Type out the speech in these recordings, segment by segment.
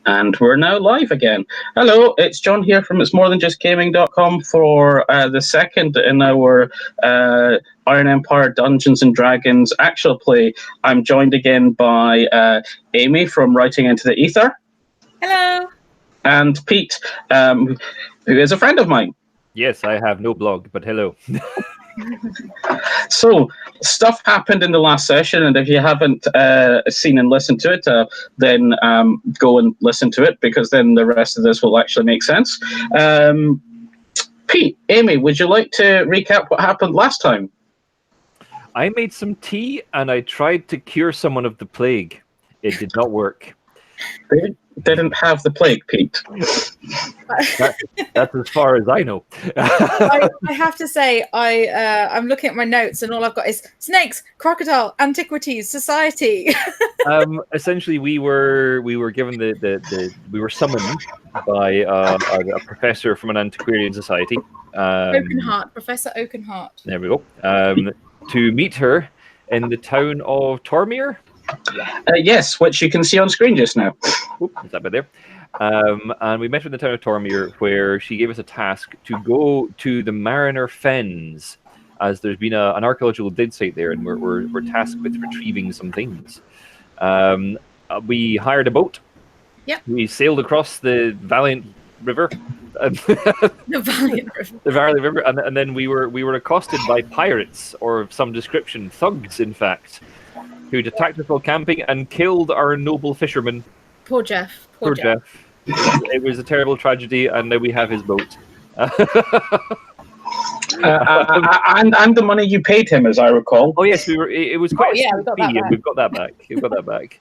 And we're now live again. Hello, it's John here from itsmorethanjustgaming.com for the second in our Iron Empire Dungeons and Dragons actual play. I'm joined again by Amy from Writing Into the Ether. Hello. And Pete, who is a friend of mine. Yes, I have no blog, but hello. So, stuff happened in the last session, and if you haven't seen and listened to it, then go and listen to it, because then the rest of this will actually make sense. Pete, Amy, would you like to recap what happened last time? I made some tea, and I tried to cure someone of the plague. It did not work. They didn't have the plague, Pete. That's as far as I know. I have to say, I'm looking at my notes, and all I've got is snakes, crocodile, antiquities, society. Essentially, we were given we were summoned by a professor from an antiquarian society. Oakenheart, Professor Oakenheart. There we go. To meet her in the town of Tormere. Yes, which you can see on screen just now. Oop, is that bit there? And we met her in the town of Tormere, where she gave us a task to go to the Mariner Fens, as there's been an archaeological dig site there, and we're tasked with retrieving some things. We hired a boat. Yep. We sailed across the Valiant River. The Valiant River. The Valiant River, and then we were accosted by pirates, or of some description, thugs, in fact, who'd attacked us while camping and killed our noble fisherman. Poor Jeff. Poor Jeff. It was a terrible tragedy, and now we have his boat. And the money you paid him, as I recall. Oh yes, it was quite. We got that back. We've got that back. We've got that back.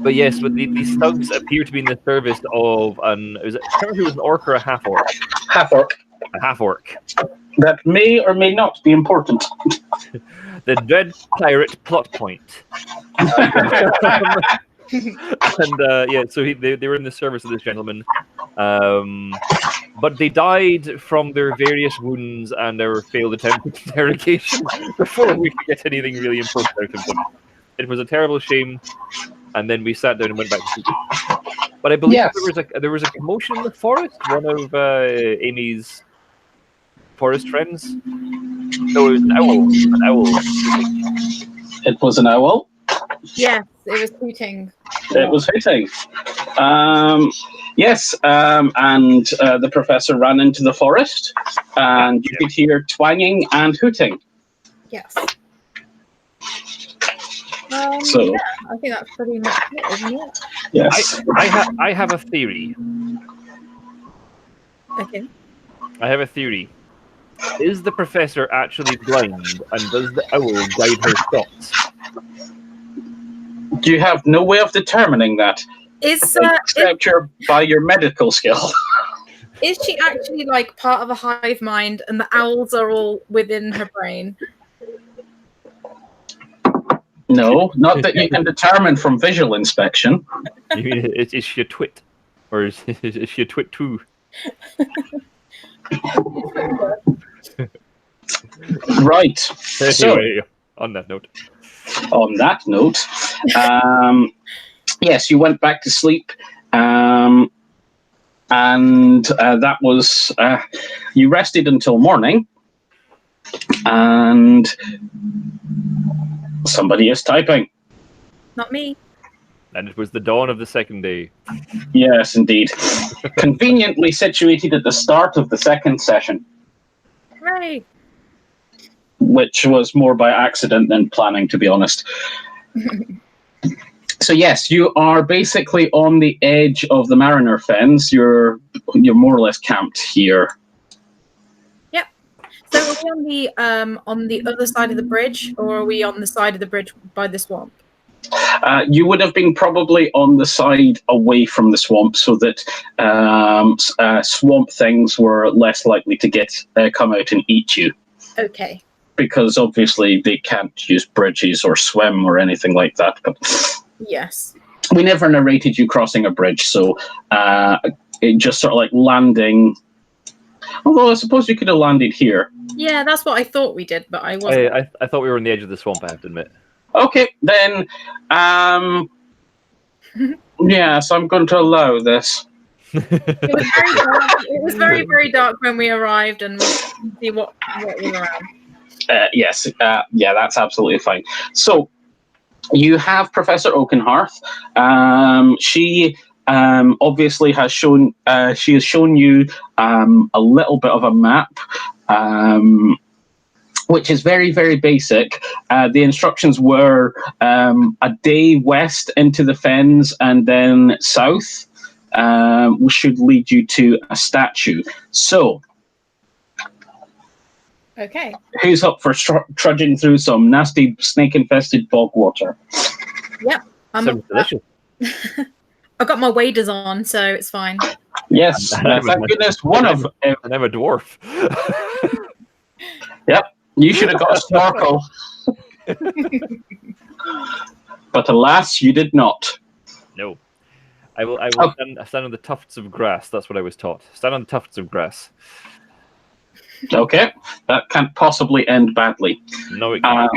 But yes, but these thugs appear to be in the service of I can't remember if it was an orc or a half orc. Half orc. A half orc. That may or may not be important. The Dread Pirate plot point. So they were in the service of this gentleman, but they died from their various wounds and their failed attempt at interrogation before we could get anything really important out of them. It was a terrible shame, and then we sat down and went back to sleep. But I believe there was a commotion in the forest. One of Amy's forest friends. No, it was an owl. An owl. It was an owl? Yes, it was hooting. It was hooting. Yes, and the professor ran into the forest, and you could hear twanging and hooting. Yes. So, yeah, I think that's pretty much it, isn't it? Yes. I have a theory. Okay. I have a theory. Is the professor actually blind, and does the owl guide her thoughts? Do you have no way of determining that? Except by your medical skill. Is she actually like part of a hive mind, and the owls are all within her brain? No, not that you can determine from visual inspection. You mean, is she a twit? Or is she a twit too? Right. So, anyway, on that note. Yes, you went back to sleep, and that was you rested until morning, and somebody is typing. Not me. And it was the dawn of the second day. Yes, indeed. Conveniently situated at the start of the second session. Right. Which was more by accident than planning, to be honest. So yes, you are basically on the edge of the Mariner Fens. You're more or less camped here. Yep. So are we on the other side of the bridge, or are we on the side of the bridge by the swamp? You would have been probably on the side away from the swamp, so that swamp things were less likely to come out and eat you. Okay. Because obviously they can't use bridges or swim or anything like that. But yes, we never narrated you crossing a bridge, so it just sort of like landing. Although I suppose you could have landed here. Yeah, that's what I thought we did, but I wasn't. I thought we were on the edge of the swamp, I have to admit. Okay, then Yes, I'm going to allow this. It was very, very dark when we arrived, and we couldn't see what was around. Yes, yeah, that's absolutely fine. So you have Professor Oakenhearth. She obviously has shown you a little bit of a map. Which is very, very basic. The instructions were a day west into the fens and then south, which should lead you to a statue. So, Okay. who's up for trudging through some nasty snake-infested bog water? Yep. Sounds delicious. I've got my waders on, so it's fine. Yes, thank goodness one of... And I'm a dwarf. Yep. You should have got a snorkel. But alas, you did not. No. I will stand on the tufts of grass. That's what I was taught. Stand on the tufts of grass. Okay. That can't possibly end badly. No, it can't.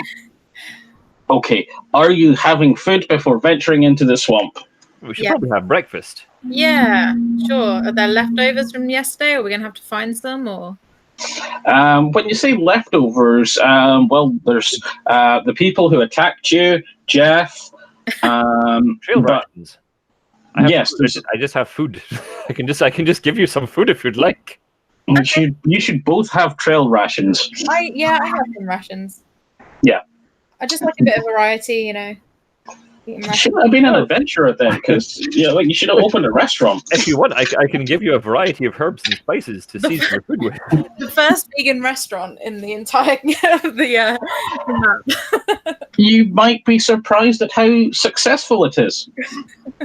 Okay. Are you having food before venturing into the swamp? We should probably have breakfast. Yeah, sure. Are there leftovers from yesterday? Are we going to have to find some, or...? When you say leftovers, well, there's the people who attacked you, Jeff. Trail rations. Yes, I just have food. I can just give you some food if you'd like. You should both have trail rations. I have some rations. Yeah. I just like a bit of variety, you know. You shouldn't have been an adventurer then, because you should have opened a restaurant. If you want, I can give you a variety of herbs and spices to season your food with. The first vegan restaurant in the entire map. You might be surprised at how successful it is.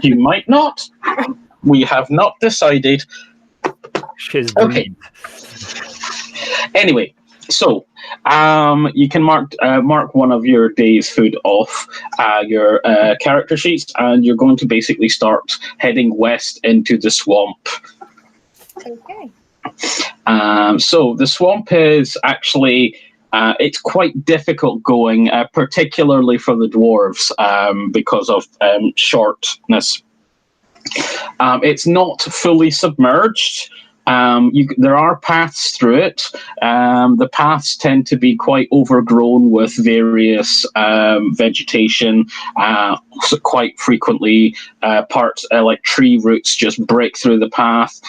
You might not. We have not decided. Okay. Anyway, so you can mark one of your day's food off your character sheets, and you're going to basically start heading west into the swamp. Okay. So the swamp is actually it's quite difficult going, particularly for the dwarves, because of shortness. It's not fully submerged. There are paths through it. The paths tend to be quite overgrown with various vegetation. So quite frequently, parts like tree roots just break through the path.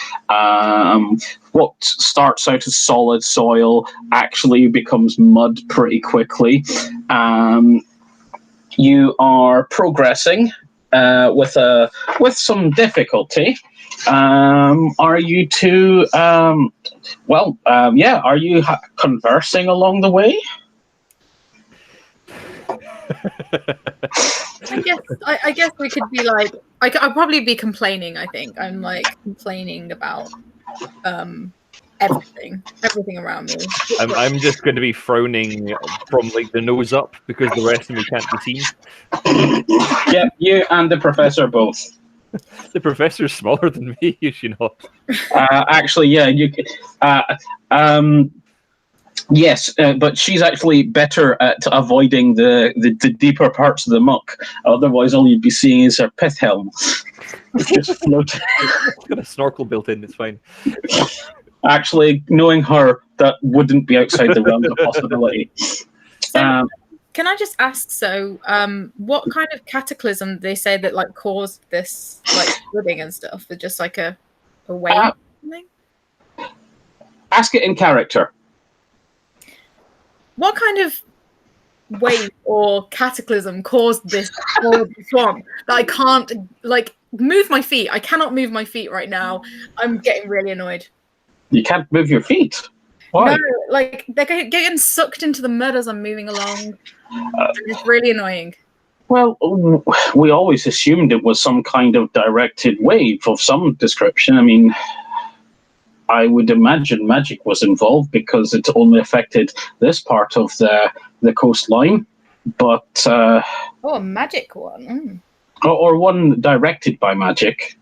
What starts out as solid soil actually becomes mud pretty quickly. You are progressing with some difficulty. Are you two? Are you conversing along the way? I guess we could be like. I'll probably be complaining. I think I'm like complaining about everything around me. I'm just going to be frowning from like the nose up because the rest of me can't be seen. Yeah, you and the professor both. The professor's smaller than me, you should know. Actually, yeah, you. Yes, but she's actually better at avoiding the deeper parts of the muck. Otherwise, all you'd be seeing is her pith helm. Just floating. It's got a snorkel built in. It's fine. Actually, knowing her, that wouldn't be outside the realms of possibility. Can I just ask, what kind of cataclysm did they say that like caused this like flooding and stuff? Is just like a wave or something? Ask it in character. What kind of wave or cataclysm caused this horrible swamp that I can't like move my feet? I cannot move my feet right now. I'm getting really annoyed. You can't move your feet. Why? No, like they're getting sucked into the mud as I'm moving along. It's really annoying. Well, we always assumed it was some kind of directed wave of some description. I mean, I would imagine magic was involved because it only affected this part of the coastline. But a magic one. Or one directed by magic.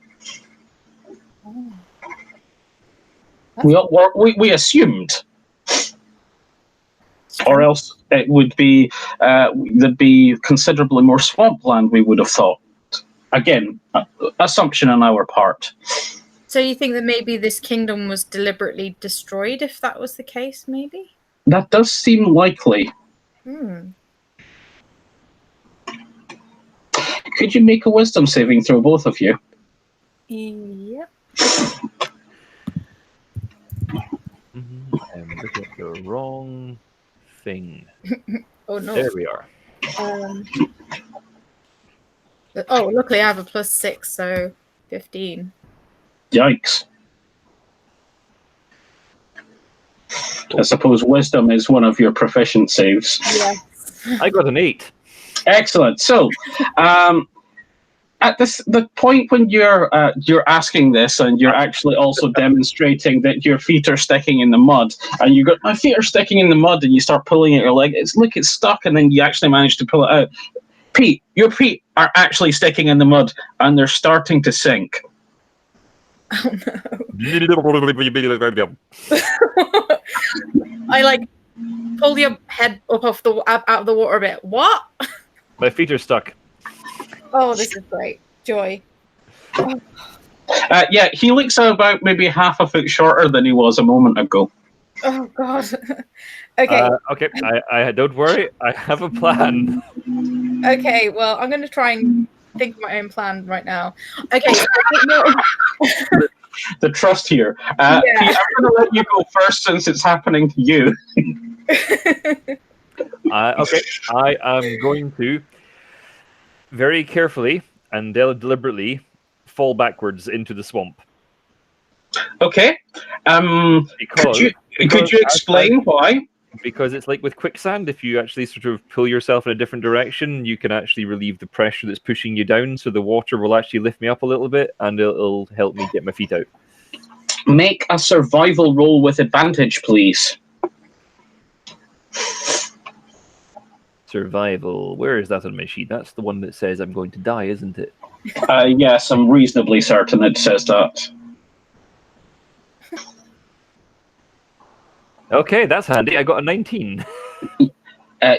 We assumed, or else it would be there'd be considerably more swampland. We would have thought. again, assumption on our part. So you think that maybe this kingdom was deliberately destroyed, if that was the case, maybe? That does seem likely. Could you make a wisdom saving throw, both of you? Yep. I'm looking at the wrong thing. Oh no. There we are. Oh, luckily I have a +6, so 15. Yikes. I suppose wisdom is one of your proficient saves. Yes. I got an 8. Excellent. So, at the point when you're asking this, and you're actually also demonstrating that your feet are sticking in the mud, and you go, my feet are sticking in the mud, and you start pulling at your leg. It's stuck, and then you actually manage to pull it out. Pete, your feet are actually sticking in the mud, and they're starting to sink. Oh no. I pull your head up out of the water a bit. What? My feet are stuck. Oh, this is great. Joy. Yeah, he looks about maybe half a foot shorter than he was a moment ago. Oh god. Okay. Okay. I don't worry. I have a plan. Okay. Well, I'm going to try and think of my own plan right now. Okay. The trust here. Pete, I'm going to let you go first since it's happening to you. Okay. I am going to very carefully and deliberately fall backwards into the swamp. Okay. Could you explain why? Because it's like with quicksand, if you actually sort of pull yourself in a different direction, you can actually relieve the pressure that's pushing you down, so the water will actually lift me up a little bit, and it'll help me get my feet out. Make a survival roll with advantage, please. Survival. Where is that on my sheet? That's the one that says I'm going to die, isn't it? Yes, I'm reasonably certain it says that. Okay, that's handy. I got a 19.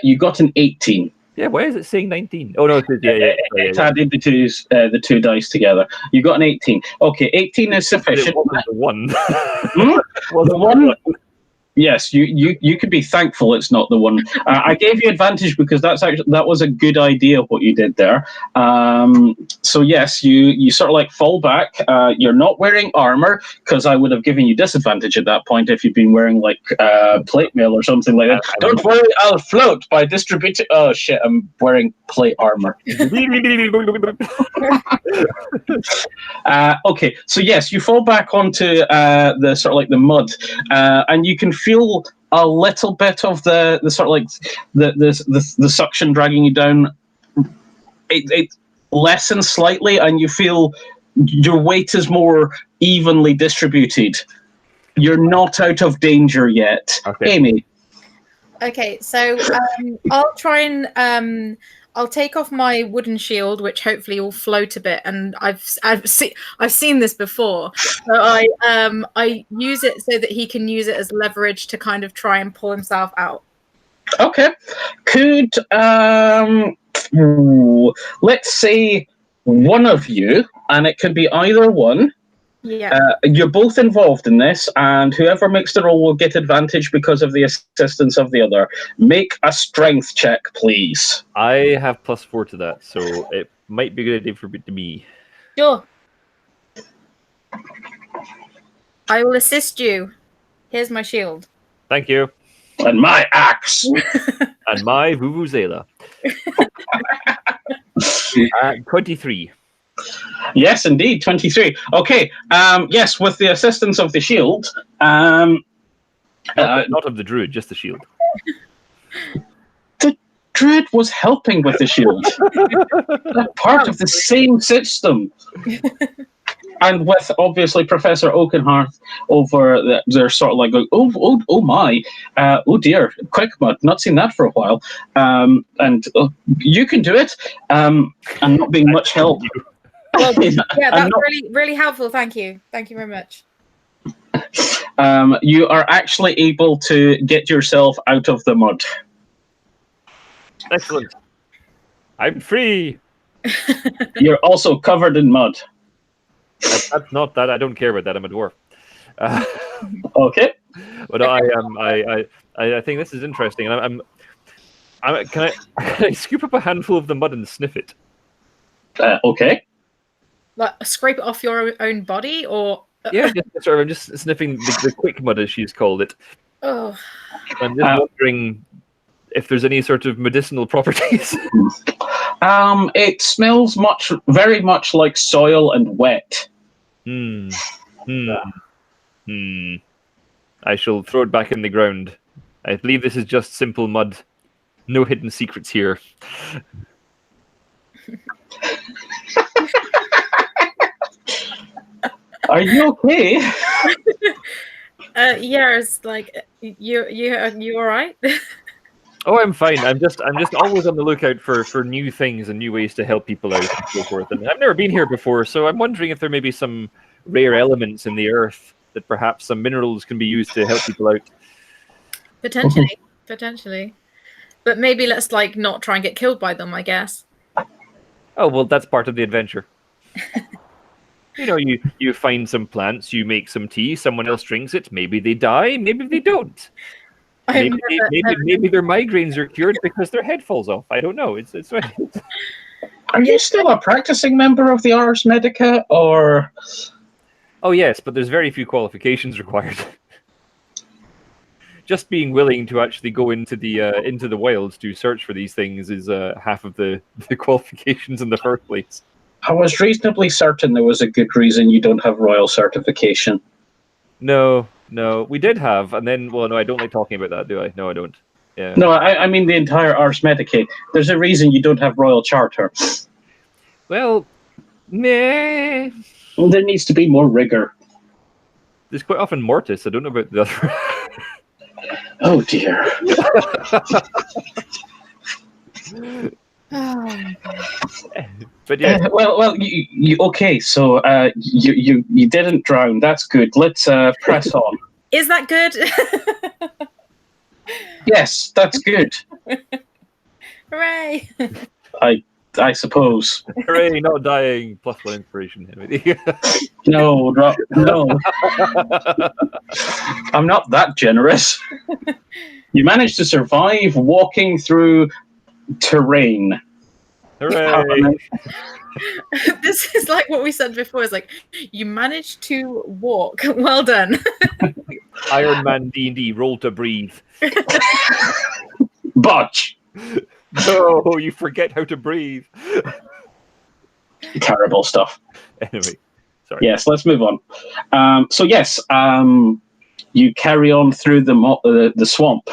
You got an 18. Yeah, why is it saying 19? Oh no, It added the two dice together. You got an 18. Okay, 18 is sufficient. It wasn't the one. The one. Yes, you could be thankful it's not the one. I gave you advantage because that was a good idea what you did there. So yes, you sort of fall back. You're not wearing armor because I would have given you disadvantage at that point if you'd been wearing plate mail or something like that. Don't worry, I'll float by distributing. Oh shit, I'm wearing plate armor. Okay, so yes, you fall back onto the sort of the mud, and you can feel a little bit of the sort of the suction dragging you down. It lessens slightly, and you feel your weight is more evenly distributed. You're not out of danger yet. Okay. Amy. Okay, so I'll try and I'll take off my wooden shield, which hopefully will float a bit. And I've seen this before, so I use it so that he can use it as leverage to kind of try and pull himself out. Okay. Could let's say one of you, and it could be either one. Yeah. You're both involved in this, and whoever makes the roll will get advantage because of the assistance of the other. Make a strength check, please. I have +4 to that, so it might be a good idea for it to me. Sure. I will assist you. Here's my shield. Thank you. And my axe. And my vuvuzela. 23. Yes, indeed, 23. Okay, yes, with the assistance of the shield. Not of the druid, just the shield. The druid was helping with the shield. They're part of the same system. And with, obviously, Professor Oakenhearth over they're sort of going, oh my, oh dear, quick mud, not seen that for a while. And you can do it, and not being much help. Well, yeah, that's really, really helpful. Thank you. Thank you very much. You are actually able to get yourself out of the mud. Excellent. I'm free. You're also covered in mud. That's not that. I don't care about that. I'm a dwarf. Okay. But I think this is interesting, and can I scoop up a handful of the mud and sniff it? Okay. Like scrape it off your own body, or Yeah, I'm just sniffing the quick mud, as she's called it. oh, I'm just wondering if there's any sort of medicinal properties. It smells very much like soil and wet. I shall throw it back in the ground. I believe this is just simple mud. No hidden secrets here. Are you okay? yeah, it's like you all right? Oh, I'm fine. I'm just always on the lookout for new things and new ways to help people out and so forth. And I've never been here before, so I'm wondering if there may be some rare elements in the earth that perhaps some minerals can be used to help people out. Potentially. But maybe let's not try and get killed by them, I guess. Oh, well, that's part of the adventure. You find some plants, you make some tea, someone else drinks it, maybe they die, maybe they don't. Maybe their migraines are cured because their head falls off. I don't know. It's Are you still a practicing member of the Ars Medica, or? Oh yes, but there's very few qualifications required. Just being willing to actually go into the wilds to search for these things is half of the qualifications in the first place. I was reasonably certain there was a good reason you don't have royal certification. No, we did have, and then, well, no, I don't like talking about that, do I? No, I don't. Yeah. No, I mean the entire Ars Medica. There's a reason you don't have royal charter. Well, meh. Well, there needs to be more rigor. There's quite often mortis. I don't know about the other. Oh dear. But yeah. Well. You okay? So you didn't drown. That's good. Let's press on. Is that good? Yes, that's good. Hooray! I suppose. Hooray! Not dying. +1 inspiration. No. I'm not that generous. You managed to survive walking through terrain. Hooray! This is like what we said before. It's like, you managed to walk. Well done. Iron Man D&D, roll to breathe. Botch. No, you forget how to breathe. Terrible stuff. Anyway, sorry. Yes, let's move on. So yes, you carry on through the swamp.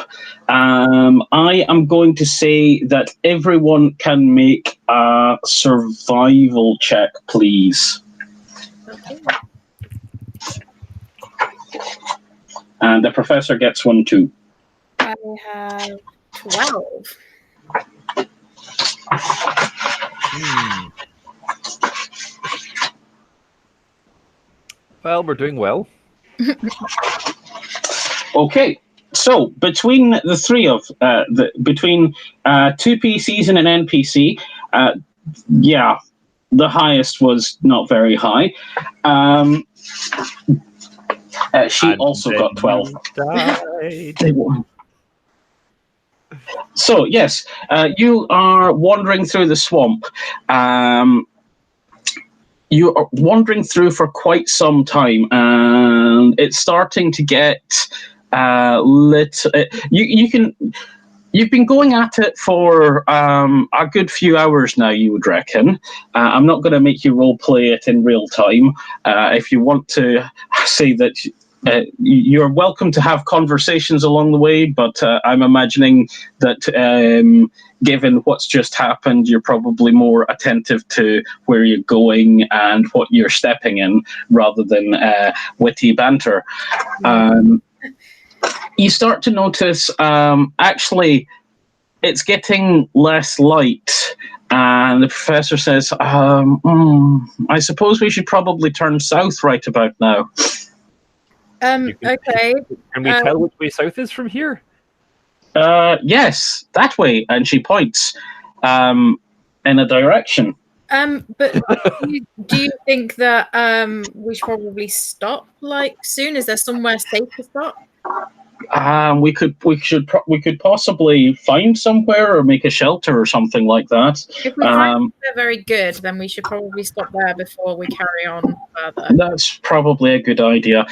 I am going to say that everyone can make a survival check, please. Okay. And the professor gets one too. I have 12. Well, we're doing well. Okay, so between the three of between two PCs and an NPC, yeah, the highest was not very high. She And also then got 12. died. So yes, you are wandering through the swamp. You are wandering through for quite some time, and it's starting to get You've been going at it for a good few hours now, you would reckon. I'm not going to make you role play it in real time. If you want to say that, you're welcome to have conversations along the way, but I'm imagining that given what's just happened, you're probably more attentive to where you're going and what you're stepping in rather than witty banter. You start to notice, actually, it's getting less light. And the professor says, I suppose we should probably turn south right about now. Okay. Can we tell which way south is from here? Yes, that way. And she points in a direction. But do you think that we should probably stop like soon? Is there somewhere safe to stop? We could possibly find somewhere or make a shelter or something like that. If we find they're very good, then we should probably stop there before we carry on further. That's probably a good idea.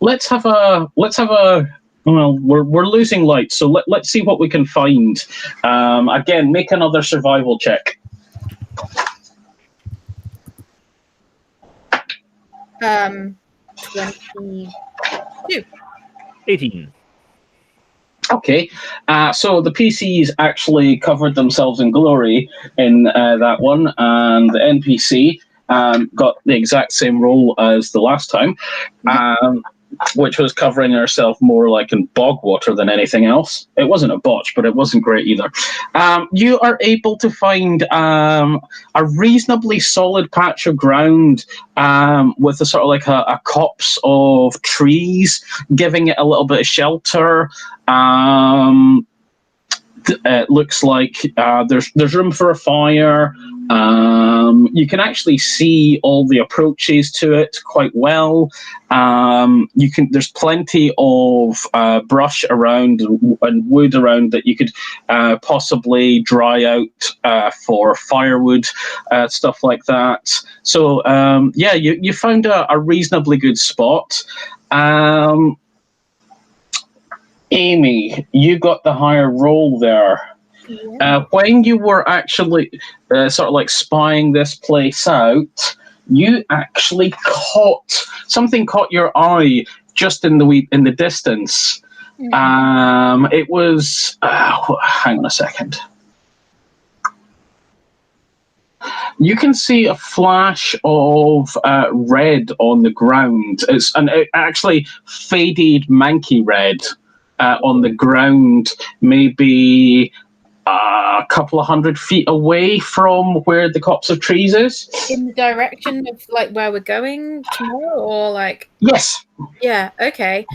Let's have a. Well, we're losing light, so let's see what we can find. Again, make another survival check. 22. 18. Okay, so the PCs actually covered themselves in glory in that one, and the NPC got the exact same roll as the last time, which was covering herself more like in bog water than anything else. It wasn't a botch, but it wasn't great either. You are able to find a reasonably solid patch of ground with a sort of like a copse of trees, giving it a little bit of shelter. It looks like there's room for a fire. You can actually see all the approaches to it quite well. There's plenty of brush around and wood around that you could possibly dry out for firewood, stuff like that. So you found a reasonably good spot. Amy, you got the higher roll there. Yeah. When you were actually sort of like spying this place out, you actually caught your eye just in the distance. It was hang on a second. You can see a flash of red on the ground. It's actually faded manky red on the ground, maybe a couple of 100 feet away from where the copse of trees is. In the direction of like where we're going tomorrow, or like? Yes. Yeah. Okay.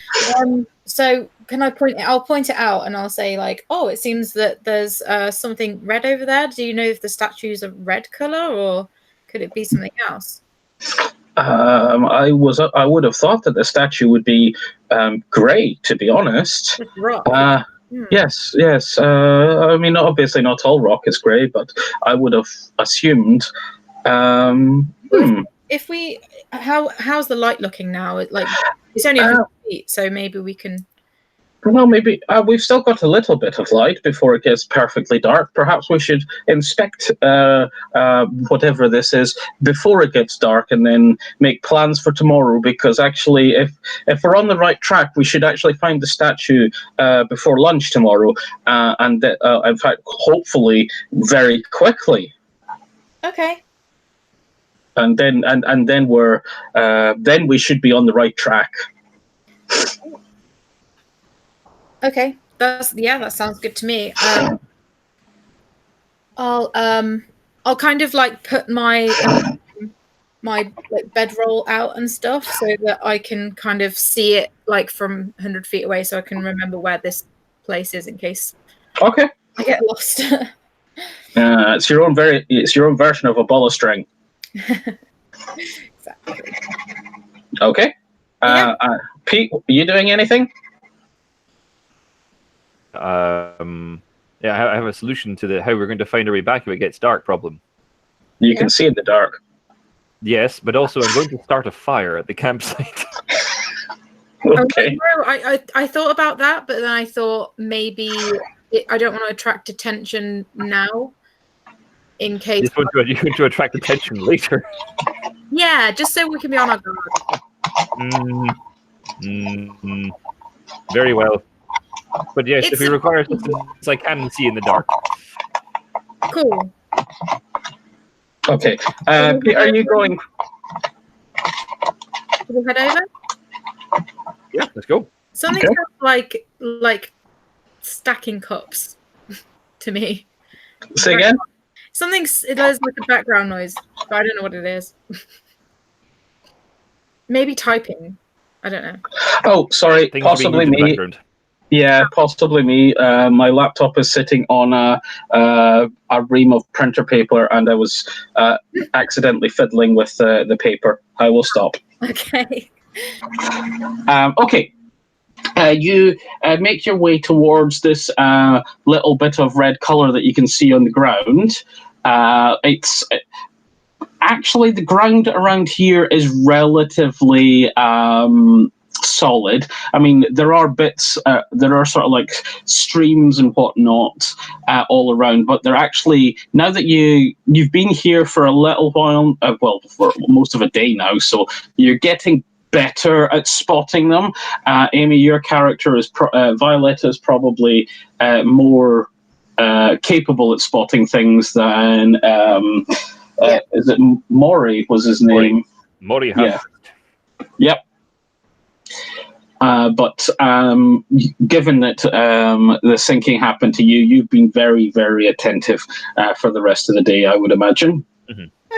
So can I point? I'll point it out and I'll say like, oh, it seems that there's something red over there. Do you know if the statue's a red color or could it be something else? I would have thought that the statue would be grey, to be honest. It's rock. Yes. I mean, obviously not all rock is grey, but I would have assumed. If we, how's the light looking now? Like it's only 100 feet, so maybe we can. Well, maybe we've still got a little bit of light before it gets perfectly dark. Perhaps we should inspect whatever this is before it gets dark, and then make plans for tomorrow. Because actually, if we're on the right track, we should actually find the statue before lunch tomorrow, and in fact, hopefully, very quickly. Okay. And then then we should be on the right track. Okay, that sounds good to me. I'll kind of like put my my like bedroll out and stuff so that I can kind of see it like from 100 feet away, so I can remember where this place is in case. Okay. I get lost. It's your own version of a ball of string. Exactly. Okay. Pete, are you doing anything? I have a solution to how we're going to find our way back if it gets dark problem. You can see in the dark. Yes, but also I'm going to start a fire at the campsite. Okay. I thought about that, but then I thought maybe I don't want to attract attention now. In case you want to attract attention later. Yeah, just so we can be on our guard. Very well. But yes, if we require assistance, I can see in the dark. Cool. Okay. Pete, are you going? Should we head over? Yeah, let's go. Something sounds like stacking cups to me. Say again? It does like a background noise, but I don't know what it is. Maybe typing. I don't know. Oh, sorry. Things Possibly being moved in the me. background. Yeah, possibly me. My laptop is sitting on a ream of printer paper, and I was accidentally fiddling with the paper. I will stop. Okay. Okay. You make your way towards this little bit of red color that you can see on the ground. It's actually the ground around here is relatively solid. I mean, there are bits, there are sort of like streams and whatnot all around, but they're actually, now that you've been here for a little while, well, for most of a day now, so you're getting better at spotting them. Amy, your character is Violetta is probably more capable at spotting things than is it Maury was his name? Mori Yeah. Yep. But given that the sinking happened to you, you've been very, very attentive for the rest of the day, I would imagine.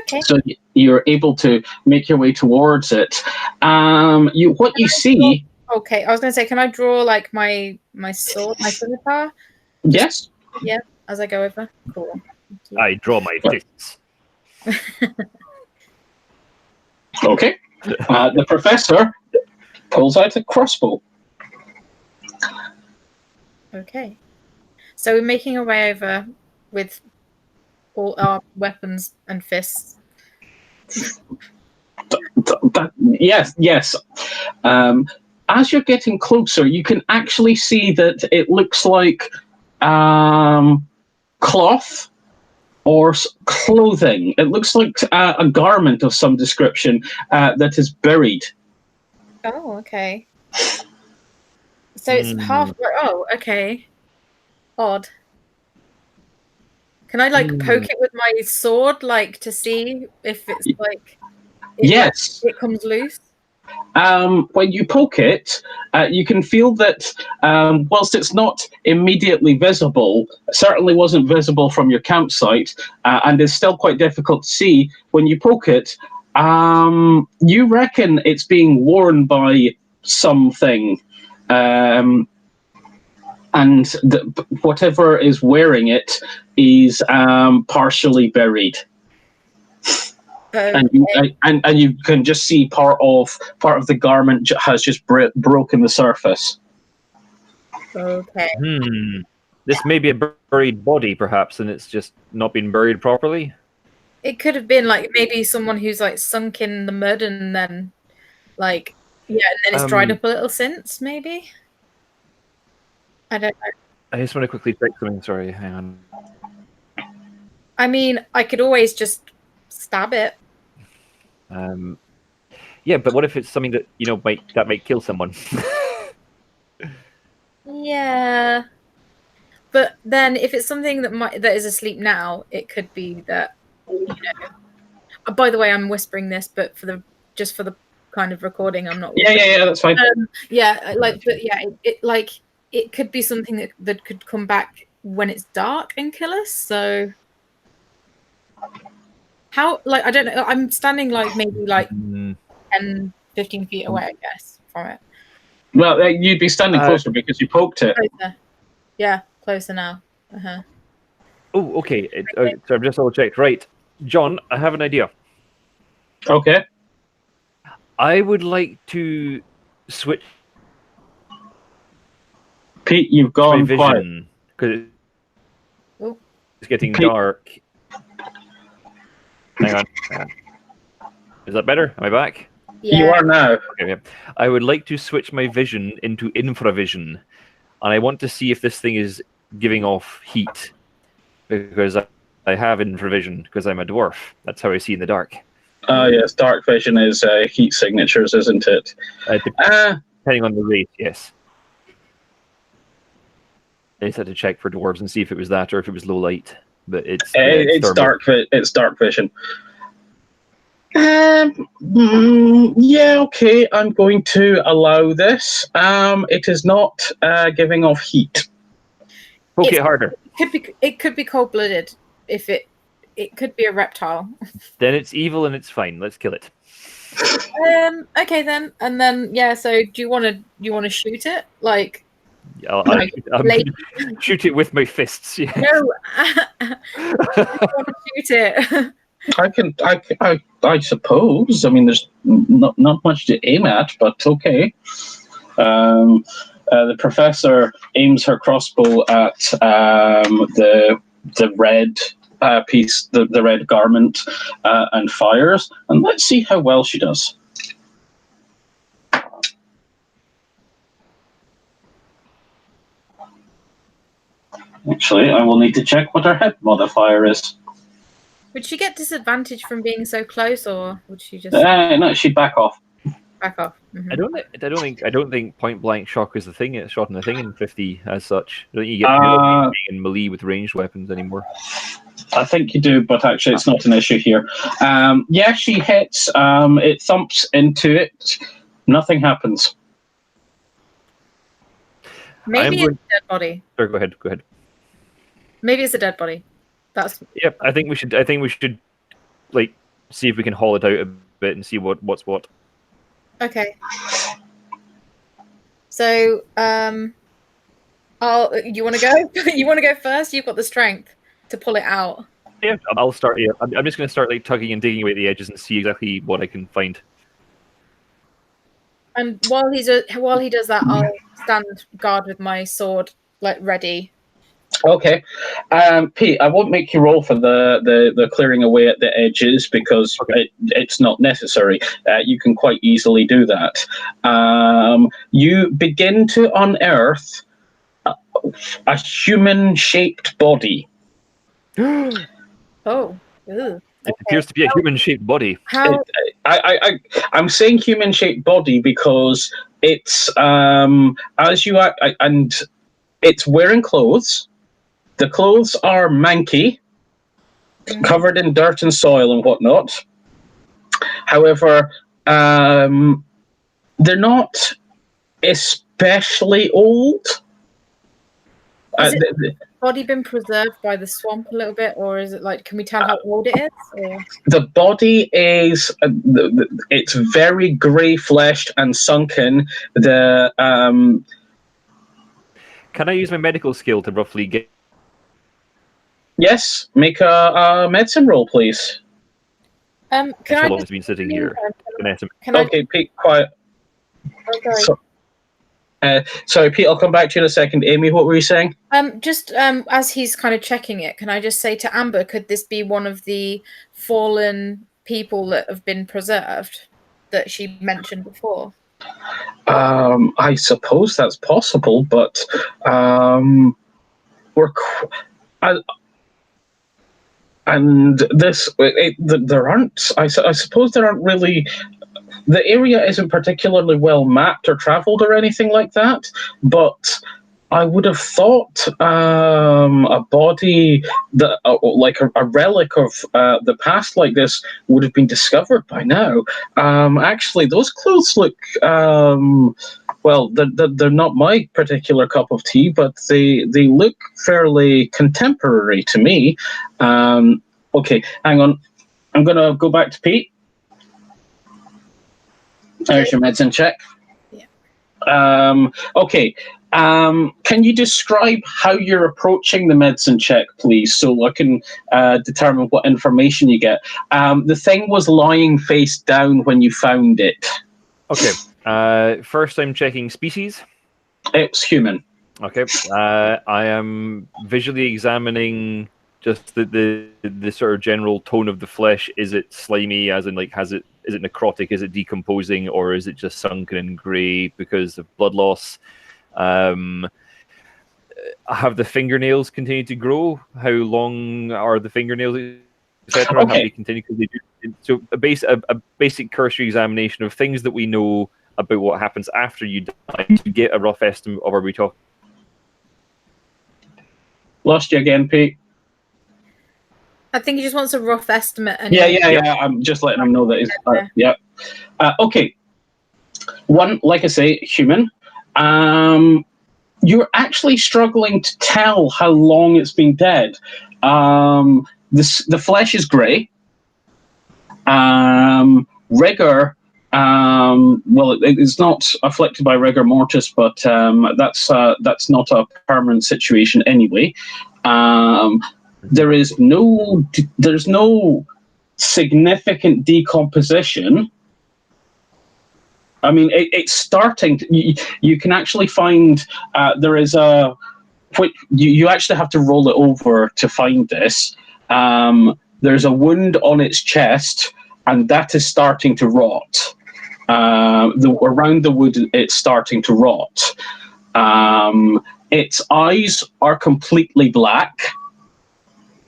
Okay. So you're able to make your way towards it. What you see. Okay, I was going to say, can I draw like my sword, my scimitar? Yes. Yeah, as I go over. Cool. I draw my fists. Okay. The professor pulls out a crossbow. Okay. So we're making our way over with all our weapons and fists. Yes, yes. As you're getting closer, you can actually see that it looks like cloth or clothing. It looks like a garment of some description that is buried. Oh, okay. So it's half. Oh, okay. Odd. Can I like poke it with my sword, like to see if it's like? Yes. It comes loose. When you poke it, you can feel that whilst it's not immediately visible, certainly wasn't visible from your campsite, and is still quite difficult to see, when you poke it, you reckon it's being worn by something. And whatever is wearing it is partially buried. Okay. And you can just see part of the garment has just broken the surface. Okay. This may be a buried body, perhaps, and it's just not been buried properly. It could have been like maybe someone who's like sunk in the mud and then like and then it's dried up a little since, maybe. I don't know. I just want to quickly check something. Sorry, hang on. I mean, I could always just stab it. Yeah, but what if it's something that might kill someone? Yeah, but then if it's something that is asleep now, it could be that by the way, I'm whispering this, but for the kind of recording, I'm not. Yeah, that's fine. It could be something that could come back when it's dark and kill us. So how, I don't know. I'm standing maybe 10, 15 feet away, I guess, from it. Well, you'd be standing closer because you poked it. Closer. Yeah, closer now. Oh, okay. So I've just all checked. Right, John, I have an idea. Okay. I would like to switch. Pete, you've gone quiet. Because it's getting dark. Hang on. Is that better? Am I back? Yeah. You are now. Okay, yeah. I would like to switch my vision into infravision, and I want to see if this thing is giving off heat, because I have infravision because I'm a dwarf. That's how I see in the dark. Oh yes, dark vision is heat signatures, isn't it? Depending on the rate, yes. I just had to check for dwarves and see if it was that or if it was low light. But it's dark. It's dark vision. Yeah, okay. I'm going to allow this. It is not giving off heat. Poke it harder. It could be cold-blooded. If it could be a reptile. Then it's evil and it's fine. Let's kill it. Okay then, and then so do you want to shoot it? I'll Lady. shoot it with my fists. Yeah. No, I want to shoot it. I suppose. I mean, there's not much to aim at, but okay. The professor aims her crossbow at the red piece, the red garment, and fires. And let's see how well she does. Actually, I will need to check what her head modifier is. Would she get disadvantage from being so close, or would she just No, she'd back off. back off? Mhm. I don't think point blank shot is the thing. Shot in the thing in 50 as such. I don't think you get being in melee with ranged weapons anymore. I think you do, but actually, it's not an issue here. Yeah, she hits. It thumps into it. Nothing happens. Maybe it's a dead body. Sorry, go ahead. Maybe it's a dead body. That's Yep. I think we should like see if we can haul it out a bit and see what's what. okay. So, you want to go? You want to go first? You've got the strength to pull it out. Yeah, I'll start. Yeah, I'm just going to start like tugging and digging away at the edges and see exactly what I can find. And while he does that, I'll stand guard with my sword, like ready. Okay, Pete, I won't make you roll for the clearing away at the edges because it's not necessary. You can quite easily do that. You begin to unearth a human-shaped body. Oh, ew. It appears to be a human-shaped body. How? I'm saying human-shaped body because it's as you act, and it's wearing clothes. The clothes are manky, covered in dirt and soil and whatnot. However, they're not especially old. Has the body been preserved by the swamp a little bit, or is it like? Can we tell how old it is? Or? The body is it's very grey-fleshed and sunken. Can I use my medical skill to roughly get? Yes, make a medicine roll, please. Can How I? long it's been sitting here? Okay, Pete, quiet. Sorry, Pete, I'll come back to you in a second. Amy, what were you saying? Just as he's kind of checking it, can I just say to Amber, could this be one of the fallen people that have been preserved that she mentioned before? I suppose that's possible, but there aren't. I suppose there aren't really. The area isn't particularly well mapped or travelled or anything like that, but I would have thought a body that, like a relic of the past like this, would have been discovered by now. Actually, those clothes look well. They're not my particular cup of tea, but they look fairly contemporary to me. Okay, hang on. I'm gonna go back to Pete. There's your medicine check. Yeah. Okay. Can you describe how you're approaching the medicine check, please, so I can determine what information you get? The thing was lying face down when you found it. Okay. First, I'm checking species. It's human. Okay. I am visually examining just the sort of general tone of the flesh. Is it slimy, as in like is it necrotic, is it decomposing, or is it just sunken and grey because of blood loss? Have the fingernails continued to grow? How long are the fingernails, etc.? Okay. Have they continued? So a basic cursory examination of things that we know about what happens after you die to get a rough estimate of, are we talking? Lost you again, Pete. I think he just wants a rough estimate. Yeah. I'm just letting him know that he's. Yeah. Okay. One, like I say, human. You're actually struggling to tell how long it's been dead. The flesh is grey. Rigor Well, it's not afflicted by rigor mortis, but that's not a permanent situation anyway. There's no significant decomposition. I mean, it's starting. You can actually find there is a. You actually have to roll it over to find this. There's a wound on its chest, and that is starting to rot. Around the wound, it's starting to rot. Its eyes are completely black.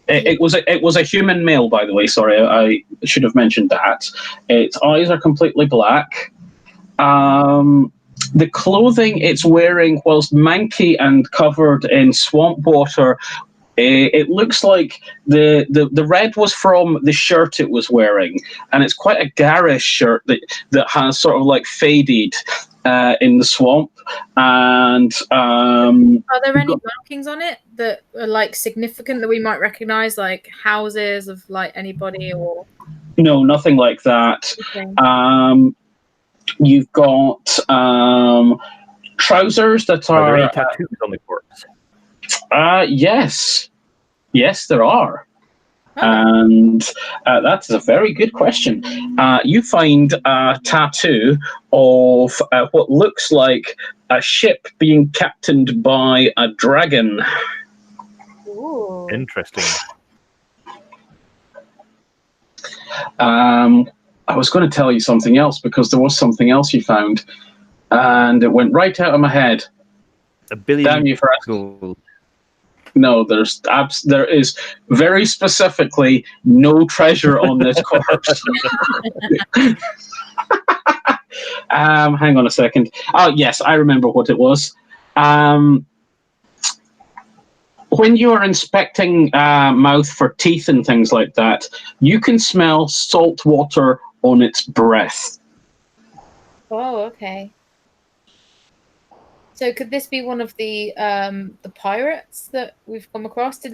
It was a human male, by the way. Sorry, I should have mentioned that. Its eyes are completely black. The clothing it's wearing, whilst manky and covered in swamp water, it looks like the red was from the shirt it was wearing, and it's quite a garish shirt that has sort of like faded in the swamp. And are there any markings on it that are like significant that we might recognize, like houses of like anybody or? No, nothing like that. Okay. You've got trousers that Are there are. any tattoos on the corpse? Yes, there are. Oh. And that's a very good question. You find a tattoo of what looks like a ship being captained by a dragon. Ooh. Interesting. I was going to tell you something else because there was something else you found, and it went right out of my head. $1 billion Damn you for asking. gold. No, there is very specifically no treasure on this corpse. Hang on a second. Oh, yes, I remember what it was. When you are inspecting mouth for teeth and things like that, you can smell salt water on its breath. Oh, okay. So could this be one of the pirates that we've come across? Did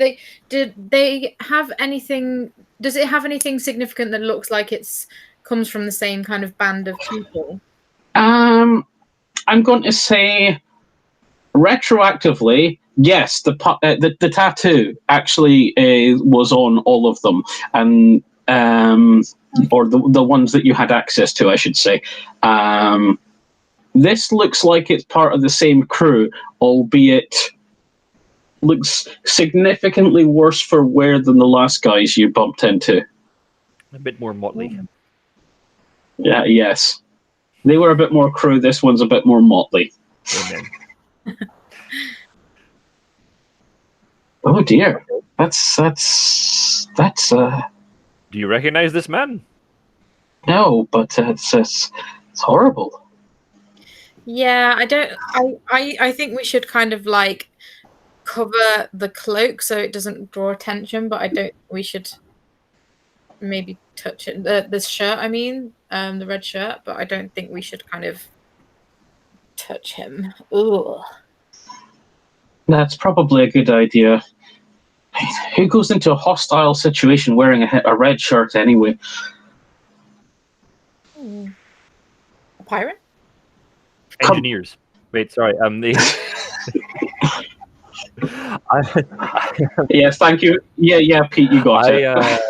they have anything? Does it have anything significant that looks like it's comes from the same kind of band of people? I'm going to say retroactively, yes. The tattoo actually was on all of them, and or the ones that you had access to, I should say. This looks like it's part of the same crew, albeit looks significantly worse for wear than the last guys you bumped into. A bit more motley. Yeah, yes. They were a bit more crew, this one's a bit more motley. Amen. Oh dear. That's Do you recognize this man? no, but it's horrible. Yeah, I don't. I think we should kind of like cover the cloak so it doesn't draw attention. But I don't. We should maybe touch it. The shirt, I mean, the red shirt. But I don't think we should kind of touch him. Ugh. That's probably a good idea. Who goes into a hostile situation wearing a red shirt anyway? A pirate? Engineers. Wait, sorry. Yes, thank you. Yeah, Pete, you got it.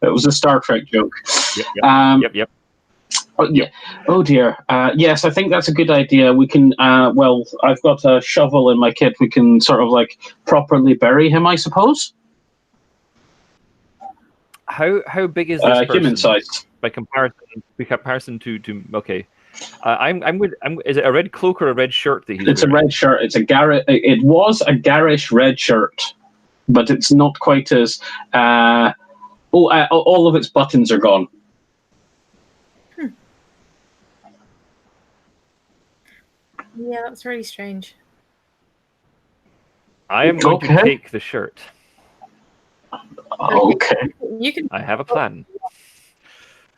It was a Star Trek joke. Yep. Oh, yeah. Oh dear. Yes, I think that's a good idea. We can. Well, I've got a shovel in my kit. We can sort of like properly bury him, I suppose. How big is this person? Human sized. By comparison to okay. Is it a red cloak or a red shirt that he's It's wearing? a red shirt. It was a garish red shirt, but it's not quite as. All of its buttons are gone. Yeah, that's really strange. I am going to take the shirt. Okay. You can. I have a plan.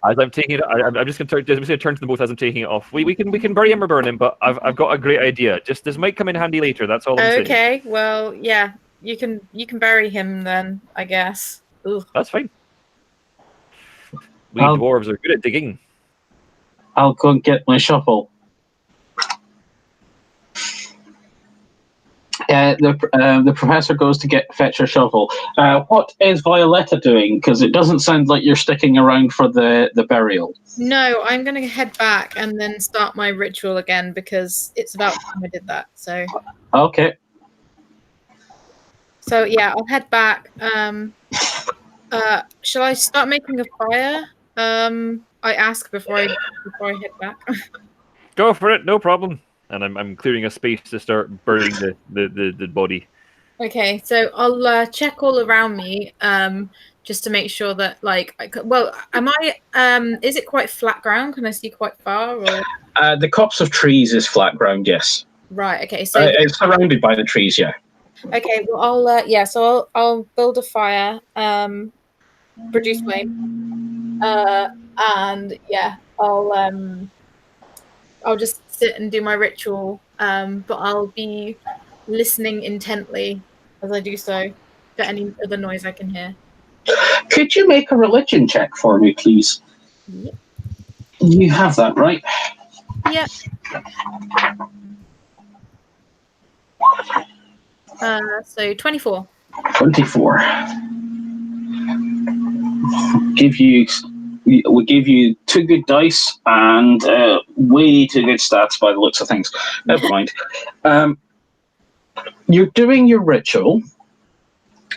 As I'm taking it, I'm just going to turn to them both as I'm taking it off. We can bury him or burn him, but I've got a great idea. Just this might come in handy later. That's all I'm saying. Okay, well, yeah, you can bury him then, I guess. Ugh. That's fine. We dwarves are good at digging. I'll go and get my shovel. The professor goes to fetch her shovel. What is Violetta doing? Because it doesn't sound like you're sticking around for the burial. No, I'm going to head back and then start my ritual again because it's about time I did that. So Okay. So yeah, I'll head back. Shall I start making a fire? I ask before I head back. Go for it, no problem. And I'm clearing a space to start burying the body. Okay, so I'll check all around me, just to make sure that am I? Is it quite flat ground? Can I see quite far? Or The copse of trees is flat ground. Yes. right. Okay, so It's surrounded by the trees. Yeah. okay. Well, I'll build a fire, produce flame, and yeah, I'll just sit and do my ritual, but I'll be listening intently as I do so for any other noise I can hear. Could you make a religion check for me, please? Yep. You have that, right? Yep. So 24. 24. We give you 2 good dice and way too good stats by the looks of things. Never mind. You're doing your ritual.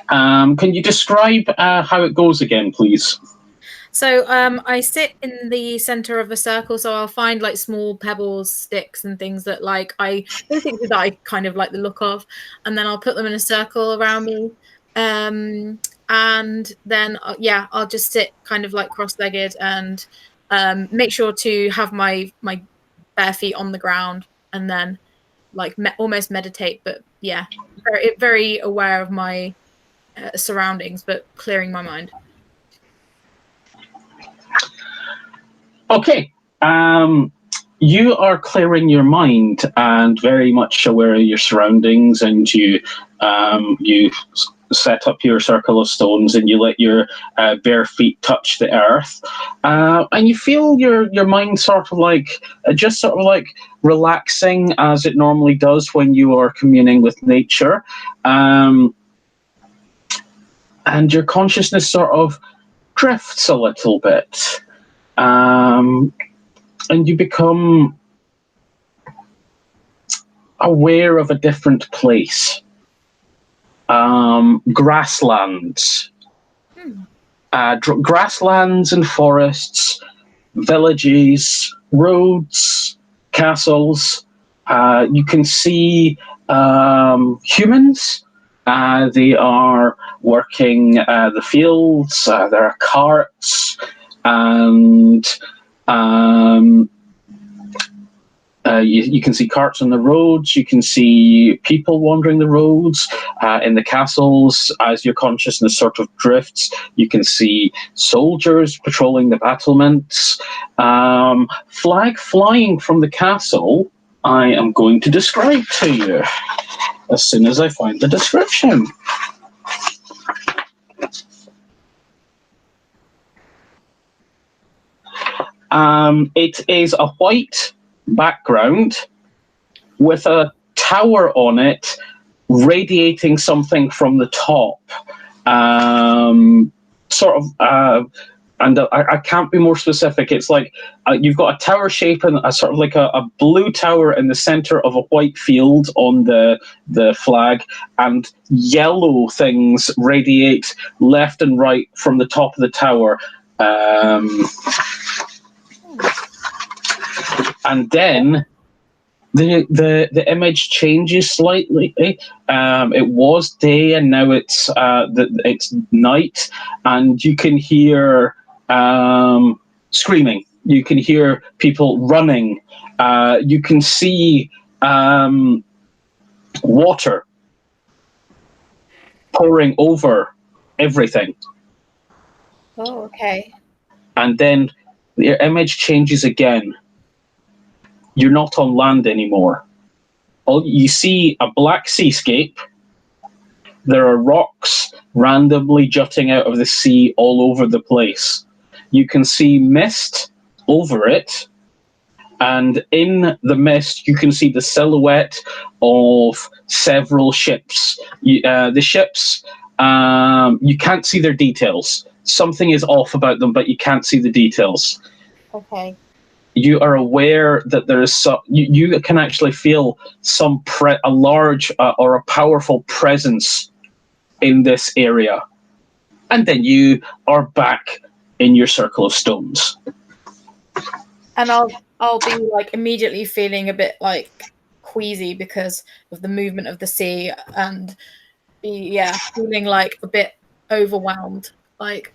Can you describe how it goes again, please? So I sit in the center of a circle, so I'll find like small pebbles, sticks, and things that things that I kind of like the look of, and then I'll put them in a circle around me, and then I'll just sit kind of like cross-legged and make sure to have my bare feet on the ground, and then like almost meditate, but yeah, very aware of my surroundings, but clearing my mind. Okay. You are clearing your mind and very much aware of your surroundings, and you set up your circle of stones and you let your bare feet touch the earth, and you feel your mind sort of like relaxing as it normally does when you are communing with nature, and your consciousness sort of drifts a little bit. And you become aware of a different place. Grasslands. Grasslands and forests, villages, roads, castles. You can see humans. They are working the fields. There are carts and you can see carts on the roads. You can see people wandering the roads. In the castles, as your consciousness sort of drifts, you can see soldiers patrolling the battlements. Flag flying from the castle, I am going to describe to you as soon as I find the description. It is a white background with a tower on it radiating something from the top. And I can't be more specific. It's like you've got a tower shape and a sort of like a blue tower in the center of a white field on the flag, and yellow things radiate left and right from the top of the tower. And then the image changes slightly. It was day, and now it's night, and you can hear screaming. You can hear people running. You can see water pouring over everything. Oh, okay. And then the image changes again. You're not on land anymore. You see a black seascape. There are rocks randomly jutting out of the sea all over the place. You can see mist over it, and in the mist you can see the silhouette of several ships. The ships, you can't see their details. Something is off about them, but you can't see the details. Okay. You are aware that there is you can actually feel a large or a powerful presence in this area, and then you are back in your circle of stones. And I'll be like immediately feeling a bit like queasy because of the movement of the sea, and feeling like a bit overwhelmed. Like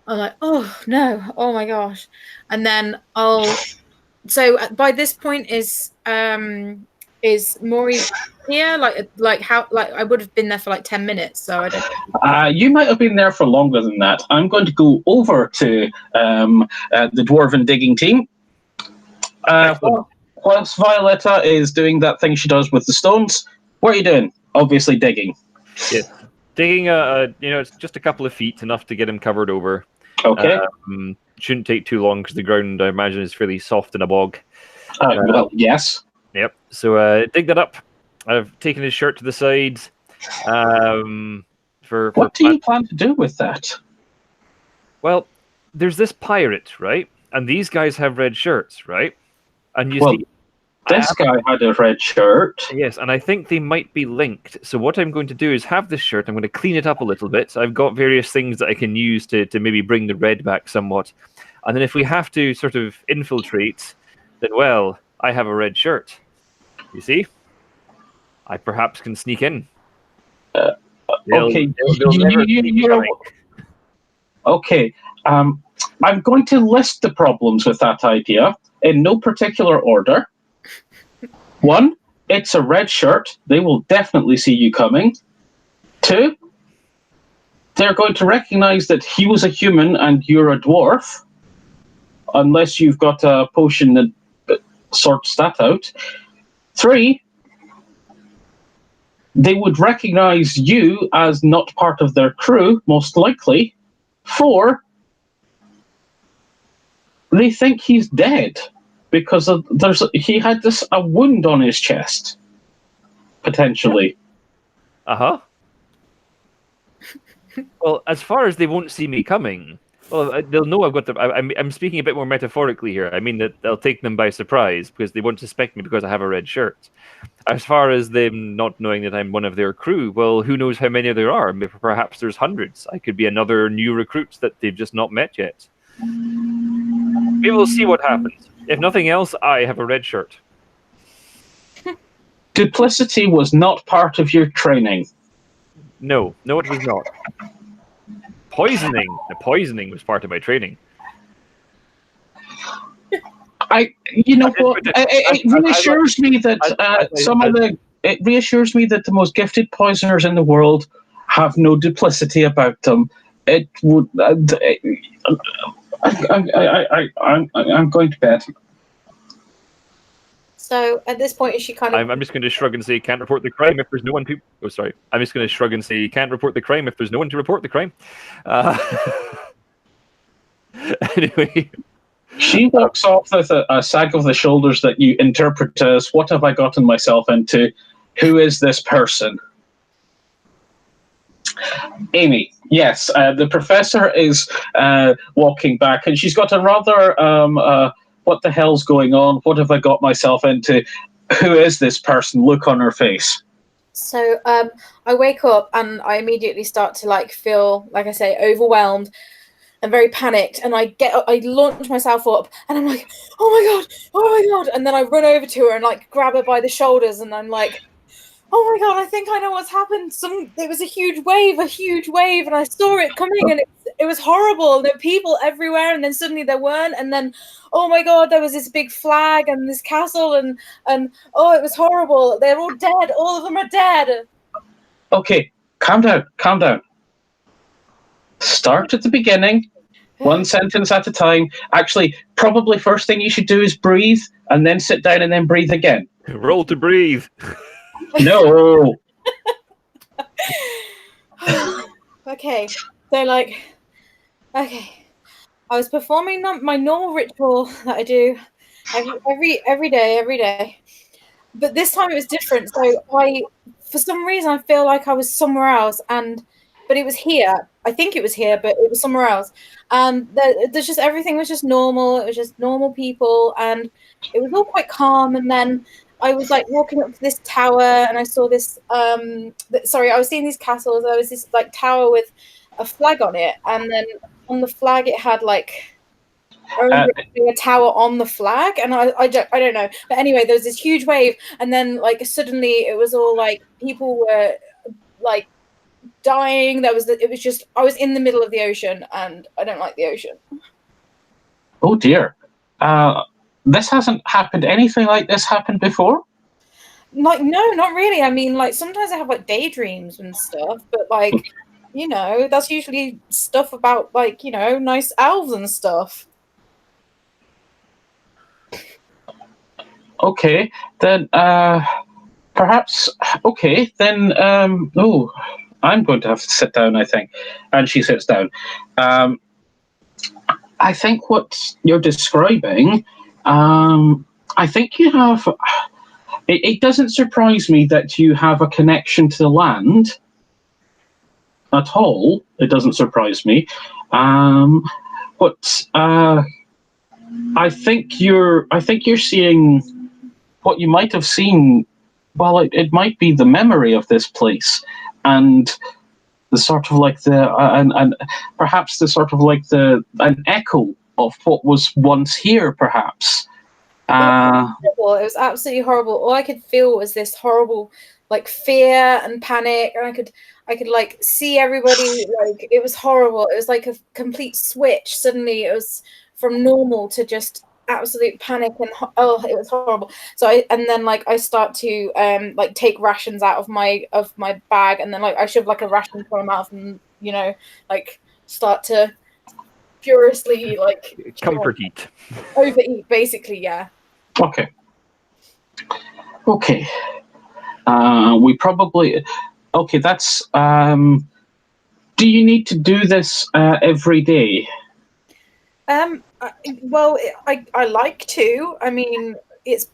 I'm like, oh no, oh my gosh. And then so by this point is Maury here? Like how, like I would have been there for like 10 minutes, so I don't. You might have been there for longer than that. I'm going to go over to the dwarven digging team. Whilst Violetta is doing that thing she does with the stones, what are you doing? Obviously digging. Yeah, digging. It's just a couple of feet, enough to get him covered over. Okay. Shouldn't take too long because the ground, I imagine, is fairly soft in a bog. Well, yes. Yep. So dig that up. I've taken his shirt to the side. What do you plan to do with that? Well, there's this pirate, right? And these guys have red shirts, right? And you see, this guy had a red shirt. Yes, and I think they might be linked. So what I'm going to do is have this shirt. I'm going to clean it up a little bit. I've got various things that I can use to maybe bring the red back somewhat. And then if we have to sort of infiltrate, then, well, I have a red shirt. You see? I perhaps can sneak in. Okay. Okay. I'm going to list the problems with that idea in no particular order. 1, it's a red shirt. They will definitely see you coming. 2, they're going to recognize that he was a human and you're a dwarf, unless you've got a potion that sorts that out. 3, they would recognize you as not part of their crew, most likely. 4, they think he's dead because he had a wound on his chest, potentially. Uh-huh. Well, as far as they won't see me coming, well, they'll know I've got the. I'm speaking a bit more metaphorically here. I mean that they'll take them by surprise because they won't suspect me because I have a red shirt. As far as them not knowing that I'm one of their crew, well, who knows how many there are? Maybe perhaps there's hundreds. I could be another new recruit that they've just not met yet. We will see what happens. If nothing else, I have a red shirt. Duplicity was not part of your training. No, it was not. Poisoning. The poisoning was part of my training. It reassures me that it reassures me that the most gifted poisoners in the world have no duplicity about them. It would. I'm going to bed. So at this point, is she kind of? I'm just going to shrug and say, "Can't report the crime if there's no one to." Oh, sorry. I'm just going to shrug and say, "Can't report the crime if there's no one to report the crime." Anyway, she walks off with a sag of the shoulders that you interpret as, "What have I gotten myself into? Who is this person?" Amy, yes, the professor is walking back, and she's got a rather what the hell's going on? What have I got myself into? Who is this person? Look on her face. So I wake up and I immediately start to feel, like I say, overwhelmed and very panicked. And I launch myself up and I'm like, oh my God. And then I run over to her and grab her by the shoulders. And I'm like, oh my God, I think I know what's happened. There was a huge wave, and I saw it coming, and it was horrible. There were people everywhere, and then suddenly there weren't, and then, oh my God, there was this big flag and this castle, and oh, it was horrible. They're all dead. All of them are dead. Okay, calm down. Start at the beginning, one sentence at a time. Actually, probably first thing you should do is breathe, and then sit down and then breathe again. Roll to breathe. No. Okay, so okay, I was performing my normal ritual that I do, every day. But this time it was different. So for some reason, I feel like I was somewhere else, but it was here. I think it was here, but it was somewhere else. There's just everything was just normal. It was just normal people, and it was all quite calm. And then I was like walking up to this tower, and I saw this. I was seeing these castles. There was this like tower with a flag on it, and then on the flag it had like a tower on the flag, and I don't know, but anyway, there was this huge wave, and then like suddenly it was all like people were like dying. It was just I was in the middle of the ocean, and I don't like the ocean. Oh dear. This hasn't happened. Anything like this happened before? Like, no, not really. I mean, like sometimes I have like daydreams and stuff, but like, you know, that's usually stuff about like, you know, nice elves and stuff. Okay, then perhaps. Okay, then. I'm going to have to sit down, I think. And she sits down. I think what you're describing. I think you have. It doesn't surprise me that you have a connection to the land. At all, it doesn't surprise me. But I think you're seeing what you might have seen. Well, it might be the memory of this place, and the sort of like and perhaps the sort of like an echo of what was once here, perhaps. It was absolutely horrible. All I could feel was this horrible, like fear and panic, and I could like see everybody. Like it was horrible. It was like a complete switch. Suddenly, it was from normal to just absolute panic, and it was horrible. So I start to like take rations out of my bag, and then like I shove like a ration into my mouth, and you know, like start to furiously like comfort eat, overeat, basically. Yeah. Okay. We probably. Okay, that's. Do you need to do this every day? Well, I like to. I mean, it's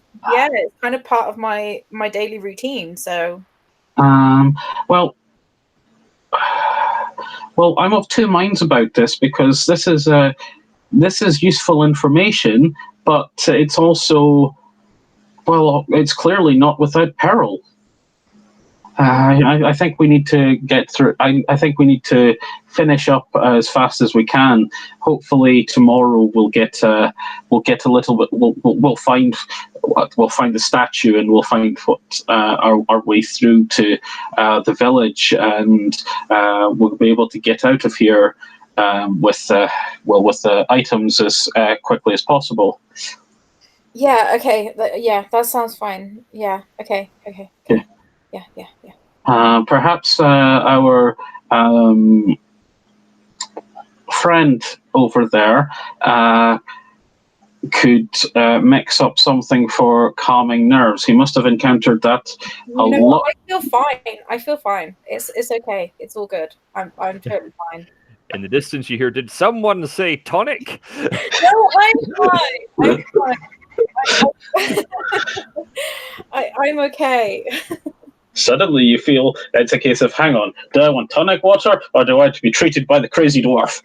kind of part of my daily routine. So. Well, I'm of two minds about this, because this is useful information, but it's also, well, it's clearly not without peril. I think we need to get through. I think we need to finish up as fast as we can. Hopefully tomorrow we'll get a little bit. We'll find the statue, and we'll find what our way through to the village, and we'll be able to get out of here with the items as quickly as possible. Yeah. Okay. That sounds fine. Yeah. Okay. Yeah. Perhaps our friend over there could mix up something for calming nerves. He must have encountered that a lot. I feel fine. It's okay. It's all good. I'm totally fine. In the distance, you hear, "Did someone say tonic?" No, I'm fine. I'm okay. Suddenly you feel it's a case of, hang on, do I want tonic water, or do I want to be treated by the crazy dwarf?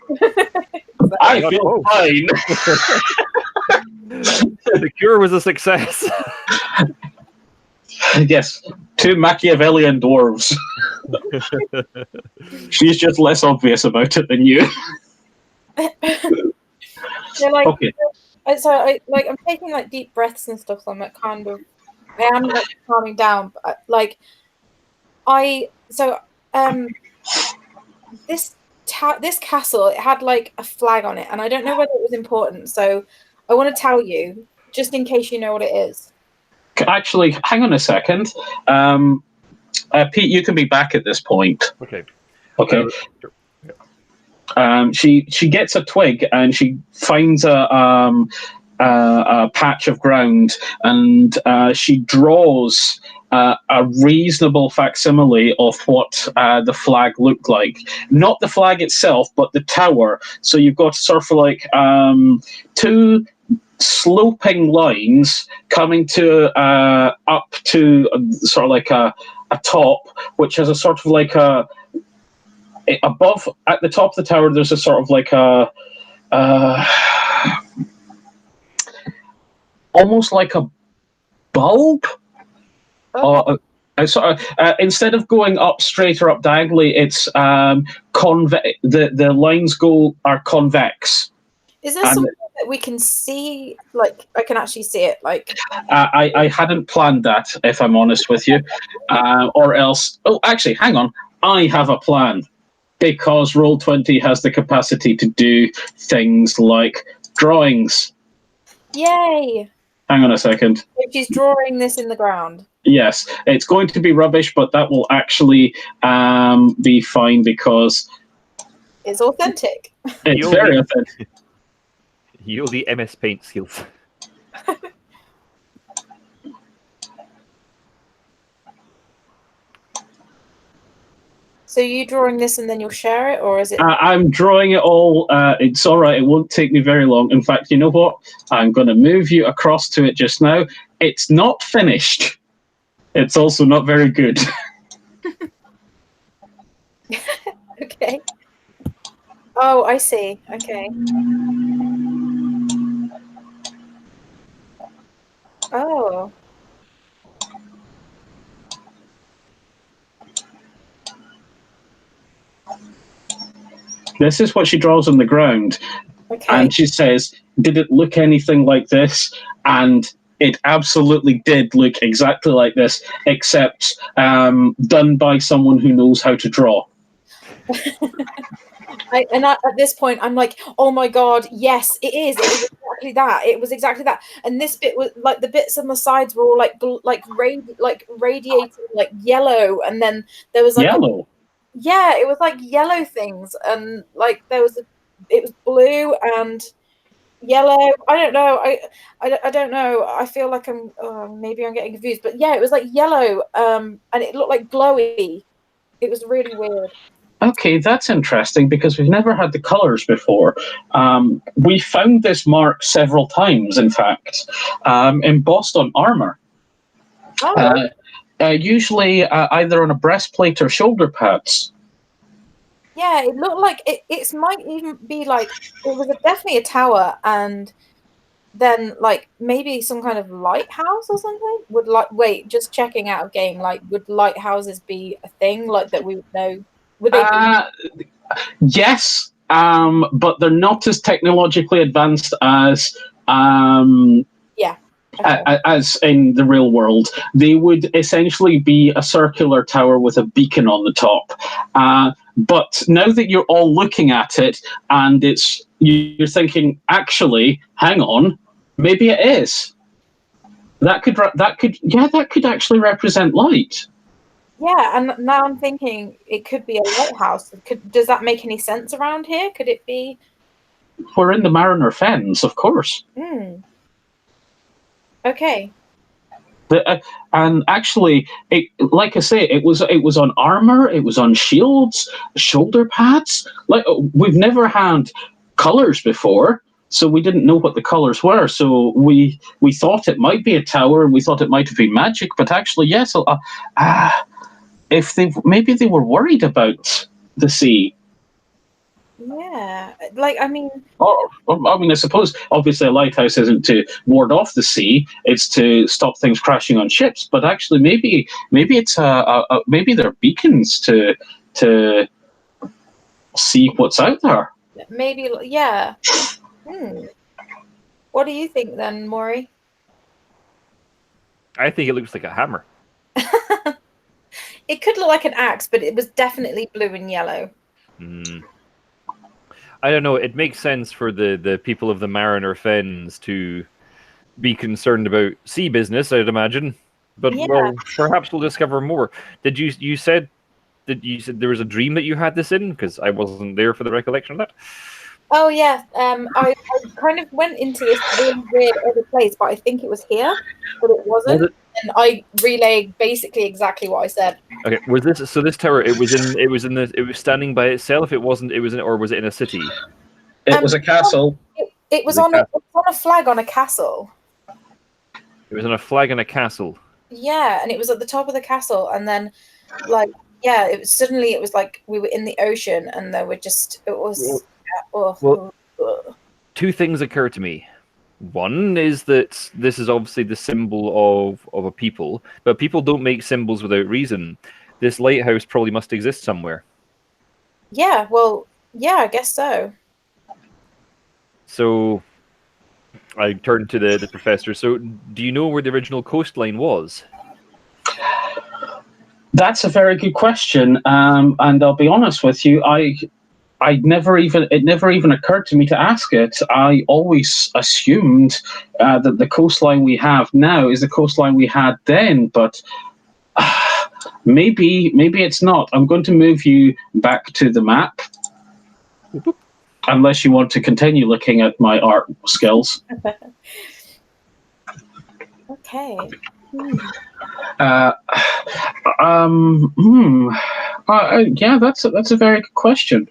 I feel fine. The cure was a success. Yes, two Machiavellian dwarves. She's just less obvious about it than you. Like, okay. So I'm taking like deep breaths and stuff. So I'm like I am like calming down. But this castle, it had like a flag on it, and I don't know whether it was important. So I want to tell you, just in case you know what it is. Actually, hang on a second. Pete, you can be back at this point. Okay. She gets a twig, and she finds a patch of ground, and she draws a reasonable facsimile of what the flag looked like. Not the flag itself, but the tower. So you've got sort of like two sloping lines coming to up to sort of like a top, which has a sort of like a above at the top of the tower. There's a sort of like a almost like a bulb. Instead of going up straight or up diagonally, it's the lines are convex. Is there something that we can see? Like, I can actually see it. Like, I hadn't planned that, if I'm honest with you, or else. Oh, actually, hang on. I have a plan because Roll20 has the capacity to do things like drawings. Yay! Hang on a second. She's drawing this in the ground. Yes, it's going to be rubbish, but that will actually be fine because it's authentic. It's very authentic. You're the MS Paint skills. So you drawing this and then you'll share it, or is it? I'm drawing it all. It's all right. It won't take me very long. In fact, you know what? I'm going to move you across to it just now. It's not finished. It's also not very good. Okay. Oh, I see. Okay. Oh. This is what she draws on the ground. Okay. And she says, did it look anything like this? And it absolutely did look exactly like this, except done by someone who knows how to draw. At this point, I'm like, oh my god, yes, it is. It was exactly that. It was exactly that. And this bit was like the bits on the sides were all radiating like yellow, and then there was like yellow. Yeah, it was like yellow things, and like it was blue and yellow. I don't know. I don't know. I feel like maybe I'm getting confused, but yeah, it was like yellow, and it looked like glowy. It was really weird. Okay, that's interesting because we've never had the colours before. We found this mark several times, in fact, embossed on armour. Oh. Usually either on a breastplate or shoulder pads. Yeah, it looked like it might even be like it was definitely a tower, and then like maybe some kind of lighthouse or something. Just checking out of game, like would lighthouses be a thing like that we would know? Would they yes, but they're not as technologically advanced as as in the real world. They would essentially be a circular tower with a beacon on the top. But now that you're all looking at it and you're thinking, actually, hang on, maybe it is. That could actually represent light. Yeah, and now I'm thinking it could be a lighthouse. Does that make any sense around here? Could it be? We're in the Mariner Fens, of course. Okay. And actually, like I say, it was on armor, it was on shields, shoulder pads. Like we've never had colors before, so we didn't know what the colors were. So we thought it might be a tower, and we thought it might have been magic. But actually, yes. If maybe they were worried about the sea. Yeah, like I mean, I suppose obviously a lighthouse isn't to ward off the sea; it's to stop things crashing on ships. But actually, maybe it's maybe they're beacons to see what's out there. Maybe, yeah. What do you think then, Maury? I think it looks like a hammer. It could look like an axe, but it was definitely blue and yellow. I don't know. It makes sense for the people of the Mariner Fens to be concerned about sea business, I'd imagine. But well, perhaps we'll discover more. Did you said there was a dream that you had this in? Because I wasn't there for the recollection of that. Oh yeah, I kind of went into this really weird other place, but I think it was here, but it wasn't. Was it? And I relayed basically exactly what I said. Okay, was this tower? It was standing by itself. It wasn't. Or was it in a city? It was a castle. It was The on a, castle. it was on a flag on a castle. It was on a flag in a castle. Yeah, and it was at the top of the castle, and then, like, yeah, it was like we were in the ocean, and there were just Well, two things occur to me. One is that this is obviously the symbol of a people, but people don't make symbols without reason. This lighthouse probably must exist somewhere. yeah, well, yeah, I guess so. So I turned to the professor. So do you know where the original coastline was? That's a very good question, and I'll be honest with you. It never even occurred to me to ask it. I always assumed that the coastline we have now is the coastline we had then, but maybe it's not. I'm going to move you back to the map, unless you want to continue looking at my art skills. Okay. Yeah, that's a very good question.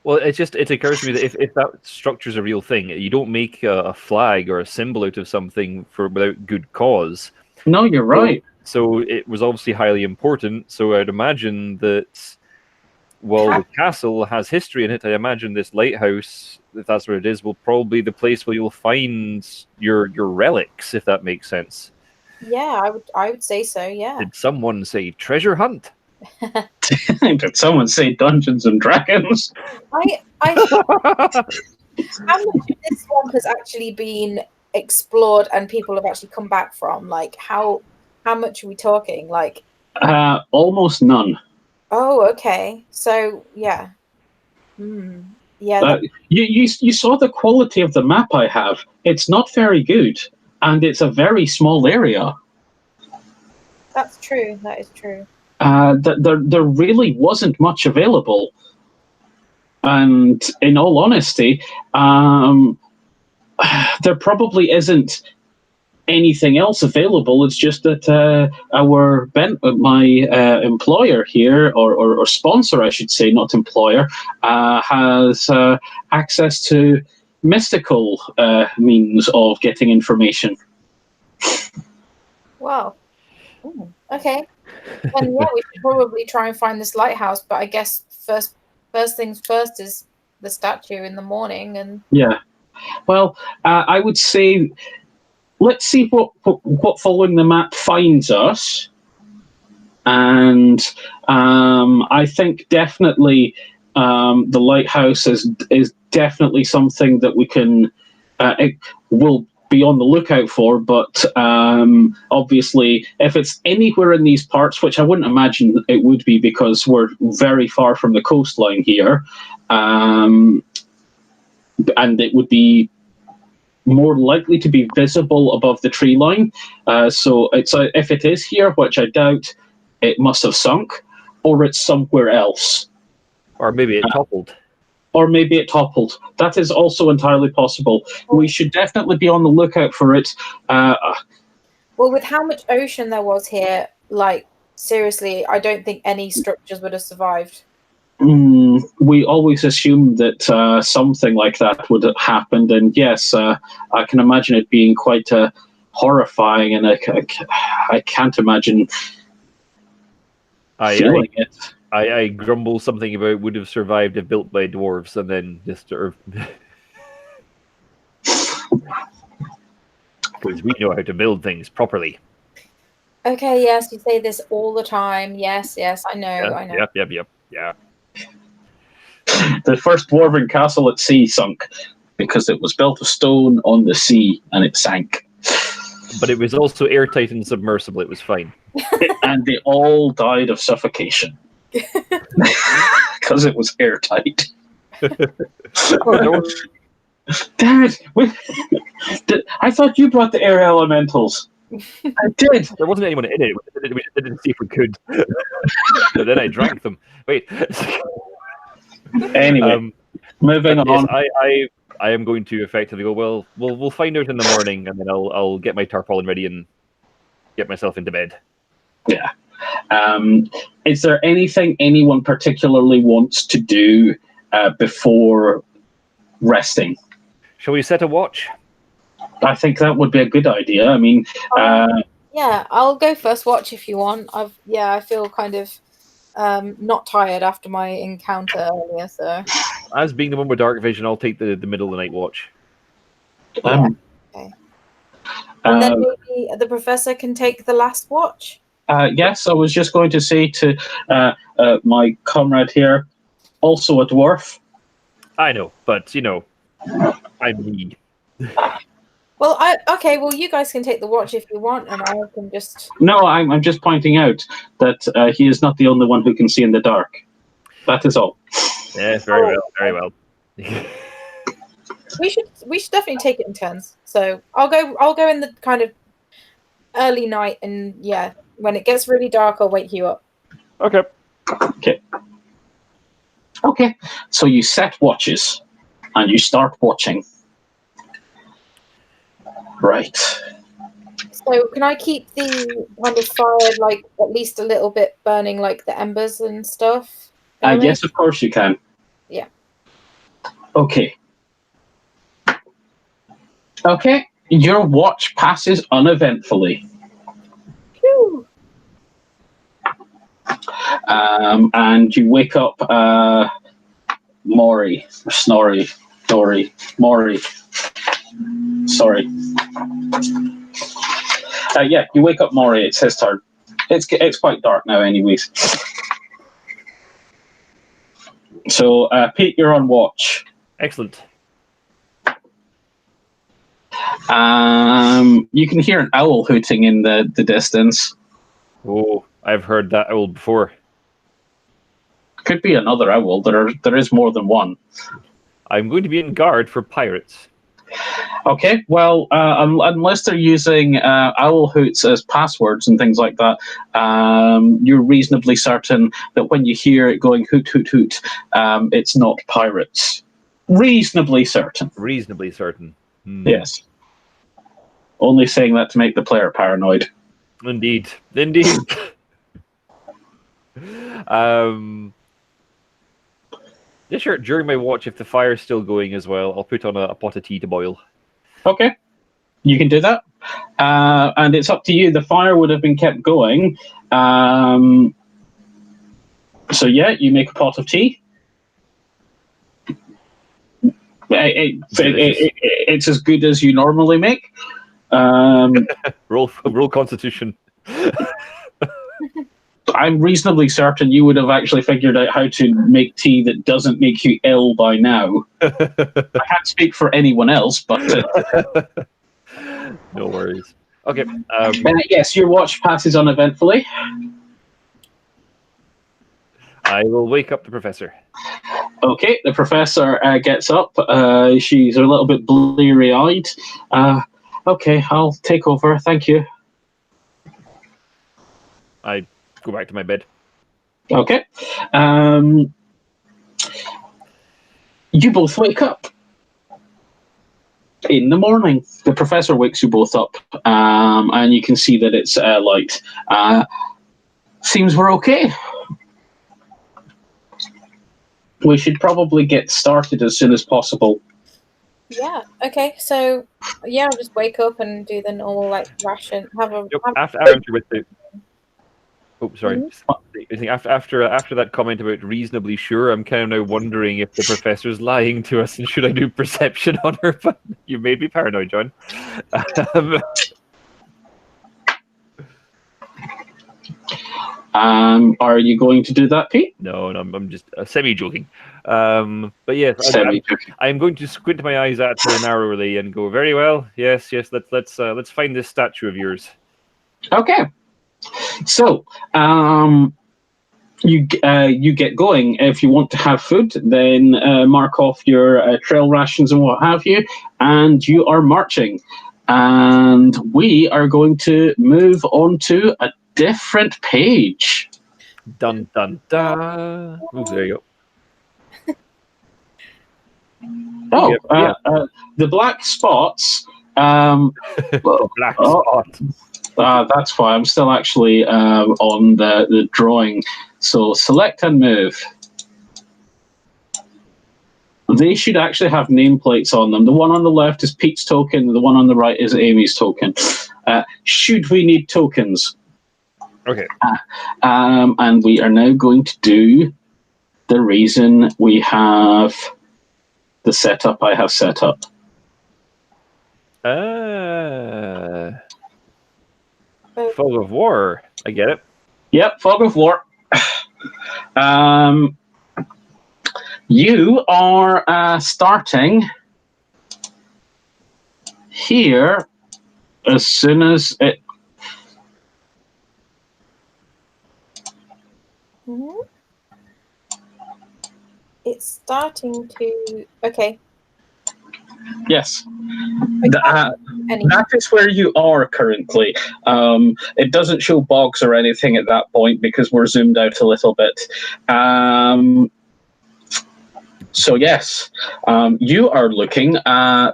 Well, it occurs to me that if that structure's a real thing, you don't make a flag or a symbol out of something without good cause. No, you're right. So it was obviously highly important. So I'd imagine that while the castle has history in it, I imagine this lighthouse, if that's where it is, will probably be the place where you'll find your relics, if that makes sense. Yeah, I would say so. Yeah. Did someone say treasure hunt? Did someone say Dungeons and Dragons? How much of this swamp has actually been explored and people have actually come back from? Like, how much are we talking? Like, almost none. oh, okay. So yeah, yeah. You saw the quality of the map I have. It's not very good, and it's a very small area. That's true. That is true. There really wasn't much available, and in all honesty, there probably isn't anything else available. It's just that my employer here, or sponsor, I should say, not employer, has access to mystical means of getting information. Wow. Ooh, okay. And yeah, we should probably try and find this lighthouse. But I guess first things first is the statue in the morning. And yeah, well, I would say let's see what following the map finds us, and I think definitely the lighthouse is definitely something that we can will be on the lookout for, but obviously if it's anywhere in these parts, which I wouldn't imagine it would be because we're very far from the coastline here, and it would be more likely to be visible above the tree line. So if it is here, which I doubt, it must have sunk, or it's somewhere else. Or maybe it toppled. Or maybe it toppled. That is also entirely possible. We should definitely be on the lookout for it. Well, with how much ocean there was here, like, seriously, I don't think any structures would have survived. We always assumed that something like that would have happened, and yes, I can imagine it being quite horrifying, and I can't imagine feeling it. I grumble something about would have survived if built by dwarves, and then just sort of because we know how to build things properly. Okay, yes, you say this all the time. Yes, I know, I know. Yep. Yeah. The first dwarven castle at sea sunk because it was built of stone on the sea, and it sank. But it was also airtight and submersible. It was fine. And they all died of suffocation. Because it was airtight. Damn it! I thought you brought the air elementals. I did. There wasn't anyone in it. We just didn't see if we could. So then I drank them. Wait. Anyway, moving on. I am going to effectively go, well, we'll find out in the morning, and then I'll get my tarpaulin ready and get myself into bed. Yeah. Is there anything anyone particularly wants to do before resting. Shall we set a watch? I think that would be a good idea. I mean, Yeah, I'll go first watch if you want. I feel kind of not tired after my encounter earlier, so As being the one with dark vision, I'll take the middle of the night watch. okay. And then maybe the professor can take the last watch. yes, I was just going to say to my comrade here, also a dwarf. I know, but I'm me. Well, well, you guys can take the watch if you want, and I can just. No, I'm just pointing out that he is not the only one who can see in the dark. That is all. Yes, very well, very well. We should definitely take it in turns. So I'll go in the kind of early night, and yeah, when it gets really dark, I'll wake you up. Okay. Okay. So you set watches, and you start watching. Right. So can I keep the kind of fire like at least a little bit burning, like the embers and stuff? Yes, of course you can. Yeah. Okay. Okay. Your watch passes uneventfully. Phew. And you wake up Maury. Sorry. Yeah, you wake up Maury. It's his turn. It's quite dark now, anyways. So, Pete, you're on watch. Excellent. You can hear an owl hooting in the distance. Oh, I've heard that owl before. Could be another owl. There is more than one. I'm going to be in guard for pirates. Okay, well, unless they're using owl hoots as passwords and things like that, you're reasonably certain that when you hear it going hoot, hoot, hoot, it's not pirates. Reasonably certain. Reasonably certain. Yes. Only saying that to make the player paranoid. Indeed. Yeah, sure. During my watch, if the fire's still going as well, I'll put on a pot of tea to boil. Okay, you can do that. And it's up to you. The fire would have been kept going. So yeah, you make a pot of tea. It's as good as you normally make. Roll Constitution. I'm reasonably certain you would have actually figured out how to make tea that doesn't make you ill by now. I can't speak for anyone else, but... No worries. Okay. Yes, your watch passes uneventfully. I will wake up the professor. Okay, the professor gets up. She's a little bit bleary-eyed. Okay, I'll take over. Thank you. I go back to my bed. Okay. You both wake up. In the morning, the professor wakes you both up, and you can see that it's light. Seems we're okay. We should probably get started as soon as possible. Yeah. Okay. So, yeah, I'll just wake up and do the normal ration. After with the. Oh, sorry. Mm-hmm. I think after that comment about reasonably sure, I'm kind of now wondering if the professor's lying to us and should I do perception on her? But you made me paranoid, John. Are you going to do that, Pete? No, I'm just semi-joking. But yes, Semi-joking. I'm going to squint my eyes at her narrowly and go, very well. Yes. Let's find this statue of yours. Okay. So, you get going. If you want to have food, then mark off your trail rations and what have you, and you are marching. And we are going to move on to a different page. Dun dun dun. Oh, there you go. The black spots. Black spot. That's why I'm still actually on the drawing. So select and move. They should actually have nameplates on them. The one on the left is Pete's token, the one on the right is Amy's token. Should we need tokens? Okay. And we are now going to do the reason we have the setup I have set up. Fog of War. I get it. Yep, Fog of War. You are starting here as soon as it. Mhm. It's starting to. Okay. Yes. That That is where you are currently. It doesn't show bogs or anything at that point because we're zoomed out a little bit. So yes, you are looking at.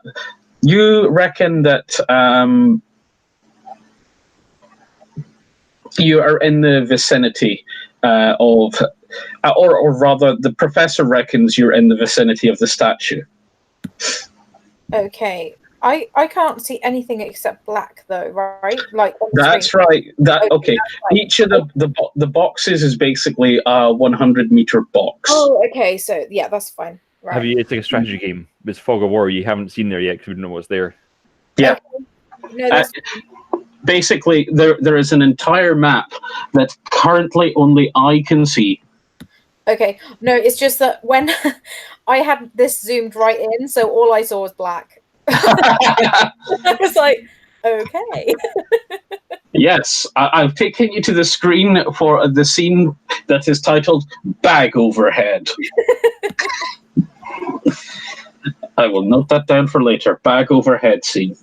You reckon that you are in the vicinity of, or rather, the professor reckons you're in the vicinity of the statue. Okay. I can't see anything except black though, right? Like on the That's screen. right. Okay. That's right. Each of the boxes is basically a 100-meter box. Oh, okay. So yeah, that's fine. Right. Have you? It's like a strategy game. This Fog of War you haven't seen there yet because we don't know what's there. Yeah. Okay. No, that's Basically, there is an entire map that currently only I can see. okay. No, it's just that when I had this zoomed right in, so all I saw was black. I was like, okay. Yes, I've taken you to the screen for the scene that is titled Bag Overhead. I will note that down for later. Bag Overhead scene.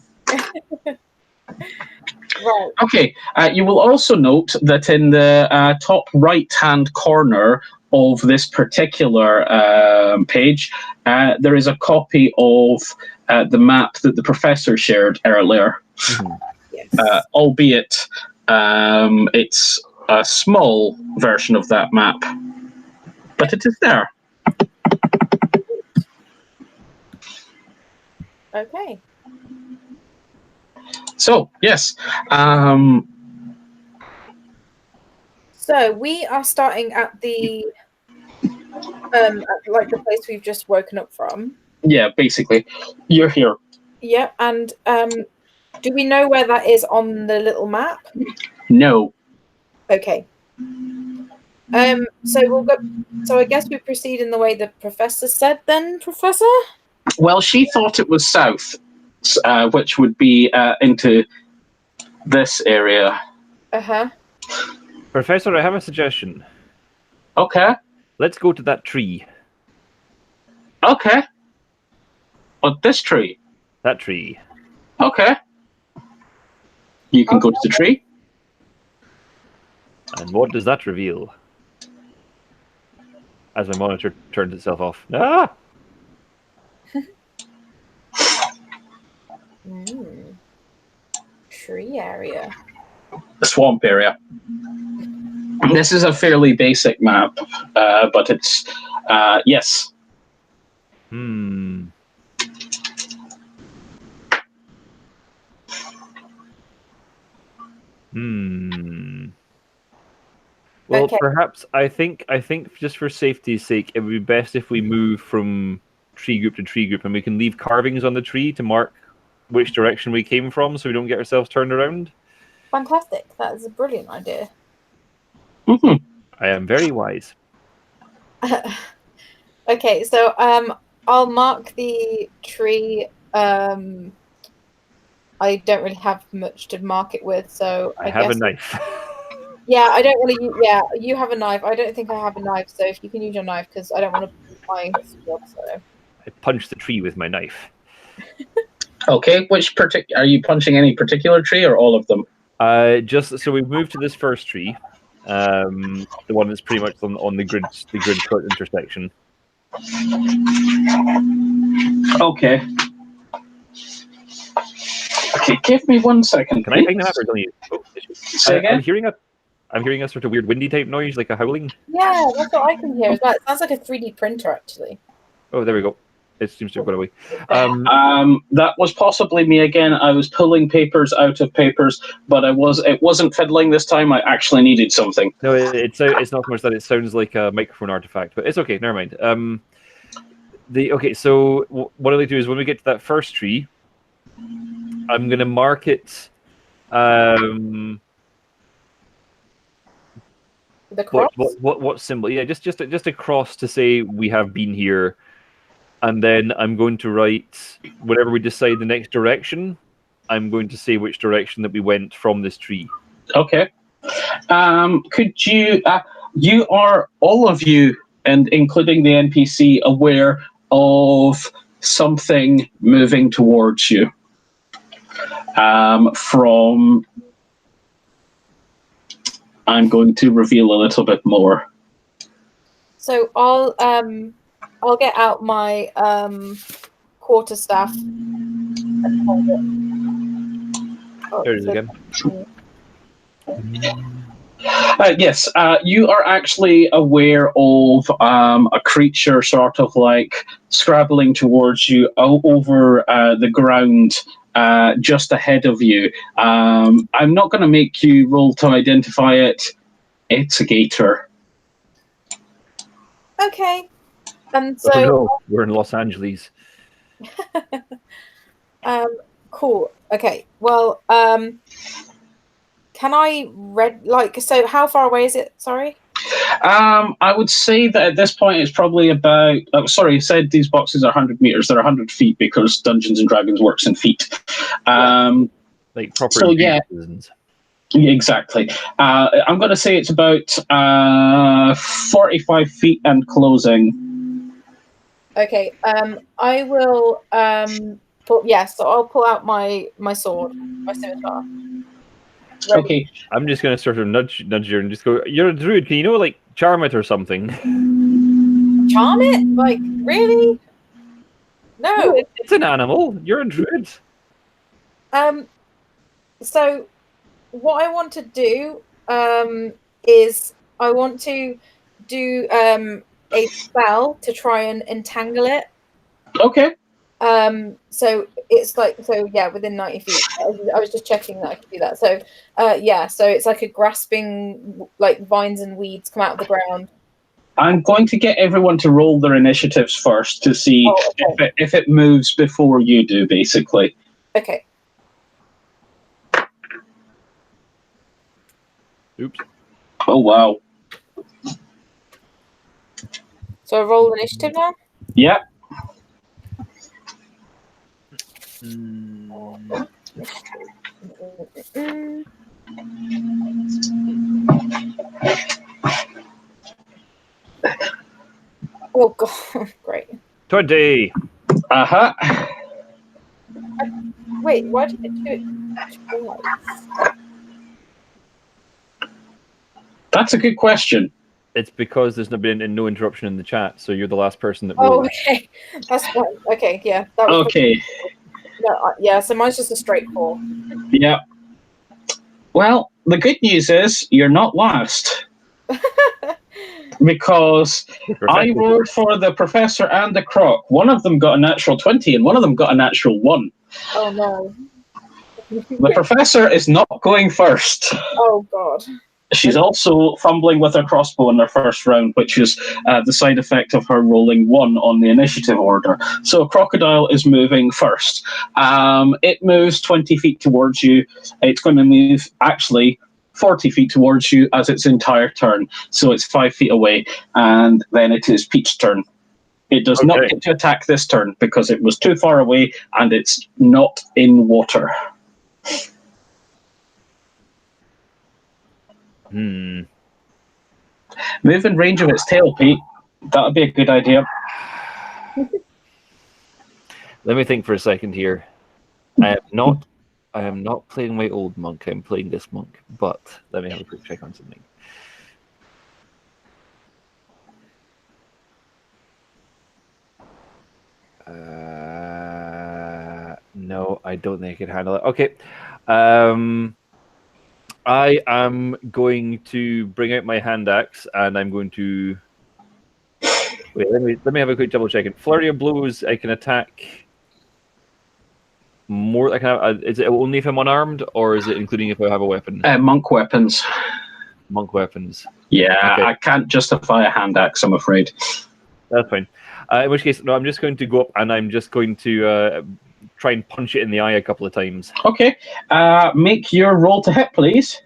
Right. Okay, you will also note that in the top right-hand corner of this particular page, there is a copy of the map that the professor shared earlier. Mm-hmm. Yes. Albeit it's a small version of that map, but it is there. Okay. So, yes. So we are starting at the like the place we've just woken up from. Yeah, basically. You're here. Yeah, and do we know where that is on the little map? No. Okay. So we'll go. So I guess we proceed in the way the professor said. Then, Professor. Well, she thought it was south, which would be into this area. Uh-huh. Professor, I have a suggestion. Okay. Let's go to that tree. Okay. But this tree. That tree. Okay. You can go to the tree. And what does that reveal? As my monitor turns itself off. Ah! Tree area. The swamp area. This is a fairly basic map, but it's yes. Well, Okay. perhaps I think just for safety's sake, it would be best if we move from tree group to tree group, and we can leave carvings on the tree to mark which direction we came from, so we don't get ourselves turned around. Fantastic. That is a brilliant idea. Mm-hmm. I am very wise. Okay, so I'll mark the tree. I don't really have much to mark it with, so I have guess a knife. Yeah, I don't want to. Yeah, you have a knife. I don't think I have a knife, so if you can use your knife, because I don't want to use my sword. So I punch the tree with my knife. Okay, are you punching any particular tree or all of them? Just so we've moved to this first tree, the one that's pretty much on the grid cut intersection. Okay. Okay, give me 1 second. Can I hang that or don't you? Oh, Say again? I'm hearing a sort of weird windy type noise, like a howling. yeah, that's what I can hear as well. It sounds like a 3D printer, actually. Oh, there we go. It seems to have got away. That was possibly me again. I was pulling papers out of papers, but it wasn't fiddling this time. I actually needed something. No, it's not so much that it sounds like a microphone artifact, but it's okay. Never mind. So what I'll do is when we get to that first tree, I'm going to mark it. The cross? What symbol? Yeah, just a cross to say we have been here, and then I'm going to write whenever we decide the next direction. I'm going to say which direction that we went from this tree. Okay. Could you? You are all of you, and including the NPC, aware of something moving towards you from. I'm going to reveal a little bit more. So I'll get out my quarterstaff and hold it. Oh, There it is again. Yes, you are actually aware of a creature sort of like scrabbling towards you over the ground just ahead of you. I'm not going to make you roll to identify it. It's a gator. Okay. And Oh so no, we're in Los Angeles. cool. Okay. Well, can I so how far away is it? Sorry. I would say that at this point it's probably about. Oh, sorry, I said these boxes are 100 meters. They're 100 feet because Dungeons and Dragons works in feet. Like proper. So yeah, exactly. I'm going to say it's about 45 feet and closing. Okay. I will. So I'll pull out my sword, my scimitar. Ready. Okay. I'm just going to sort of nudge her and just go, "You're a druid. Can you like charm it or something?" Charm it? Like really? No. It's an animal. You're a druid. So what I want to do is I want to do a spell to try and entangle it. Okay. So it's within 90 feet. I was just checking that I could do that. So so it's like a grasping, like vines and weeds come out of the ground. I'm going to get everyone to roll their initiatives first to see if it moves before you do, basically. Okay. Oops. Oh, wow. So I roll initiative now? Yeah. Oh, God. Great. 20. Uh-huh. Wait, why did it do it twice? That's a good question. It's because there's been no interruption in the chat, so you're the last person that Oh, rolled. okay. That's fine. Okay, yeah. That was Okay. so mine's just a straight 4. Yeah. Well, the good news is you're not last. Because I rolled for the professor and the croc. One of them got a natural 20 and one of them got a natural 1. Oh, no. The professor is not going first. Oh, God. She's also fumbling with her crossbow in her first round, which is the side effect of her rolling 1 on the initiative order. So Crocodile is moving first. It moves 20 feet towards you. It's going to move, actually, 40 feet towards you as its entire turn. So it's 5 feet away, and then it is Peach's turn. It does not get to attack this turn because it was too far away and it's not in water. Move in range of its tail, Pete. That would be a good idea. Let me think for a second here. I am not playing my old monk. I'm playing this monk. But let me have a quick check on something. No, I don't think I can handle it. Okay. I am going to bring out my hand axe and I'm going to Wait, let me have a quick double check. Flurry of blows, I can attack more. I can have, is it only if I'm unarmed, or is it including if I have a weapon? Monk weapons. Monk weapons. Yeah, Okay. I can't justify a hand axe, I'm afraid. That's fine. In which case, no, I'm just going to go up and I'm just going to try and punch it in the eye a couple of times. Okay. Make your roll to hit, please.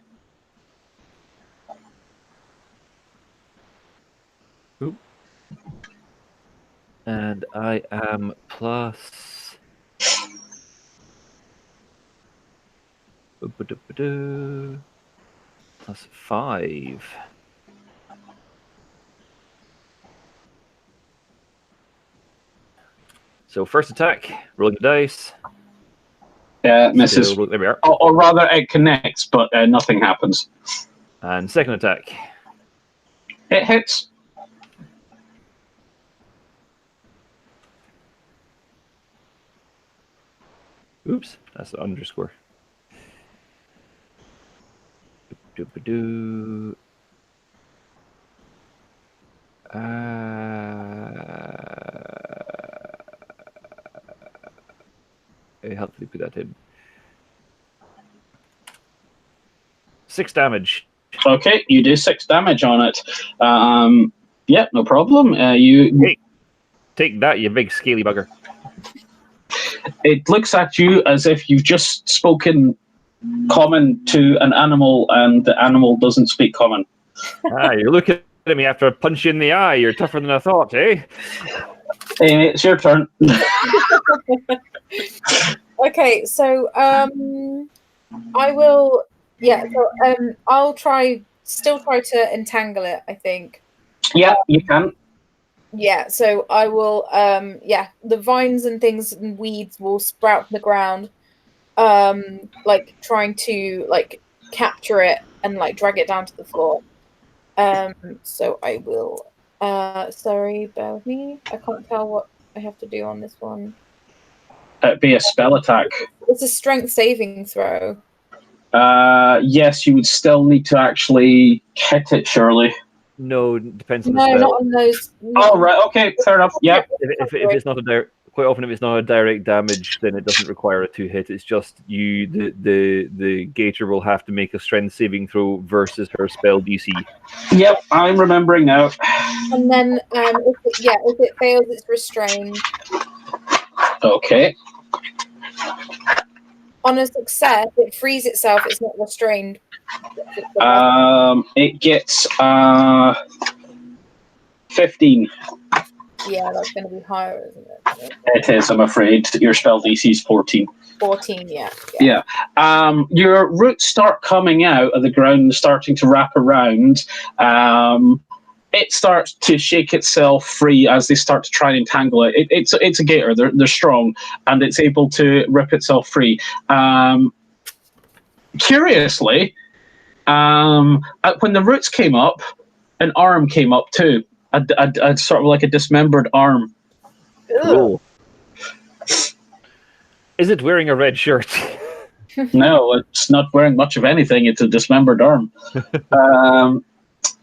Oop. And I am plus... plus 5. So first attack, rolling the dice. Misses. So, there we are. Or rather, it connects, but nothing happens. And second attack. It hits. Oops, that's the underscore. Doop-a-doo. How did he put that in? 6 damage. Okay, you do 6 damage on it. Yeah, no problem. Hey, take that, you big scaly bugger. It looks at you as if you've just spoken common to an animal, and the animal doesn't speak common. You're looking at me after a punch you in the eye. You're tougher than I thought, eh? Amy, it's your turn. Okay, so I will. Yeah, so I'll still try to entangle it, I think. Yeah, you can. Yeah, so I will. The vines and things and weeds will sprout from the ground, like trying to like capture it and like drag it down to the floor. So I will. Sorry, bear with me. I can't tell what I have to do on this one. It'd be a spell attack. It's a strength saving throw. Yes, you would still need to actually hit it, surely. No, depends on the No, spell. not on those. Oh, right, okay, fair enough. Yeah. If it's not a direct, quite often if it's not a direct damage, then it doesn't require a 2-hit. It's just the gator will have to make a strength saving throw versus her spell DC. Yep, I'm remembering now. And then, if it fails, it's restrained. Okay. On a success, it frees itself. It's not restrained. It gets 15. Yeah, that's going to be higher, isn't it? It is, I'm afraid. Your spell DC is 14. 14, yeah. Yeah. Your roots start coming out of the ground, starting to wrap around. It starts to shake itself free as they start to try and entangle it. It's a gator. They're strong, and it's able to rip itself free. Curiously, when the roots came up, an arm came up too. A sort of like a dismembered arm. Roll. Is it wearing a red shirt? No, it's not wearing much of anything. It's a dismembered arm.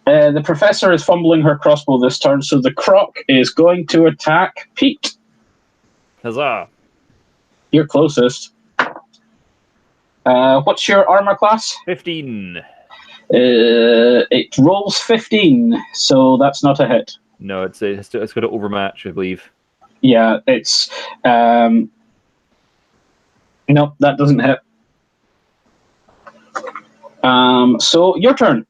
The professor is fumbling her crossbow this turn, so the croc is going to attack Pete. Huzzah! You're closest. What's your armor class? 15. It rolls 15, so that's not a hit. No, it's got to overmatch, I believe. Yeah, it's... no, that doesn't hit. So, your turn.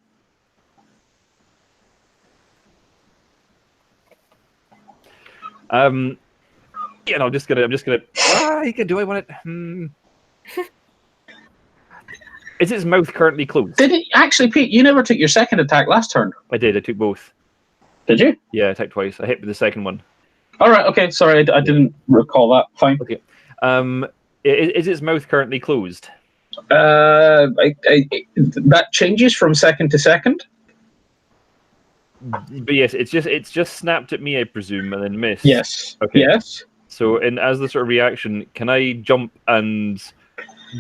Yeah, no, I'm just gonna. You can do I want it? Is its mouth currently closed? Did it actually, Pete? You never took your second attack last turn. I did. I took both. Did you? Yeah, I attacked twice. I hit with the second one. All right. Okay. Sorry, I didn't recall that. Fine. Okay. Is its mouth currently closed? That changes from second to second. But yes, it's just snapped at me, I presume, and then missed. Yes. Okay. Yes. So, as the sort of reaction, can I jump and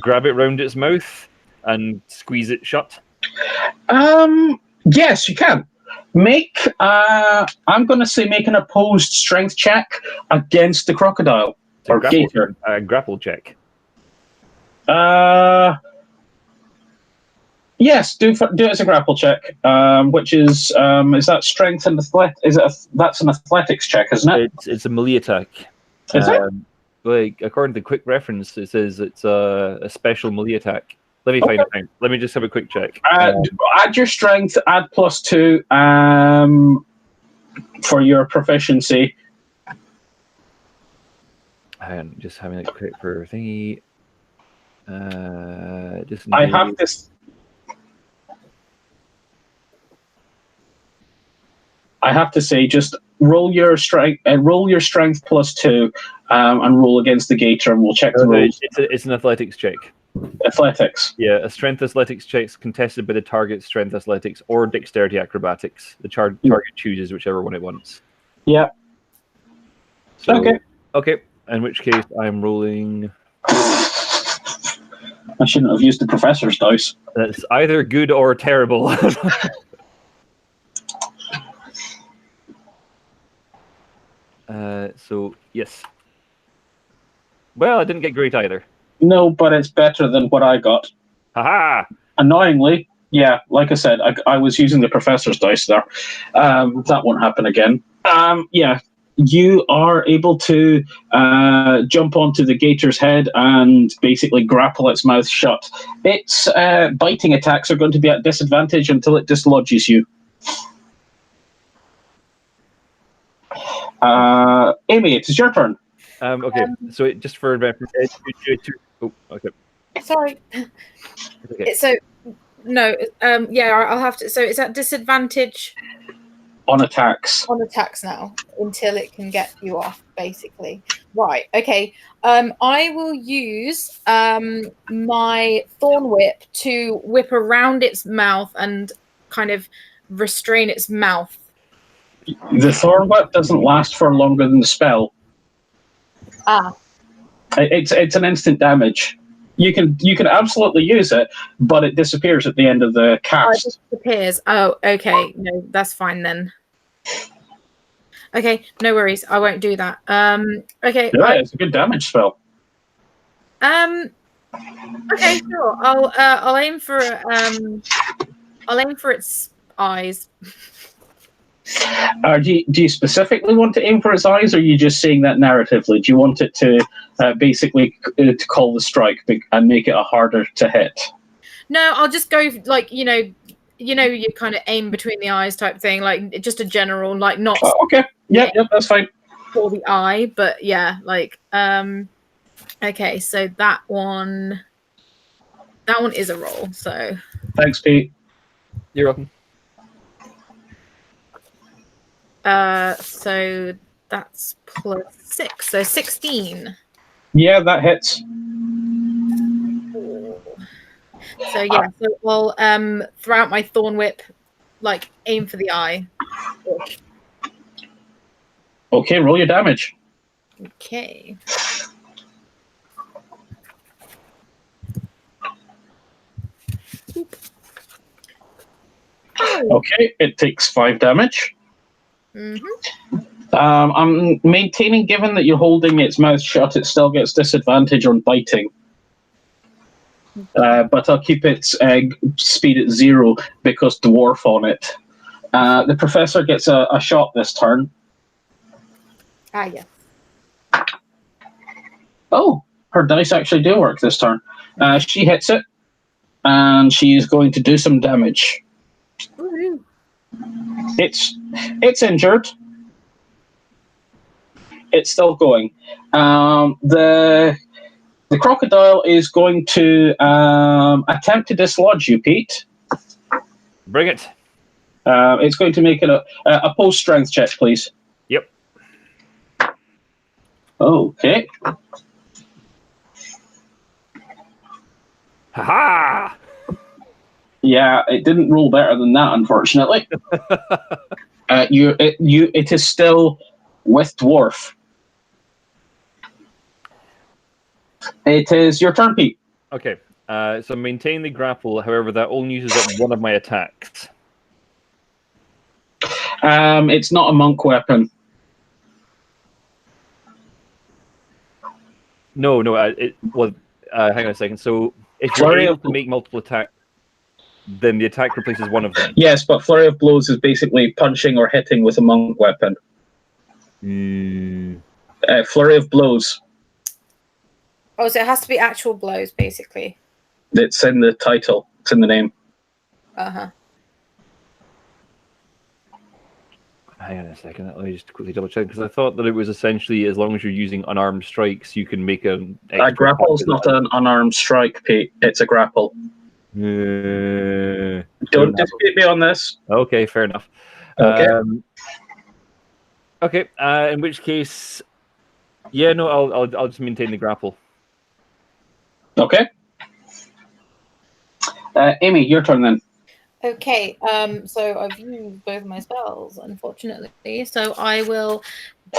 grab it round its mouth and squeeze it shut? Yes, you can. I'm going to say make an opposed strength check against the crocodile or gator. Grapple check. Yes, do it as a grapple check, which is that strength and that's an athletics check, isn't it? It's a melee attack. Is it? Like according to the quick reference, it says it's a special melee attack. Let me find it out. Let me just have a quick check. Add your strength, add +2 for your proficiency. I'm just having a quick for thingy. I have this. I have to say, just roll your strength +2, and roll against the gator, and we'll check the rolls. It's an athletics check. Athletics. Yeah, a strength athletics check is contested by the target's strength athletics or dexterity acrobatics. The target chooses whichever one it wants. Yeah. So, okay. Okay. In which case, I'm rolling. I shouldn't have used the professor's dice. That's either good or terrible. So yes. Well, I didn't get great either. No, but it's better than what I got. Haha! Annoyingly, yeah, like I said, I was using the professor's dice there. That won't happen again. Yeah, you are able to jump onto the gator's head and basically grapple its mouth shut. Its biting attacks are going to be at disadvantage until it dislodges you. Amy, it is your turn. Okay, so just for oh, okay. Sorry. Okay. So no, yeah, I'll have to. So it's at disadvantage on attacks. On attacks now until it can get you off, basically. Right. Okay. I will use my thorn whip to whip around its mouth and kind of restrain its mouth. The thorn whip doesn't last for longer than the spell. Ah. It's an instant damage. You can absolutely use it, but it disappears at the end of the cast. Oh, it disappears. Oh, okay. No, that's fine then. Okay, no worries. I won't do that. Okay. Yeah, it's a good damage spell. Okay, sure. I'll aim for its eyes. Do you specifically want to aim for its eyes, or are you just saying that narratively? Do you want it to basically to call the strike and make it a harder to hit? No, I'll just go like you kind of aim between the eyes type thing, like just a general, like not. Oh, okay. Yep, that's fine. For the eye, but yeah, like okay, so that one is a roll. So thanks, Pete. You're welcome. So that's +6, so 16. Yeah, that hits. So yeah, so I'll throw out my thorn whip, like aim for the eye. Okay, roll your damage. Okay. Okay, it takes 5 damage. Mm-hmm. I'm maintaining, given that you're holding its mouth shut, it still gets disadvantage on biting. But I'll keep its speed at 0 because dwarf on it. The professor gets a shot this turn. Ah, yeah. Oh, her dice actually do work this turn. She hits it, and she is going to do some damage. Woo-hoo. It's injured. It's still going. The crocodile is going to attempt to dislodge you, Pete. Bring it. It's going to make it a post strength check, please. Yep. Okay. Ha-ha! Yeah, it didn't roll better than that, unfortunately. It is still with dwarf. It is your turn, Pete. Okay. So maintain the grapple. However, that only uses up one of my attacks. It's not a monk weapon. No. Well, hang on a second. So if you're Flurry able of to make multiple attacks, then the attack replaces one of them. Yes, but Flurry of Blows is basically punching or hitting with a monk weapon. Flurry of Blows. Oh, so it has to be actual blows, basically. It's in the title. It's in the name. Uh-huh. Hang on a second. Let me just quickly double check, because I thought that it was essentially as long as you're using unarmed strikes, you can make an extra A grapple is not an unarmed strike, Pete. It's a grapple. Don't dispute me on this. Okay, fair enough. Okay. Okay. In which case, yeah, no, I'll just maintain the grapple. Okay. Amy, your turn then. Okay, so I've used both my spells, unfortunately. So I will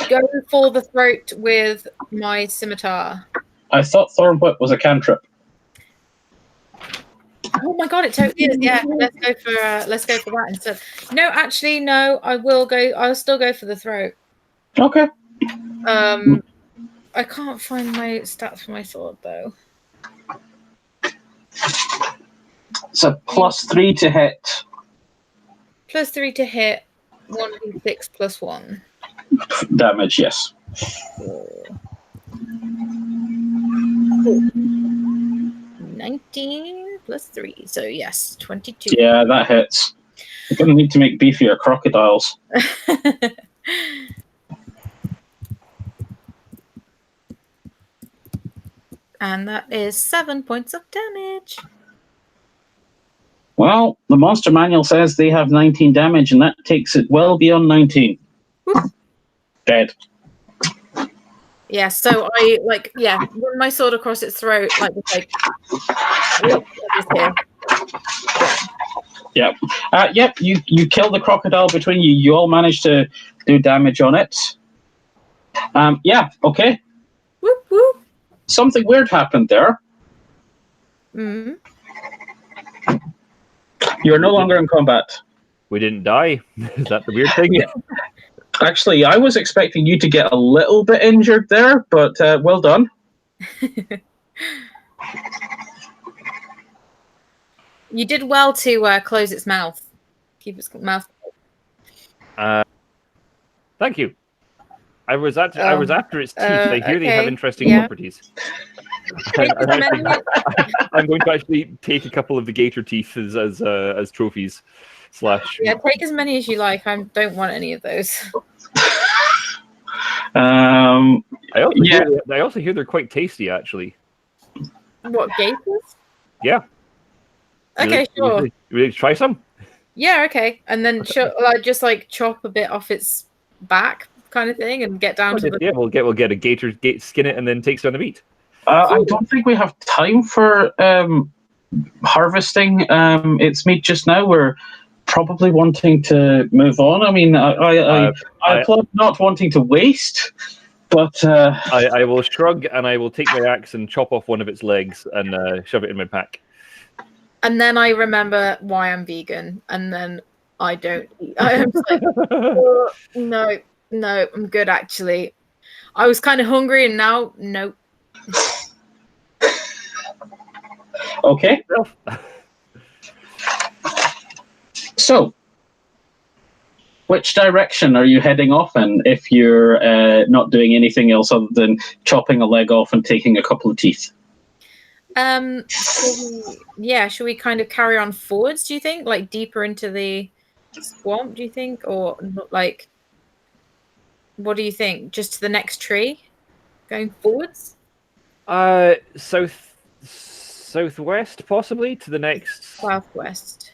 go for the throat with my scimitar. I thought Thorn Whip was a cantrip. Oh my god, it totally is. Yeah, let's go for that instead. No, actually, no. I'll still go for the throat. Okay. I can't find my stats for my sword though. It's a +3 to hit. +3 to hit. 1d6 +1. Damage, yes. 19 +3. So yes, 22. Yeah, that hits. You're going to need to make beefier crocodiles. And that is 7 points of damage. Well, the monster manual says they have 19 damage, and that takes it well beyond 19. Whoop. Dead. Yeah, so I run my sword across its throat, Yep. Yep. You kill the crocodile between you. You all manage to do damage on it. Yeah. Okay. Whoop whoop. Something weird happened there. Mm. You're no longer in combat. We didn't die. Is that the weird thing? Yeah. Actually, I was expecting you to get a little bit injured there, but well done. You did well to close its mouth. Keep its mouth. Thank you. I was after its teeth. I hear they have interesting properties. I'm going to actually take a couple of the gator teeth as trophies. Yeah, take as many as you like. I don't want any of those. I also hear they're quite tasty, actually. What, gators? Yeah. Okay, sure. Ready to try some? Yeah, okay. And then just chop a bit off its back, kind of thing, and get down to the. Yeah, we'll get a gator, skin it, and then take some of the meat. I don't think we have time for harvesting its meat just now. We're probably wanting to move on. I mean, I applaud not wanting to waste, but I will shrug and I will take my axe and chop off one of its legs and shove it in my pack. And then I remember why I'm vegan, and then I don't eat. I'm like, oh, no, I'm good actually. I was kind of hungry, and now no. Okay. So, which direction are you heading off in if you're not doing anything else other than chopping a leg off and taking a couple of teeth? Should we kind of carry on forwards, do you think? Like deeper into the swamp, do you think? Or like, what do you think? Just to the next tree? Going forwards? Southwest, possibly, to the next... Southwest,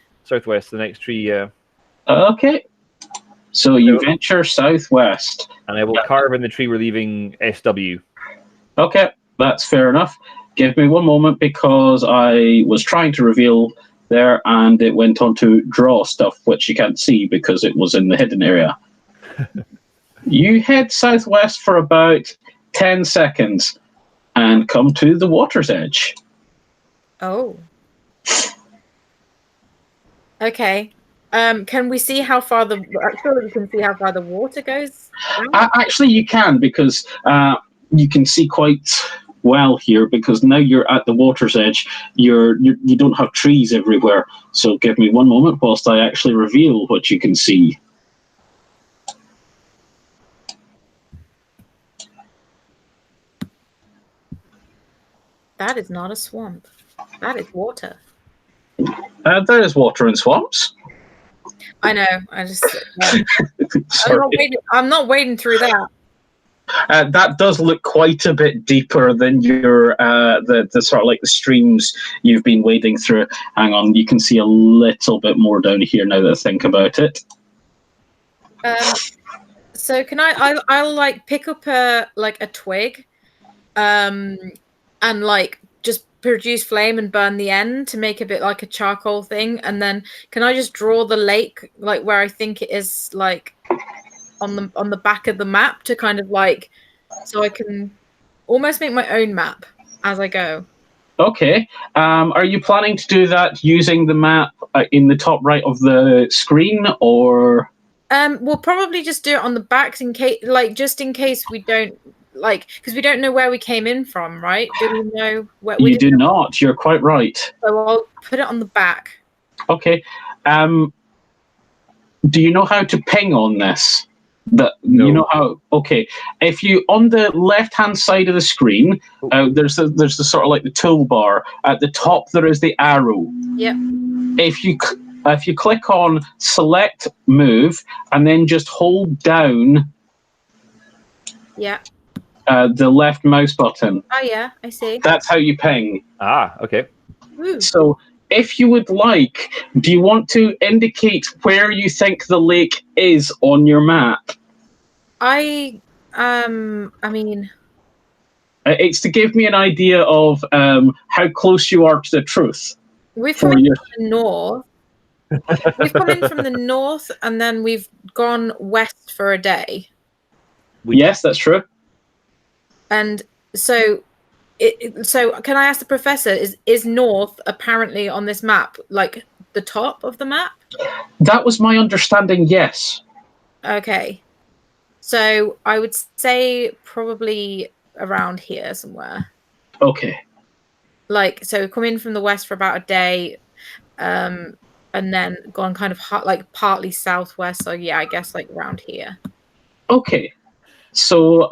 the next tree, yeah. Okay. So you venture southwest. And I will carve in the tree we're leaving SW. Okay, that's fair enough. Give me one moment because I was trying to reveal there and it went on to draw stuff, which you can't see because it was in the hidden area. You head southwest for about 10 seconds and come to the water's edge. Oh. Okay. Can we see how far the? Surely we can see how far the water goes. Actually, you can, because you can see quite well here, because now you're at the water's edge. You don't have trees everywhere. So give me one moment whilst I actually reveal what you can see. That is not a swamp. That is water. There is water in swamps. I know. I just. Sorry. I'm not wading through that. That does look quite a bit deeper than your the sort of like the streams you've been wading through. Hang on, you can see a little bit more down here now that I think about it. So can I'll like pick up a twig, and like just produce flame and burn the end to make a bit like a charcoal thing, and then can I just draw the lake like where I think it is, like on the back of the map, to kind of like, so I can almost make my own map as I go. Okay. Are you planning to do that using the map in the top right of the screen, or? We'll probably just do it on the back in case, like, just in case we don't, like, because we don't know where we came in from, right? Do we know where? You do not. You're quite right. So I'll put it on the back. Okay. Do you know how to ping on this? No. You know how? Okay. If you, on the left-hand side of the screen, there's the sort of like the toolbar. At the top, there is the arrow. Yep. If you click on select move and then just hold down. Yeah. The left mouse button. Oh yeah, I see. That's how you ping. Ah, okay. Ooh. So, if you would like, do you want to indicate where you think the lake is on your map? I mean, it's to give me an idea of how close you are to the truth. we've come in from the north. We've come in from the north, and then we've gone west for a day. Yes, that's true. And so, so can I ask the professor? Is north apparently on this map like the top of the map? That was my understanding. Yes. Okay. So I would say probably around here somewhere. Okay. Like, so come in from the west for about a day, and then gone kind of like partly southwest. So yeah, I guess like around here. Okay. So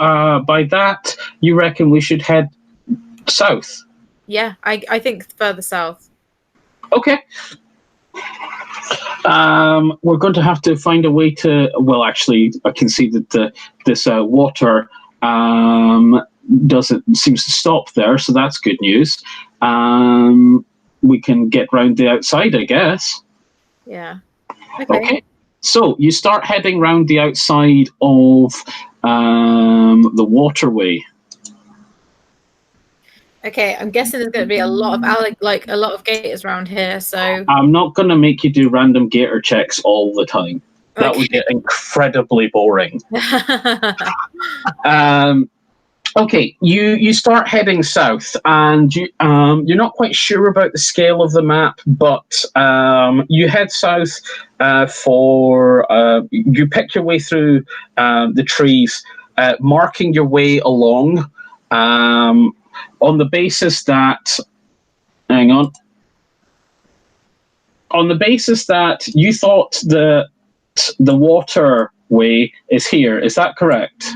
by that, you reckon we should head south? Yeah, I think further south. Okay. We're going to have to find a way to. Well, actually, I can see that this water seems to stop there, so that's good news. We can get round the outside, I guess. Yeah. Okay. So you start heading round the outside of the waterway. Okay, I'm guessing there's going to be a lot of gators around here. So I'm not going to make you do random gator checks all the time. That would get incredibly boring. Okay, you start heading south, and you're not quite sure about the scale of the map, but you head south you pick your way through the trees, marking your way along on the basis that, hang on, on the basis that you thought the waterway is here. Is that correct?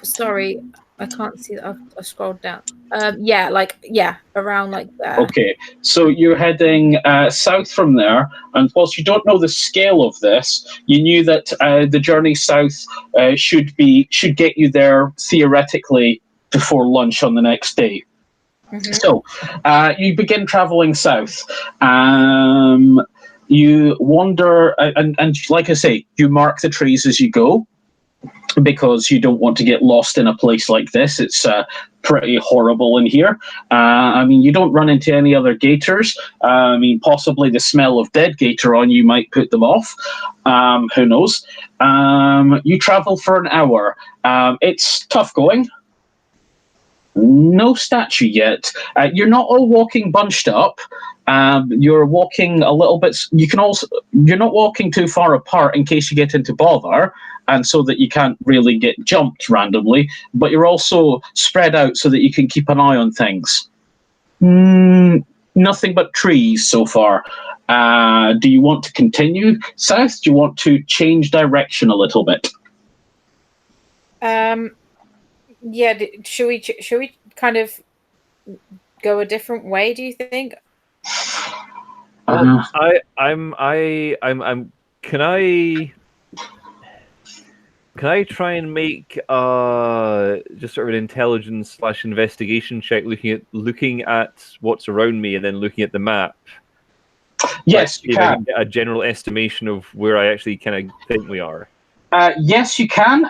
Sorry, I can't see that. I've scrolled down. Around like there. Okay, so you're heading south from there, and whilst you don't know the scale of this, you knew that the journey south should get you there theoretically before lunch on the next day. Mm-hmm. So you begin traveling south. You wander, and like I say, you mark the trees as you go, because you don't want to get lost in a place like this. It's pretty horrible in here. I mean, you don't run into any other gators. I mean, possibly the smell of dead gator on you might put them off. Who knows? You travel for an hour. It's tough going. No statue yet. You're not all walking bunched up. You're walking a little bit. You're not walking too far apart in case you get into bother, and so that you can't really get jumped randomly. But you're also spread out so that you can keep an eye on things. Nothing but trees so far. Do you want to continue south? Do you want to change direction a little bit? Yeah. Should we kind of go a different way? Do you think? I'm. Can I try and make just sort of an intelligence / investigation check, looking at what's around me and then looking at the map? Yes, you I can. can get a general estimation of where I actually kind of think we are. Yes, you can.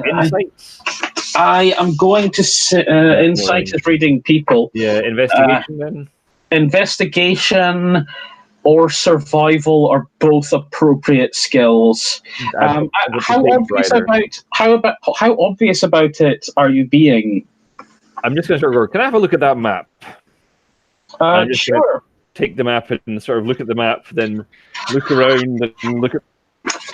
Insights. I am going to insight is reading people. Yeah, investigation then. Investigation or survival are both appropriate skills. How obvious about it are you being? I'm just going to sort of go, can I have a look at that map? I'm just Sure. Take the map and sort of look at the map, then look around and look at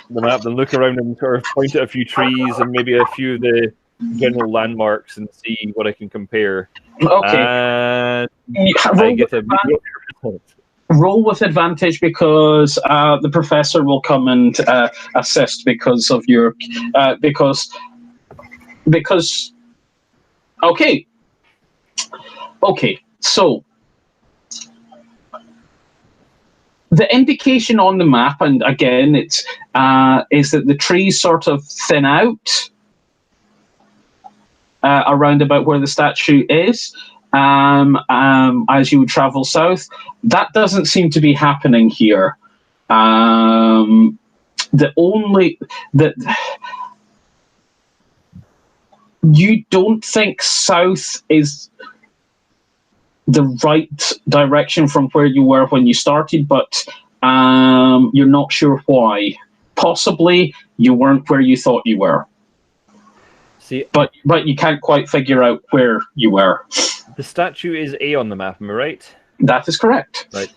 the map, then look around and sort of point at a few trees and maybe a few of the general landmarks and see what I can compare. Okay. And I get a roll with advantage because the professor will come and assist because of your because. Okay. So. The indication on the map, and again, it's is that the trees sort of thin out around about where the statue is as you would travel south. That doesn't seem to be happening here. You don't think south is the right direction from where you were when you started, but you're not sure why. Possibly you weren't where you thought you were. See, but you can't quite figure out where you were. The statue is A on the map, am I right? That is correct. Right.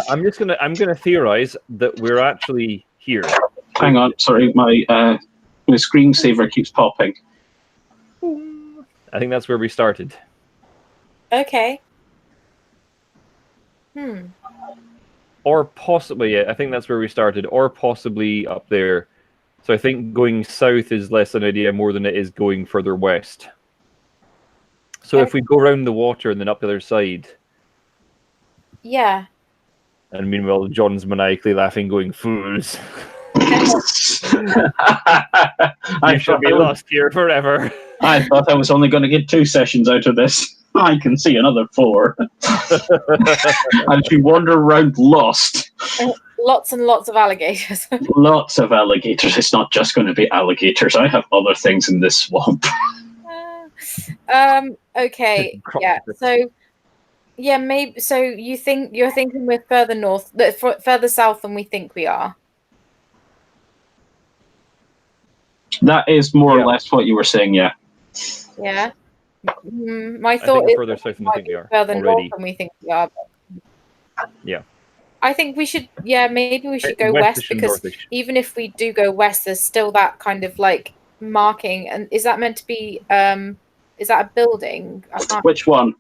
I'm gonna theorize that we're actually here. Hang on, sorry, my screensaver keeps popping. I think that's where we started. Okay. Or possibly, I think that's where we started, or possibly up there. So I think going south is less an idea more than it is going further west. So if we go around the water and then up the other side. Yeah. And meanwhile, John's maniacally laughing, going, fools. I shall be lost here forever. I thought I was only going to get 2 sessions out of this. I can see another 4. And you wander around lost. Lots and lots of alligators. Lots of alligators. It's not just going to be alligators. I have other things in this swamp. Okay. Yeah. So, yeah, maybe. So you're thinking we're further north, further south than we think we are. That is more or less what you were saying. Yeah. Yeah. My thought is further south than we think we are. Further north than we think we are. Yeah. I think we should. Yeah, maybe we should go west because even if we do go west, there's still that kind of like marking. And is that meant to be? Is that a building? Which one?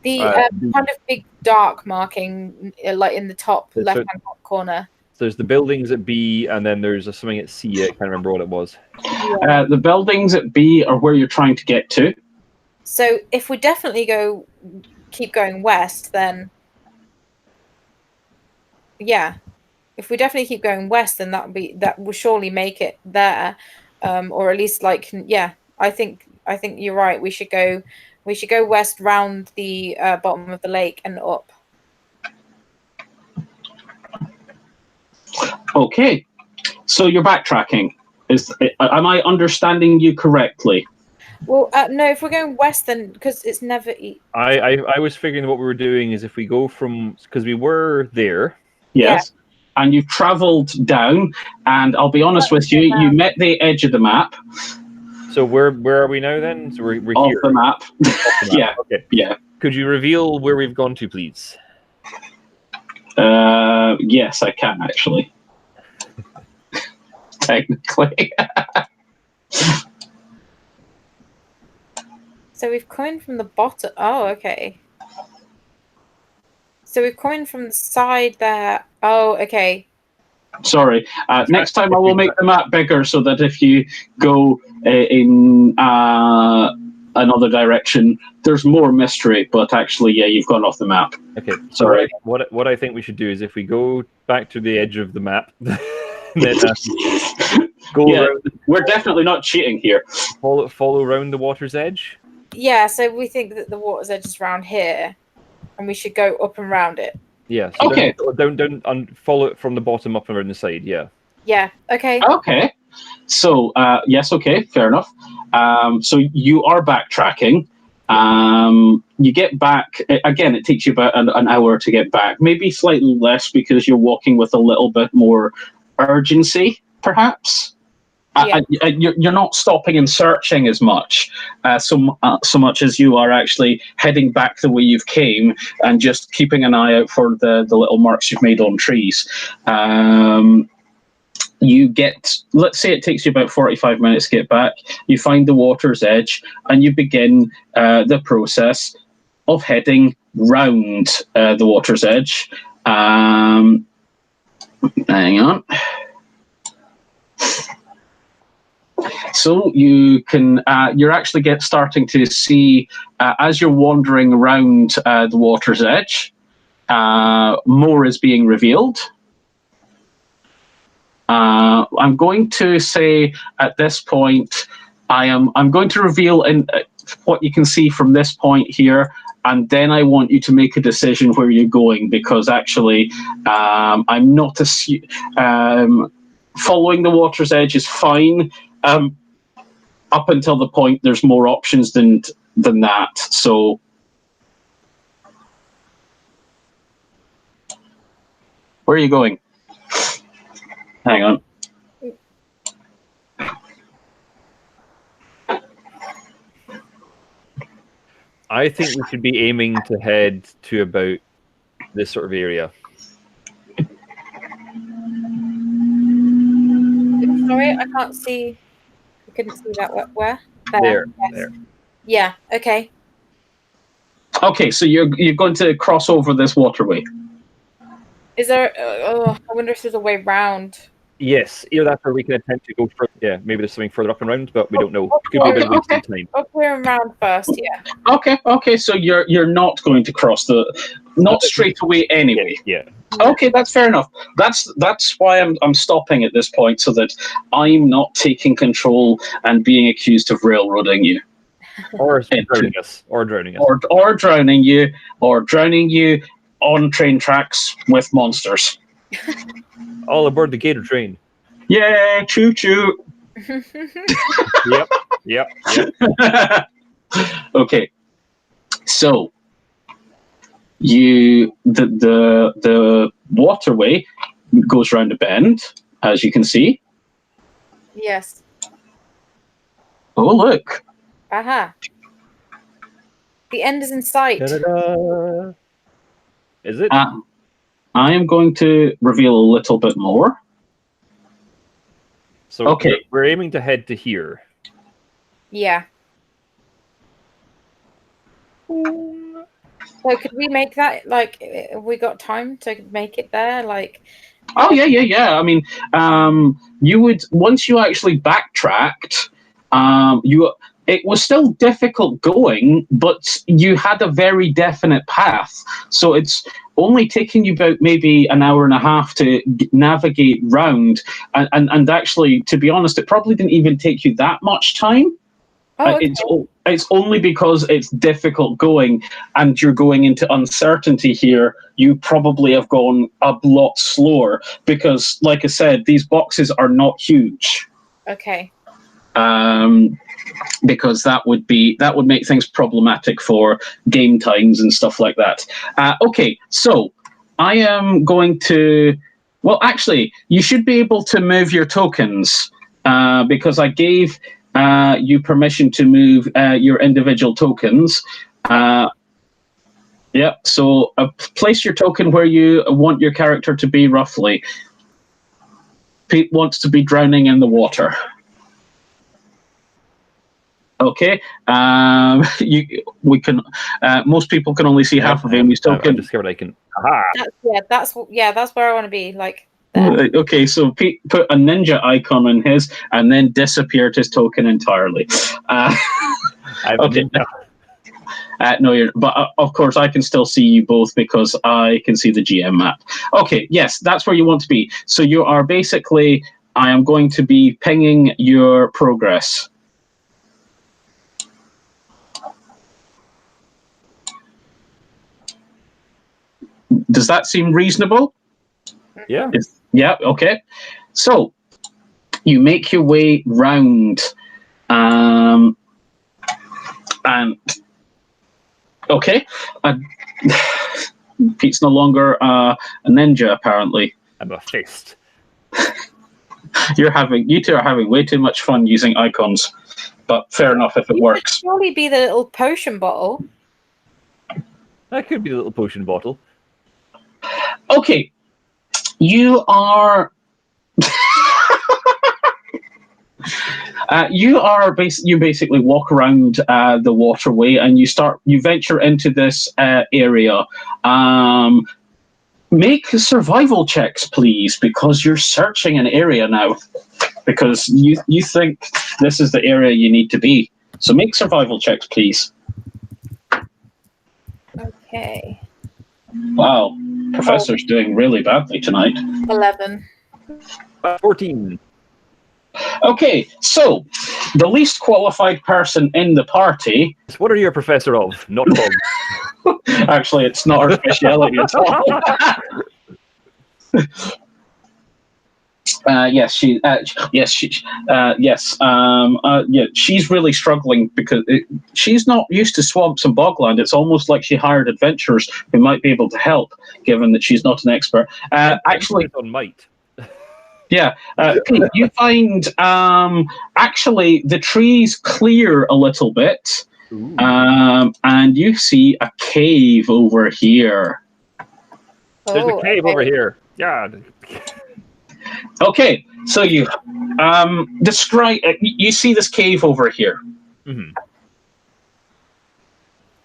The kind of big dark marking, like in the top left-hand corner. So there's the buildings at B, and then there's something at C. I can't remember what it was. Yeah. The buildings at B are where you're trying to get to. So if we definitely keep going west, then yeah. If we definitely keep going west, then that will surely make it there, or at least like yeah. I think you're right. We should go west round the bottom of the lake and up. Okay, so you're backtracking. Am I understanding you correctly? Well, no. If we're going west, then because it's never. I was figuring what we were doing is if we go because we were there. Yes, yeah. And you've travelled down, and I'll be honest with you, you met the edge of the map. So where are we now then? So we're Off here. the map. Off the map. Yeah. Okay. Yeah. Could you reveal where we've gone to, please? Yes, I can actually. Technically. So we've come in from the bottom. Oh, okay. So we've come in from the side there. Oh, okay. Sorry. Next time I will make the map bigger so that if you go in another direction, there's more mystery. But actually, yeah, you've gone off the map. Okay. Sorry. So what I think we should do is if we go back to the edge of the map, then go Yeah, around, we're definitely not cheating here. follow around the water's edge. Yeah, so we think that the water's edge is around here, and we should go up and round it. Yeah. So Okay. Down, and follow it from the bottom up and around the side. Yeah. Yeah, okay. Okay. So, yes, okay, fair enough. So you are backtracking. You get back, again, it takes you about an hour to get back, maybe slightly less because you're walking with a little bit more urgency, perhaps. Yeah. You're not stopping and searching as much, so much as you are actually heading back the way you've came and just keeping an eye out for the little marks you've made on trees. You get, let's say it takes you about 45 minutes to get back. You find the water's edge and you begin the process of heading round the water's edge. Hang on. So you can, you're actually starting to see, as you're wandering around the water's edge, more is being revealed. I'm going to say at this point, I'm going to reveal what you can see from this point here, and then I want you to make a decision where you're going, because actually, I'm not following the water's edge is fine. Up until the point there's more options than that. So where are you going? Hang on. I think we should be aiming to head to about this sort of area. Sorry, I can't see. I couldn't see that. Where? There. Yes. There. Yeah, okay. Okay, so you're going to cross over this waterway. Is there... I wonder if there's a way round. Yes, either that or we can attempt to go further. Yeah, maybe there's something further up and round, but we don't know. It could be a bit of wasted time. Up here and round first, yeah. Okay, so you're not going to cross not straight away anyway. Yeah. Okay, that's fair enough. That's why I'm stopping at this point, so that I'm not taking control and being accused of railroading you. Or drowning us. Or drowning us. Or drowning you. Or drowning you on train tracks with monsters. All aboard the Gator train. Yeah, choo choo. Yep. Okay. So the waterway goes round a bend, as you can see. Yes. Oh, look. Aha. The end is in sight. Da-da-da. Is it? I am going to reveal a little bit more. So okay. We're aiming to head to here. Yeah. So could we make that, like, have we got time to make it there? Like... Oh, yeah. I mean, you would, once you actually backtracked, it was still difficult going, but you had a very definite path. So it's only taking you about maybe an hour and a half to navigate round. And actually, to be honest, it probably didn't even take you that much time. Oh, okay. It's only because it's difficult going and you're going into uncertainty here. You probably have gone a lot slower because, like I said, these boxes are not huge. Okay. Because that would make things problematic for game times and stuff like that. Okay, so I am going to... Well, actually, you should be able to move your tokens because I gave you permission to move your individual tokens. Yep. So place your token where you want your character to be roughly. Pete wants to be drowning in the water. Okay. We can. Most people can only see half of Amy's token. I've discovered I can. Aha! That's where I want to be. Like. There. Okay, so Pete put a ninja icon in his, and then disappeared his token entirely. Okay. No, but of course I can still see you both because I can see the GM map. Okay, yes, that's where you want to be. So you are basically. I am going to be pinging your progress. Does that seem reasonable? Yeah. Yeah, okay. So, you make your way round. And, okay. Pete's no longer a ninja, apparently. I'm a fist. You two are having way too much fun using icons. But fair enough if it works. Could surely be the little potion bottle. That could be the little potion bottle. Okay, you are. You basically walk around the waterway and you venture into this area. Make survival checks, please, because you're searching an area now. Because you think this is the area you need to be. So make survival checks, please. Okay. Wow, Professor's doing really badly tonight. 11. 14. Okay, so the least qualified person in the party. What are you a professor of? Not bugs. Actually, it's not our speciality at all. She's really struggling because she's not used to swamps and bogland. It's almost like she hired adventurers who might be able to help, given that she's not an expert. Actually, on might. Yeah, Pete, you find actually the trees clear a little bit, and you see a cave over here. There's a cave over here. Yeah. Okay, so you describe. You see this cave over here. Mm-hmm.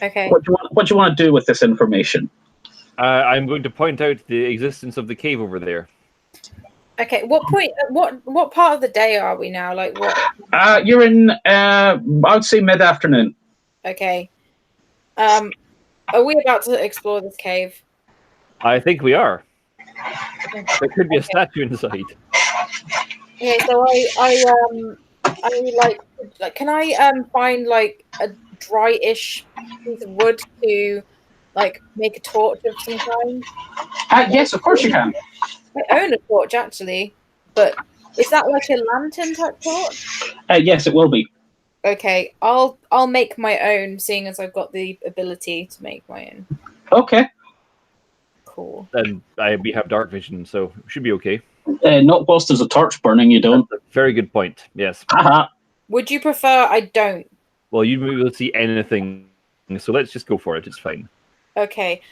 Okay. What do you want to do with this information? I'm going to point out the existence of the cave over there. Okay. What point? What part of the day are we now? Like what? You're in. I would say mid-afternoon. Okay. Are we about to explore this cave? I think we are. There could be a statue inside. Okay, so I like can I find like a dry-ish piece of wood to like make a torch of some kind? Yes, of course you can. I own a torch actually, but is that like a lantern type torch? Yes, it will be. Okay, I'll make my own, seeing as I've got the ability to make my own. Okay. Cool. And we have dark vision, so it should be okay. Not whilst there's a torch burning, you don't. Very good point. Yes. Uh-huh. Would you prefer I don't? Well, you won't be able to see anything, so let's just go for it. It's fine. Okay,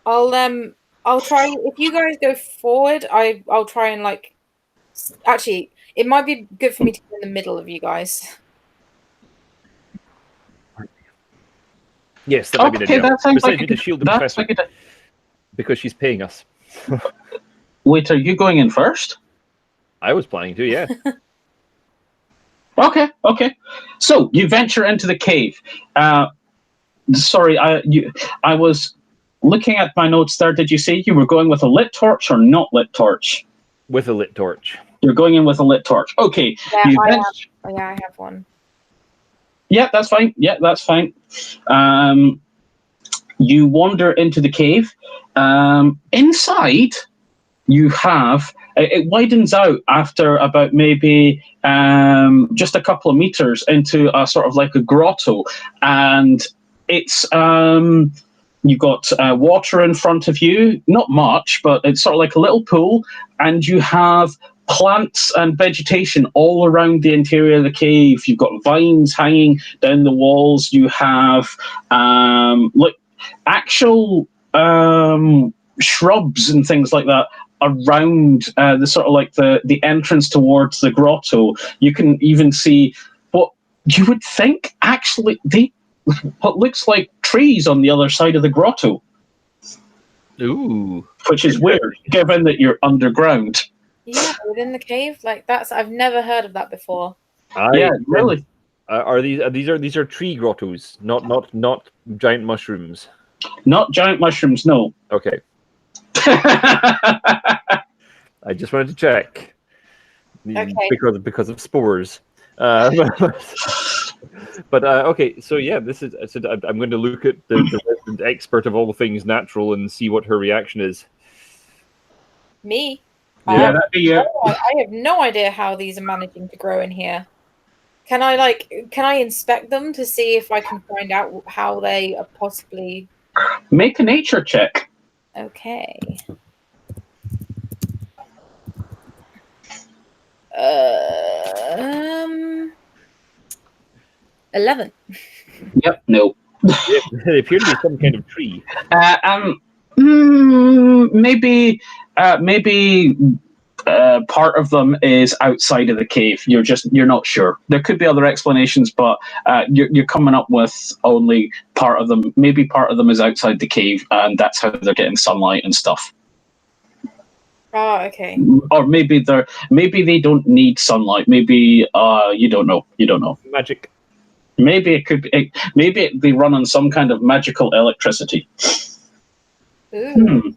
I'll try. If you guys go forward, I'll try and like. Actually, it might be good for me to be in the middle of you guys. Yes, that might be the deal. That sounds Besides, like to shield the professor like because she's paying us. Wait, are you going in first? I was planning to, yeah. Okay. So you venture into the cave. Sorry, I was looking at my notes there. Did you say you were going with a lit torch or not lit torch? With a lit torch. You're going in with a lit torch. Okay. Yeah, I have one. Yeah, that's fine. You wander into the cave. Inside, you have... It widens out after about maybe just a couple of meters into a sort of like a grotto. And it's... you've got water in front of you. Not much, but it's sort of like a little pool. And you have plants and vegetation all around the interior of the cave. You've got vines hanging down the walls. You have like actual shrubs and things like that around the sort of like the entrance towards the grotto. You can even see what you would think actually what looks like trees on the other side of the grotto. Ooh. Which is weird, given that you're underground. Yeah, within the cave, like I've never heard of that before. Yeah, really. These are tree grottos, not giant mushrooms. Not giant mushrooms, no. Okay. I just wanted to check. Okay. Because of spores. But okay, so yeah, I'm going to look at the resident expert of all things natural and see what her reaction is. Me? Yeah, that'd be it. I have no idea how these are managing to grow in here. Can I inspect them to see if I can find out how they are possibly... Make a nature check. Okay. 11. Yep, no. They appear to be some kind of tree. Maybe part of them is outside of the cave. You're not sure. There could be other explanations, but you're coming up with only part of them. Maybe part of them is outside the cave, and that's how they're getting sunlight and stuff. Oh, okay. Or maybe they don't need sunlight. Maybe you don't know. You don't know. Magic. Maybe it could be. Maybe they run on some kind of magical electricity. Ooh.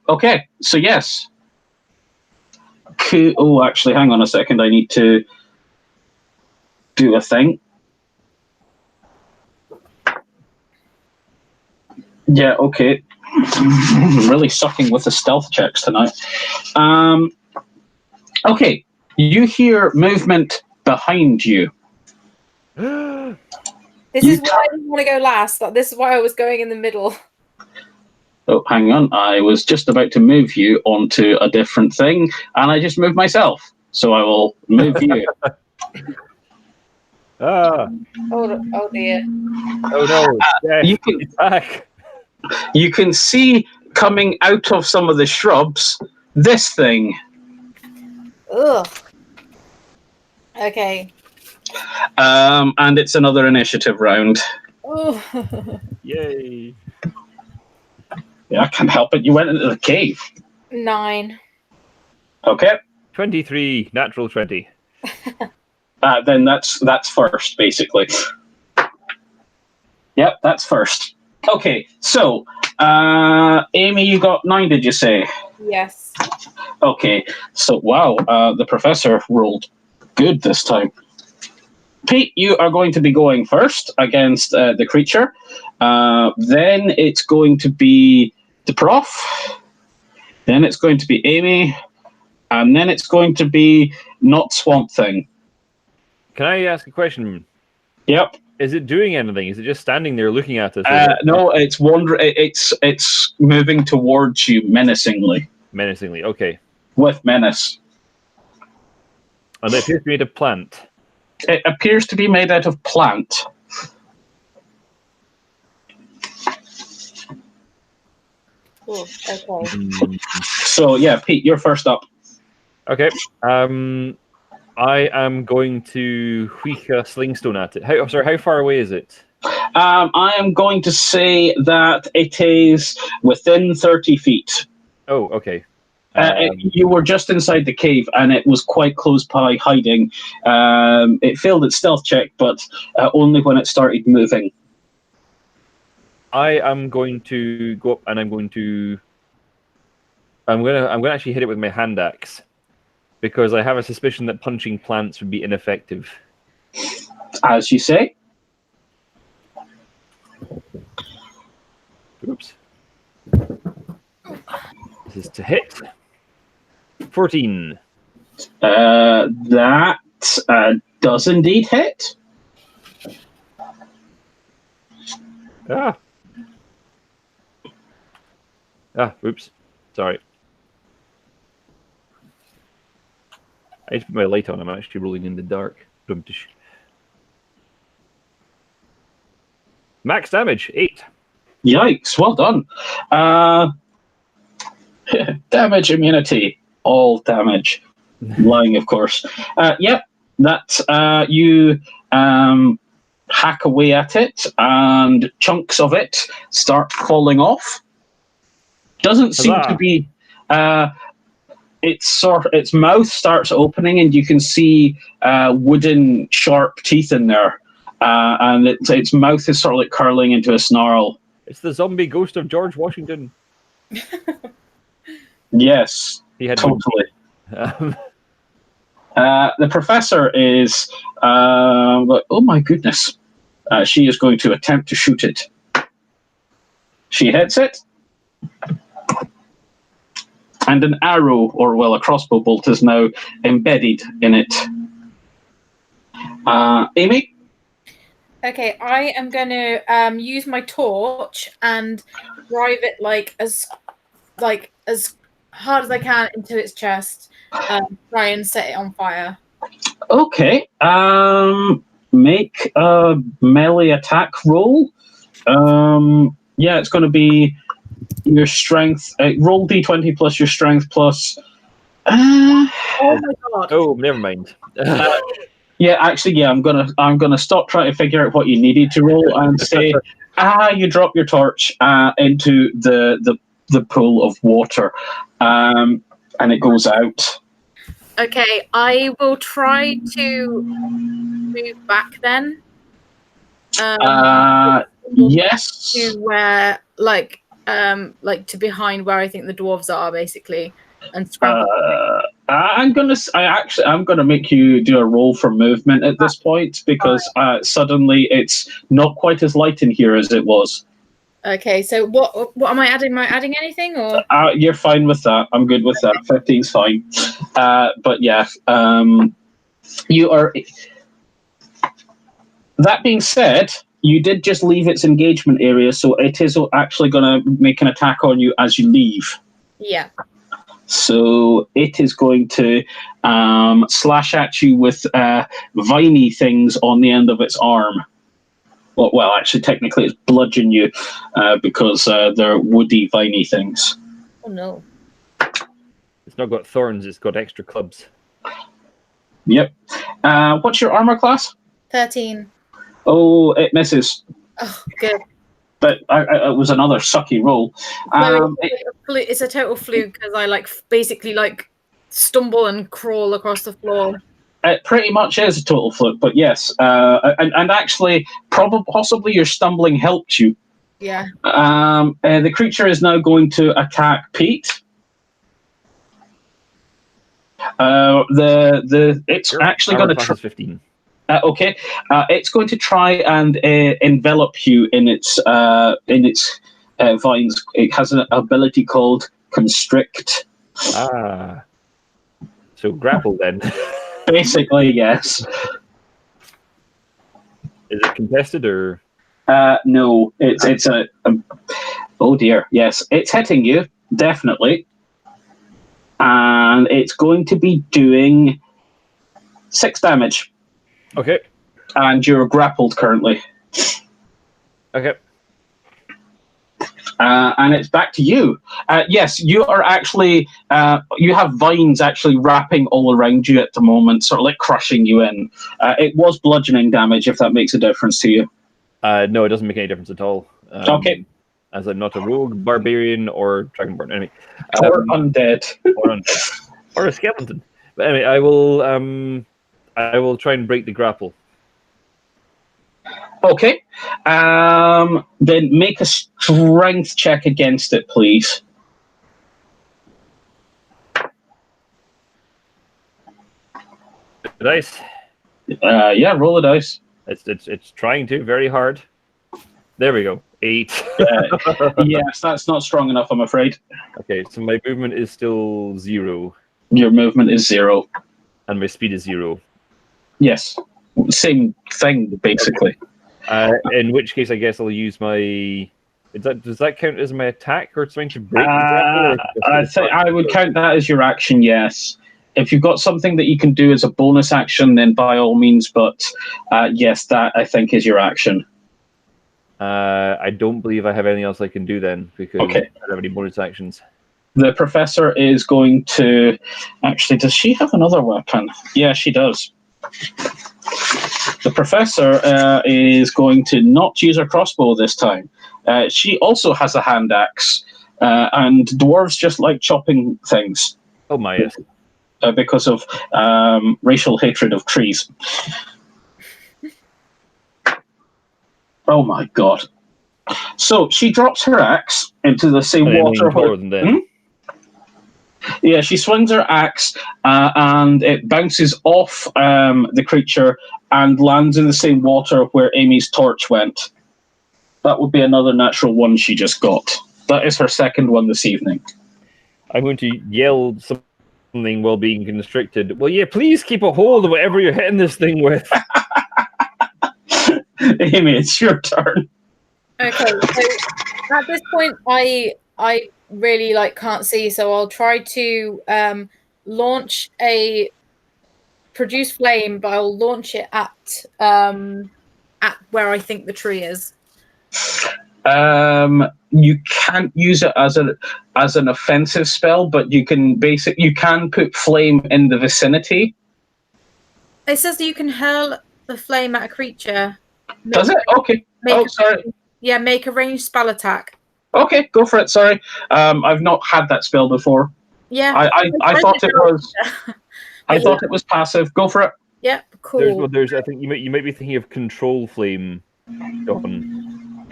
Okay, so yes. Oh, actually, hang on a second. I need to do a thing. Yeah, okay. I'm really sucking with the stealth checks tonight. Okay, you hear movement behind you. This is why I didn't want to go last. This is why I was going in the middle. Oh, hang on. I was just about to move you onto a different thing, and I just moved myself. So I will move you. Oh dear. Oh no. You can see coming out of some of the shrubs this thing. Ugh. Okay. And it's another initiative round. Oh. Yay. Yeah, I can't help it. You went into the cave. 9. Okay. 23, natural 20. Then that's first, basically. Yep, that's first. Okay, so Amy, you got 9, did you say? Yes. Okay, so wow, the professor rolled good this time. Pete, you are going to be going first against the creature. Then it's going to be the prof. Then it's going to be Amy. And then it's going to be not Swamp Thing. Can I ask a question? Yep. Is it doing anything? Is it just standing there looking at us? No, it's it's moving towards you menacingly. Menacingly, okay. With menace. And it appears to be made of plant. It appears to be made out of plant. Ooh, okay. So yeah, Pete, you're first up. Okay. I am going to wheek a slingstone at it. How far away is it? I am going to say that it is within 30 feet. Oh, okay. You were just inside the cave, and it was quite close by hiding. It failed its stealth check, but only when it started moving. I am going to go up, and I'm going to actually hit it with my hand axe, because I have a suspicion that punching plants would be ineffective. As you say. Oops. This is to hit. 14. That does indeed hit. Ah. Oops. Sorry. I need to put my light on. I'm actually rolling in the dark. Max damage, 8. Yikes! Well done. Damage immunity, all damage. Lying, of course. Yep, that you hack away at it, and chunks of it start falling off. Doesn't seem to be. Its mouth starts opening, and you can see wooden sharp teeth in there, and its mouth is sort of like curling into a snarl. It's the zombie ghost of George Washington. Yes, He had totally. The professor is, oh my goodness. She is going to attempt to shoot it. She hits it. And an arrow, or well, a crossbow bolt is now embedded in it. Amy? Okay, I am going to use my torch and drive it as hard as I can into its chest. Try and set it on fire. Okay. Make a melee attack roll. Yeah, it's going to be your strength. Roll d20 plus your strength plus. Oh my god! Oh, never mind. Yeah, actually, yeah. I'm gonna stop trying to figure out what you needed to roll and say, you drop your torch into the pool of water, and it goes out. Okay, I will try to move back then. Yes. To where, to behind where I think the dwarves are, basically, and scramble. I'm gonna make you do a roll for movement at this point because suddenly it's not quite as light in here as it was. Okay, so what am I adding? Am I adding anything or? You're fine with that. I'm good with that. 15's fine. But yeah, you are. That being said, you did just leave its engagement area, so it is actually going to make an attack on you as you leave. Yeah. So it is going to slash at you with viney things on the end of its arm. Well, actually, technically, it's bludgeon you because they're woody, viney things. Oh no! It's not got thorns; it's got extra clubs. Yep. What's your armor class? 13. Oh, it misses. Oh, good. But it was another sucky roll. It's a total fluke because I basically stumble and crawl across the floor. It pretty much is a total fluke, but yes. And actually, possibly your stumbling helped you. Yeah. The creature is now going to attack Pete. It's actually going to try. 15. Okay, it's going to try and envelop you in its vines. It has an ability called Constrict. So grapple then. Basically, yes. Is it contested or? No, it's a. Oh dear, yes, it's hitting you definitely, and it's going to be doing 6 damage. Okay. And you're grappled currently. Okay. And it's back to you. Yes, you are actually. You have vines actually wrapping all around you at the moment, sort of like crushing you in. It was bludgeoning damage, if that makes a difference to you. No, it doesn't make any difference at all. Okay. As I'm not a rogue, barbarian, or dragonborn enemy. Or undead. Or a skeleton. But anyway, I will try and break the grapple. Okay. Then make a strength check against it, please. The dice. Yeah, roll the dice. It's trying to very hard. There we go. 8. Yes, that's not strong enough, I'm afraid. Okay, so my movement is still 0. Your movement is 0. And my speed is 0. Yes. Same thing, basically. In which case, I guess I'll use my Does that count as my attack or something to break the grapple? I would count that as your action, yes. If you've got something that you can do as a bonus action, then by all means, but yes, that I think is your action. I don't believe I have anything else I can do then, because I don't have any bonus actions. The professor is going to... Actually, does she have another weapon? Yeah, she does. The professor is going to not use her crossbow this time. She also has a hand axe, and dwarves just like chopping things. Oh my, yes. Because of racial hatred of trees. Oh my god. So she drops her axe into the same water. Yeah, she swings her axe and it bounces off the creature and lands in the same water where Amy's torch went. That would be another natural one she just got. That is her second one this evening. I'm going to yell something while being constricted. Well, yeah, please keep a hold of whatever you're hitting this thing with. Amy, it's your turn. Okay, so at this point, I really can't see, so I'll try to launch a produce flame, but I'll launch it at where I think the tree is. You can't use it as an offensive spell, but you can put flame in the vicinity. It says that you can hurl the flame at a creature. Does it? Okay. Sorry. Yeah, make a ranged spell attack. Okay, go for it. Sorry, I've not had that spell before. Yeah, I thought it was. I thought it was passive. Go for it. Yeah, cool. I think you might be thinking of control flame, John.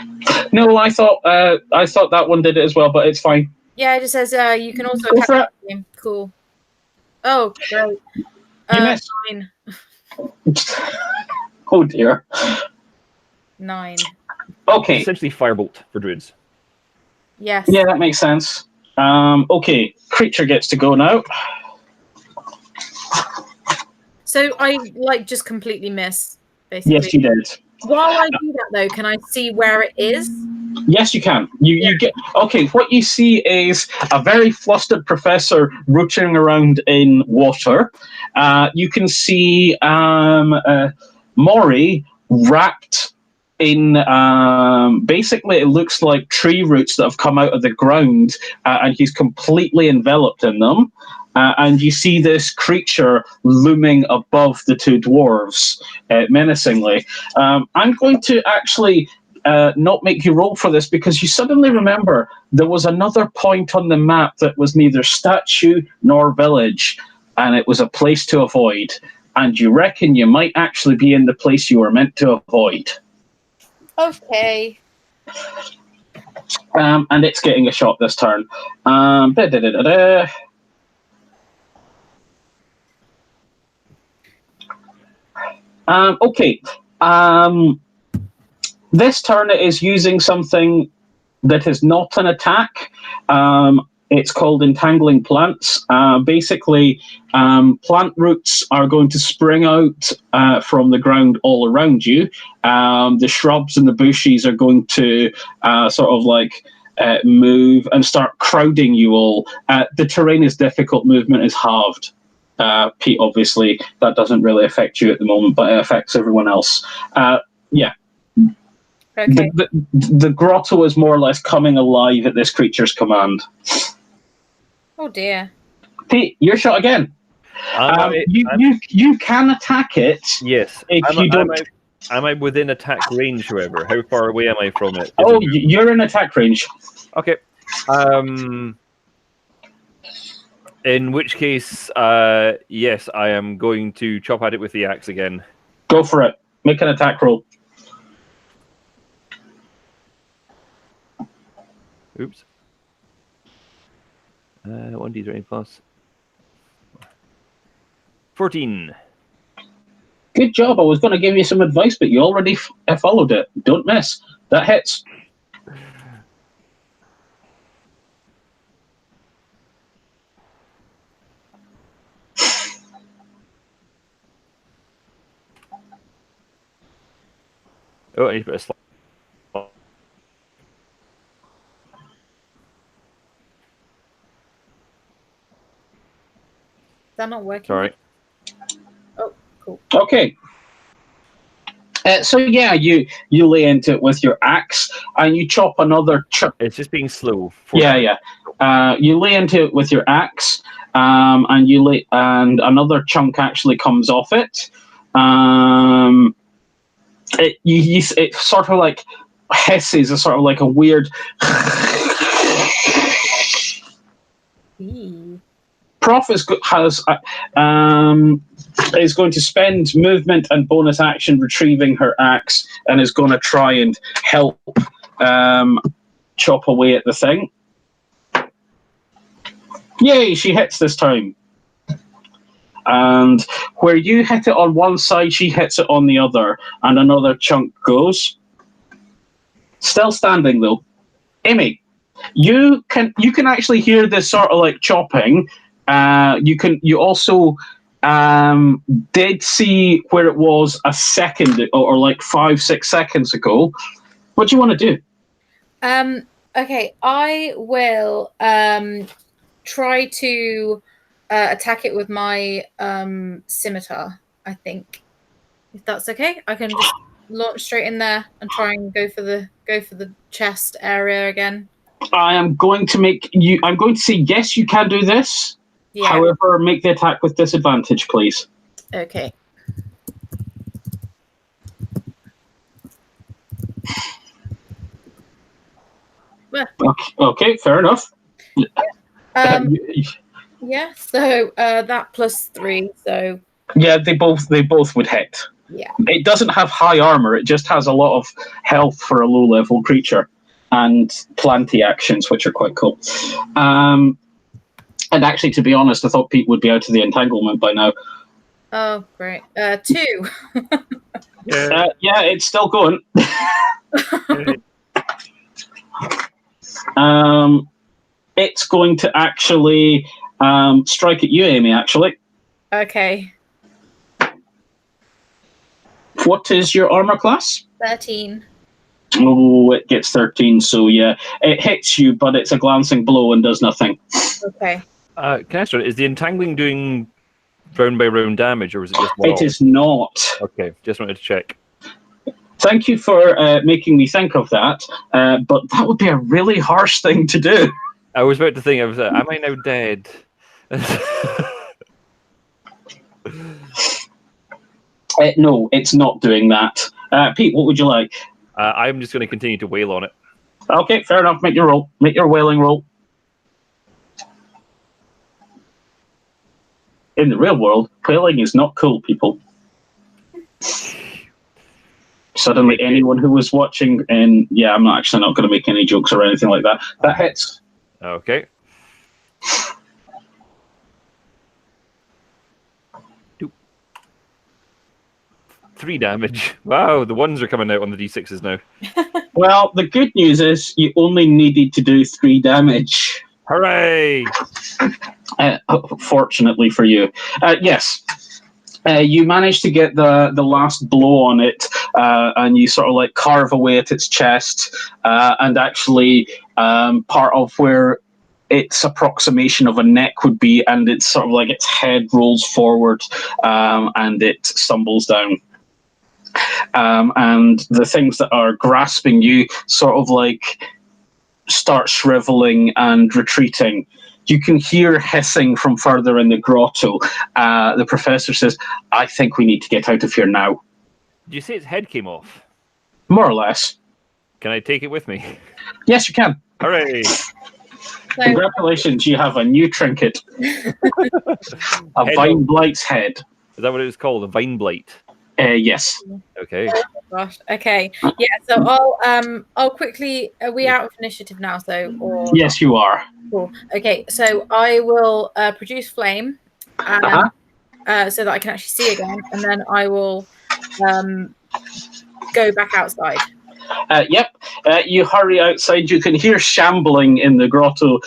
No, I thought that one did it as well, but it's fine. Yeah, it just says you can also go for it. Flame. Cool. Oh, great. You missed. 9. Oh dear. 9. Okay. Essentially firebolt for druids. Yes. Yeah, that makes sense. Okay, creature gets to go now. So I just completely miss, basically. Yes, you did. While I do that though, can I see where it is? Yes, you can. You get okay. What you see is a very flustered professor rooting around in water. You can see Maury wrapped in basically it looks like tree roots that have come out of the ground, and he's completely enveloped in them. And you see this creature looming above the two dwarves menacingly. I'm going to actually not make you roll for this because you suddenly remember there was another point on the map that was neither statue nor village, and it was a place to avoid. And you reckon you might actually be in the place you were meant to avoid. Okay. And it's getting a shot this turn. Okay. This turn it is using something that is not an attack. It's called entangling plants. Basically, plant roots are going to spring out from the ground all around you. The shrubs and the bushes are going to move and start crowding you all. The terrain is difficult. Movement is halved. Pete, obviously, that doesn't really affect you at the moment, but it affects everyone else. Yeah. Okay. The grotto is more or less coming alive at this creature's command. Oh dear. Pete, your shot again. You can attack it. Yes. If you don't. Am I within attack range, however? How far away am I from it? You're in attack range. Okay. In which case, yes, I am going to chop at it with the axe again. Go for it. Make an attack roll. Oops. 1d3 plus 14. Good job. I was going to give you some advice, but you already followed it. Don't miss. That hits. Oh, I need to put a slot. that not working? Sorry. Oh, cool. Okay. So yeah, you lay into it with your axe, and you chop another chunk. It's just being slow. Yeah. You lay into it with your axe, and another chunk actually comes off it. It sort of like hisses, a sort of like a weird. Prof is going to spend movement and bonus action retrieving her axe, and is going to try and help chop away at the thing. Yay! She hits this time. And where you hit it on one side, she hits it on the other, and another chunk goes. Still standing though. Amy, you can actually hear this sort of like chopping. You also did see where it was a second or like 5-6 seconds ago. What do you want to do? Okay, I will try to attack it with my scimitar, I think. If that's okay, I can just launch straight in there and try and go for the chest area again. I'm going to say yes, you can do this. Yeah. However, make the attack with disadvantage, please. Okay. Well. Okay, fair enough. Yeah. So that +3. So. Yeah, they both would hit. Yeah. It doesn't have high armor. It just has a lot of health for a low-level creature, and plenty actions, which are quite cool. And actually, to be honest, I thought Pete would be out of the entanglement by now. Oh, great. 2. Yeah, it's still going. It's going to actually strike at you, Amy, actually. Okay. What is your armor class? 13. Oh, it gets 13, so yeah. It hits you, but it's a glancing blow and does nothing. Okay. Can I start? Is the entangling doing round by round damage, or is it just one? It is not. Okay, just wanted to check. Thank you for making me think of that, but that would be a really harsh thing to do. I was about to think, am I now dead? No, it's not doing that. Pete, what would you like? I'm just going to continue to wail on it. Okay, fair enough. Make your roll. Make your wailing roll. In the real world, wailing is not cool, people. Suddenly, anyone who was watching, and yeah, I'm not going to make any jokes or anything like that. That hits. Okay. 3 damage. Wow, the ones are coming out on the d6s now. Well, the good news is you only needed to do 3 damage. Hooray! Fortunately for you. Yes. You managed to get the last blow on it, and you sort of like carve away at its chest, and actually part of where its approximation of a neck would be, and it's sort of like its head rolls forward, and it stumbles down. And the things that are grasping you sort of like start shriveling and retreating. You can hear hissing from further in the grotto. The professor says, I think we need to get out of here now. Did you say its head came off? More or less. Can I take it with me? Yes, you can. Hooray! Congratulations, you have a new trinket. A vine blight's head. Is that what it was called? A vine blight? Yes. Okay. Oh gosh. Okay. Yeah. So I'll quickly. Are we out of initiative now? So or yes, you are. Cool. Okay. So I will produce flame, so that I can actually see again, and then I will go back outside. Yep. You hurry outside. You can hear shambling in the grotto.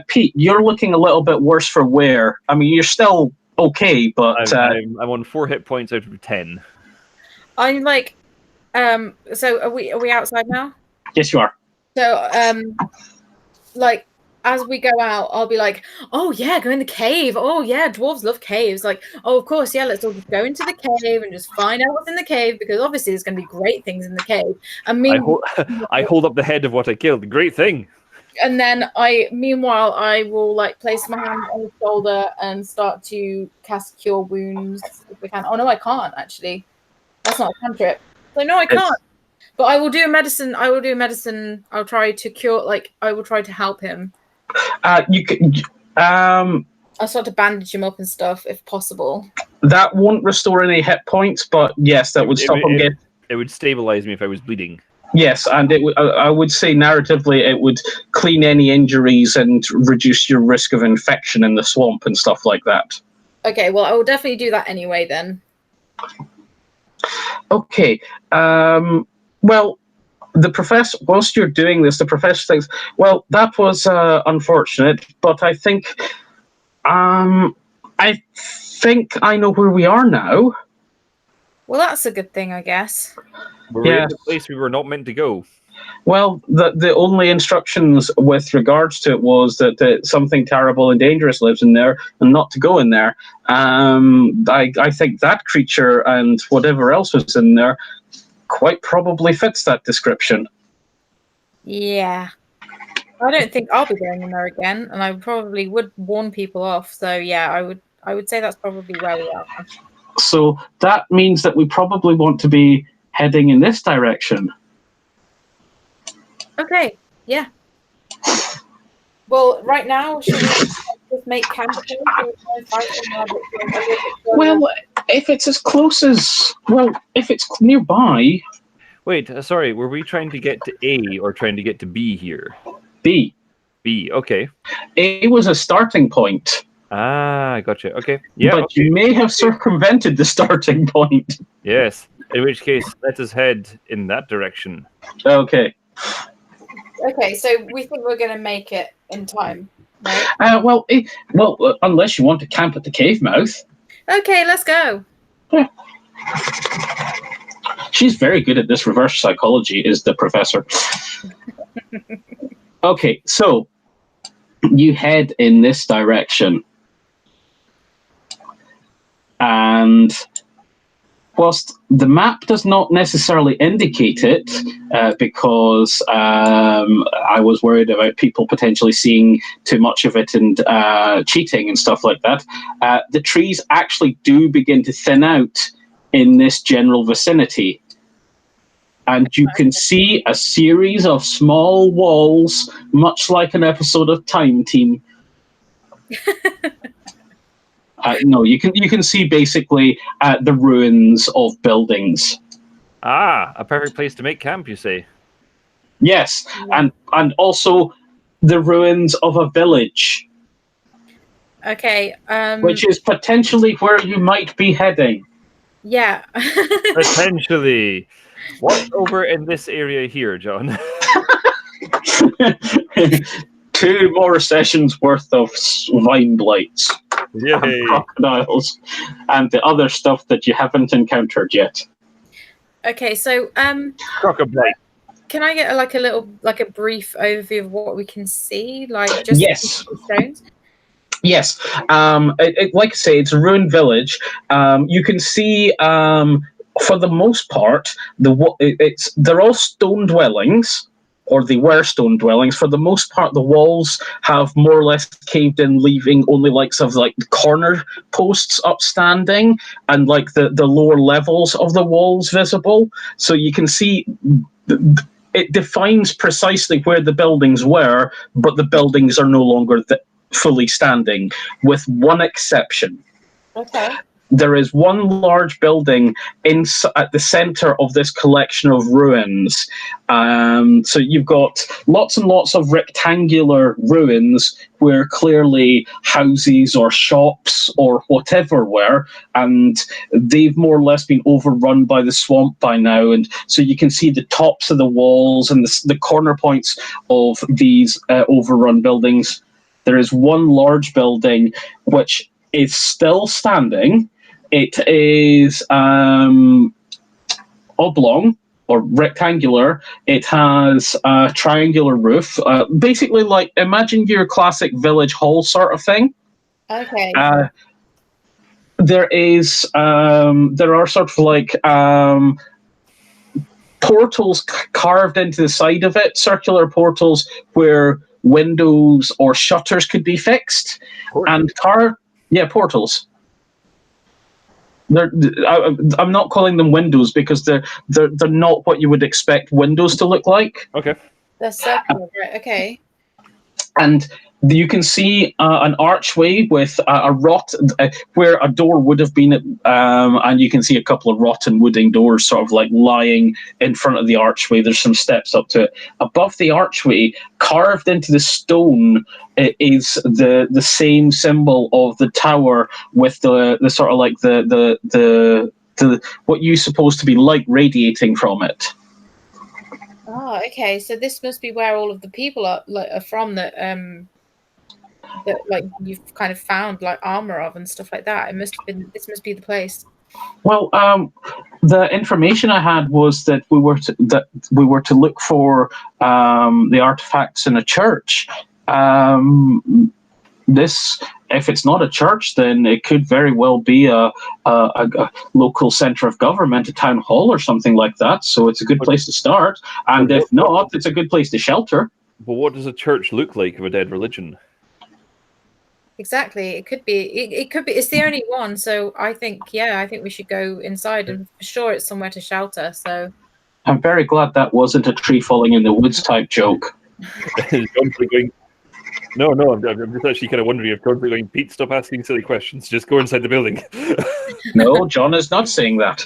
Pete, you're looking a little bit worse for wear. I mean, you're still okay, but I'm on 4 hit points out of 10. I'm like, so are we outside now? Yes, you are. So like, as we go out, I'll be like, oh yeah, go in the cave. Oh yeah, dwarves love caves. Like, oh of course, yeah, let's all just go into the cave and just find out what's in the cave, because obviously there's going to be great things in the cave. I hold up the head of what I killed. Great thing. And then meanwhile, I will like place my hand on his shoulder and start to cast Cure Wounds if we can. Oh no, I can't actually. That's not a cantrip. So no, I can't. But I will do a medicine. I'll try to cure. Like I will try to help him. You can. I'll start to bandage him up and stuff if possible. That won't restore any hit points, but yes, that would stop him getting. It would stabilize me if I was bleeding. Yes, and I would say narratively it would clean any injuries and reduce your risk of infection in the swamp and stuff like that. Okay, well, I will definitely do that anyway then. Okay. Well, the professor, whilst you're doing this, the professor thinks, well, that was unfortunate, but I think I know where we are now. Well, that's a good thing, I guess. We're in the place we were not meant to go. Well, the only instructions with regards to it was that something terrible and dangerous lives in there and not to go in there. I think that creature and whatever else was in there quite probably fits that description. Yeah. I don't think I'll be going in there again, and I probably would warn people off. So yeah, I would say that's probably where we are. So that means that we probably want to be heading in this direction. Okay, yeah. Well, right now, should we just make camp? Well, if it's as close as... Well, if it's nearby... Wait, sorry, were we trying to get to A or trying to get to B here? B. B, okay. A was a starting point. Ah, gotcha. Okay. Yeah. But okay. you may have circumvented the starting point. Yes. In which case, let us head in that direction. Okay. Okay, so we think we're going to make it in time, right? Well, unless you want to camp at the cave mouth. Okay, let's go. Yeah. She's very good at this reverse psychology, is the professor. Okay, so you head in this direction. And whilst the map does not necessarily indicate it, because I was worried about people potentially seeing too much of it and cheating and stuff like that, the trees actually do begin to thin out in this general vicinity. And you can see a series of small walls, much like an episode of Time Team. No, you can see basically the ruins of buildings. Ah, a perfect place to make camp, you say? Yes, and also the ruins of a village. Okay. Which is potentially where you might be heading. Yeah. Potentially. What's over in this area here, John? 2 more sessions worth of vine blights. Yay. Crocodiles and the other stuff that you haven't encountered yet. Okay, so Crocodile. can I get a brief overview of what we can see? Like just Yes. stones? Yes. Like I say, it's a ruined village. You can see, for the most part, they're all stone dwellings. Or they were stone dwellings. For the most part, the walls have more or less caved in, leaving only the corner posts upstanding and like the lower levels of the walls visible. So you can see it defines precisely where the buildings were, but the buildings are no longer fully standing, with one exception. Okay. There is one large building at the center of this collection of ruins. So you've got lots and lots of rectangular ruins where clearly houses or shops or whatever were, and they've more or less been overrun by the swamp by now. And so you can see the tops of the walls and the corner points of these overrun buildings. There is one large building which is still standing. It is oblong, or rectangular. It has a triangular roof. Basically, like imagine your classic village hall sort of thing. Okay. There are sort of like portals carved into the side of it, circular portals where windows or shutters could be fixed, and portals. I'm not calling them windows because they're not what you would expect windows to look like. Okay. They're circular, right? Okay. And you can see an archway with a where a door would have been, and you can see a couple of rotten wooden doors sort of like lying in front of the archway. There's some steps up to it. Above the archway, carved into the stone, is the same symbol of the tower with the sort of like the what you supposed to be light radiating from it. Oh, okay. So this must be where all of the people are from that like you've kind of found like armor of and stuff like that. This must be the place. Well, the information I had was that we were to look for the artifacts in a church. If it's not a church, then it could very well be a local center of government, a town hall or something like that. So it's a good place to start. And if not, it's a good place to shelter. But what does a church look like of a dead religion? Exactly. It could be. It could be. It's the only one. So I think we should go inside, and for sure it's somewhere to shelter. So I'm very glad that wasn't a tree falling in the woods type joke. No, I'm just actually kind of wondering if John's going, Pete, stop asking silly questions. Just go inside the building. No, John is not saying that.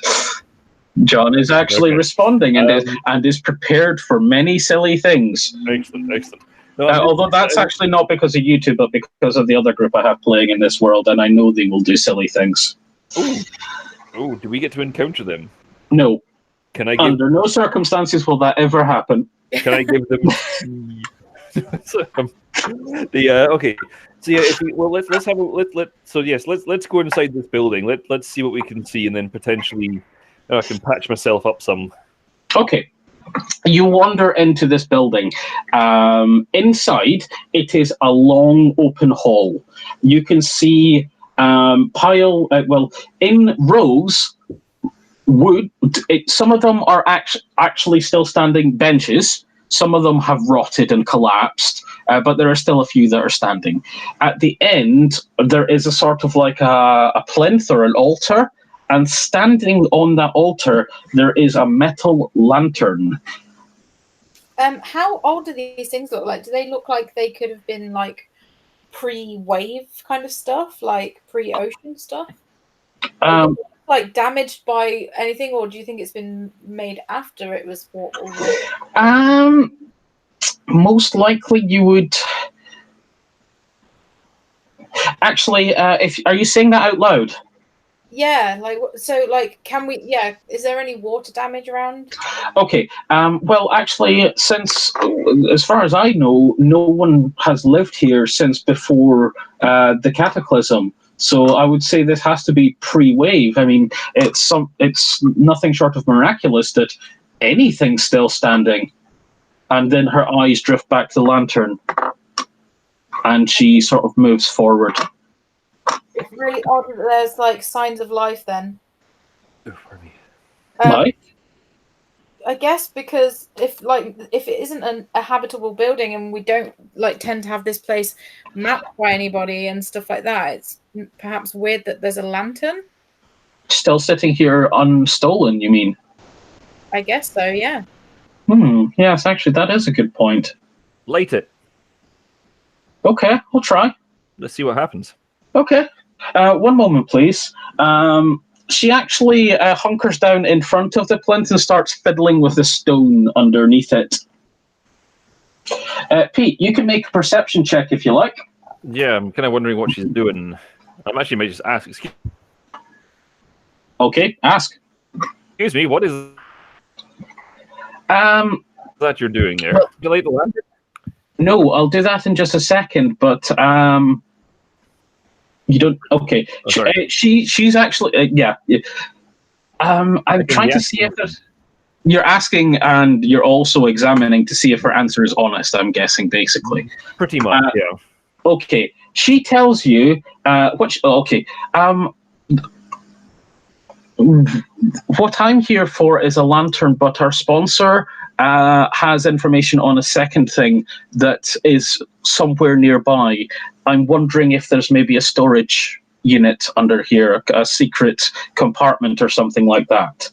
John is actually responding and is prepared for many silly things. Excellent. No, although that's actually not because of YouTube, but because of the other group I have playing in this world, and I know they will do silly things. Oh, do we get to encounter them? No. Under no circumstances will that ever happen. Can I give them... okay. So yeah, let's go inside this building. Let's see what we can see, and then potentially I can patch myself up some. Okay. You wander into this building. Inside, it is a long open hall. You can see in rows, wood. Some of them are actually still standing benches. Some of them have rotted and collapsed, but there are still a few that are standing. At the end, there is a sort of like a plinth or an altar, and standing on that altar, there is a metal lantern. How old do these things look like? Do they look like they could have been like pre-wave kind of stuff, like pre-ocean stuff? Like damaged by anything, or do you think it's been made after it was bought? Most likely you would. Actually, are you saying that out loud? Yeah, can we? Yeah, is there any water damage around? Okay. Well, actually, since as far as I know, no one has lived here since before the cataclysm. So I would say this has to be pre-wave. I mean, it's nothing short of miraculous that anything's still standing. And then her eyes drift back to the lantern, and she sort of moves forward. It's really odd that there's like signs of life then. Life? I guess because if it isn't a habitable building and we don't tend to have this place mapped by anybody and stuff like that, it's perhaps weird that there's a lantern. Still sitting here unstolen, you mean? I guess so, yeah. Yes, actually, that is a good point. Light it. Okay, I'll try. Let's see what happens. Okay. One moment, please. She actually hunkers down in front of the plinth and starts fiddling with the stone underneath it. Pete, you can make a perception check if you like. Yeah, I'm kind of wondering what she's doing. I actually may just ask. Okay, ask. Excuse me, what is that you're doing there? Well, you light the lantern? No, I'll do that in just a second, but you don't. Okay, she's actually yeah. I'm trying to see if there's. You're asking, and you're also examining to see if her answer is honest. I'm guessing, basically. Pretty much, yeah. Okay. She tells you which. Okay. What I'm here for is a lantern, but our sponsor has information on a second thing that is somewhere nearby. I'm wondering if there's maybe a storage unit under here, a secret compartment or something like that.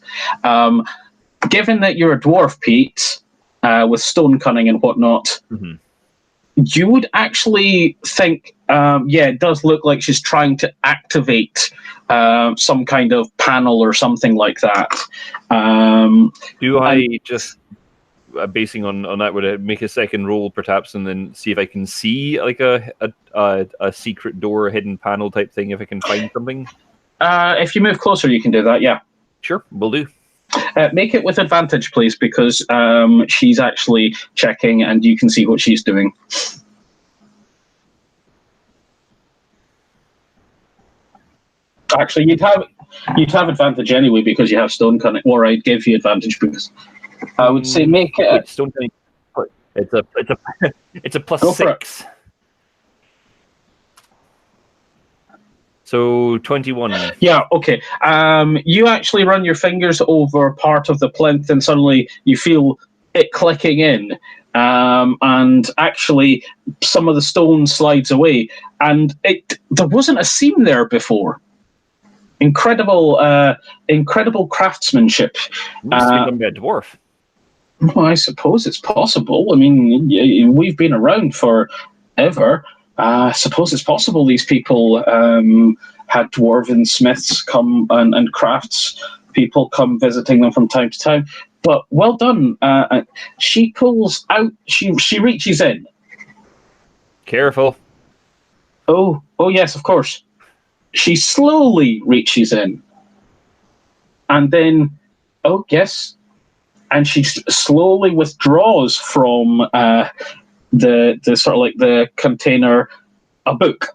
Given that you're a dwarf, Pete, with stone cunning and whatnot, you would actually think, it does look like she's trying to activate some kind of panel or something like that. Do I just, basing on that, would I make a second roll perhaps, and then see if I can see like a secret door, hidden panel type thing, if I can find something? If you move closer, you can do that, yeah. Sure, will do. Make it with advantage, please, because she's actually checking and you can see what she's doing. Actually, you'd have advantage anyway because you have stone cunning, or I'd give you advantage because I would say make it. Wait, stone cunning. It's a plus 6. So 21. Yeah, okay. You actually run your fingers over part of the plinth and suddenly you feel it clicking in. And actually some of the stone slides away. And there wasn't a seam there before. Incredible craftsmanship. Done by a dwarf. Well, I suppose it's possible. I mean, we've been around forever. I suppose it's possible these people had dwarven smiths come and crafts people come visiting them from time to time. But well done. She pulls out. She reaches in. Careful. Oh yes, of course. She slowly reaches in, and then yes, and she slowly withdraws from the sort of like the container, a book.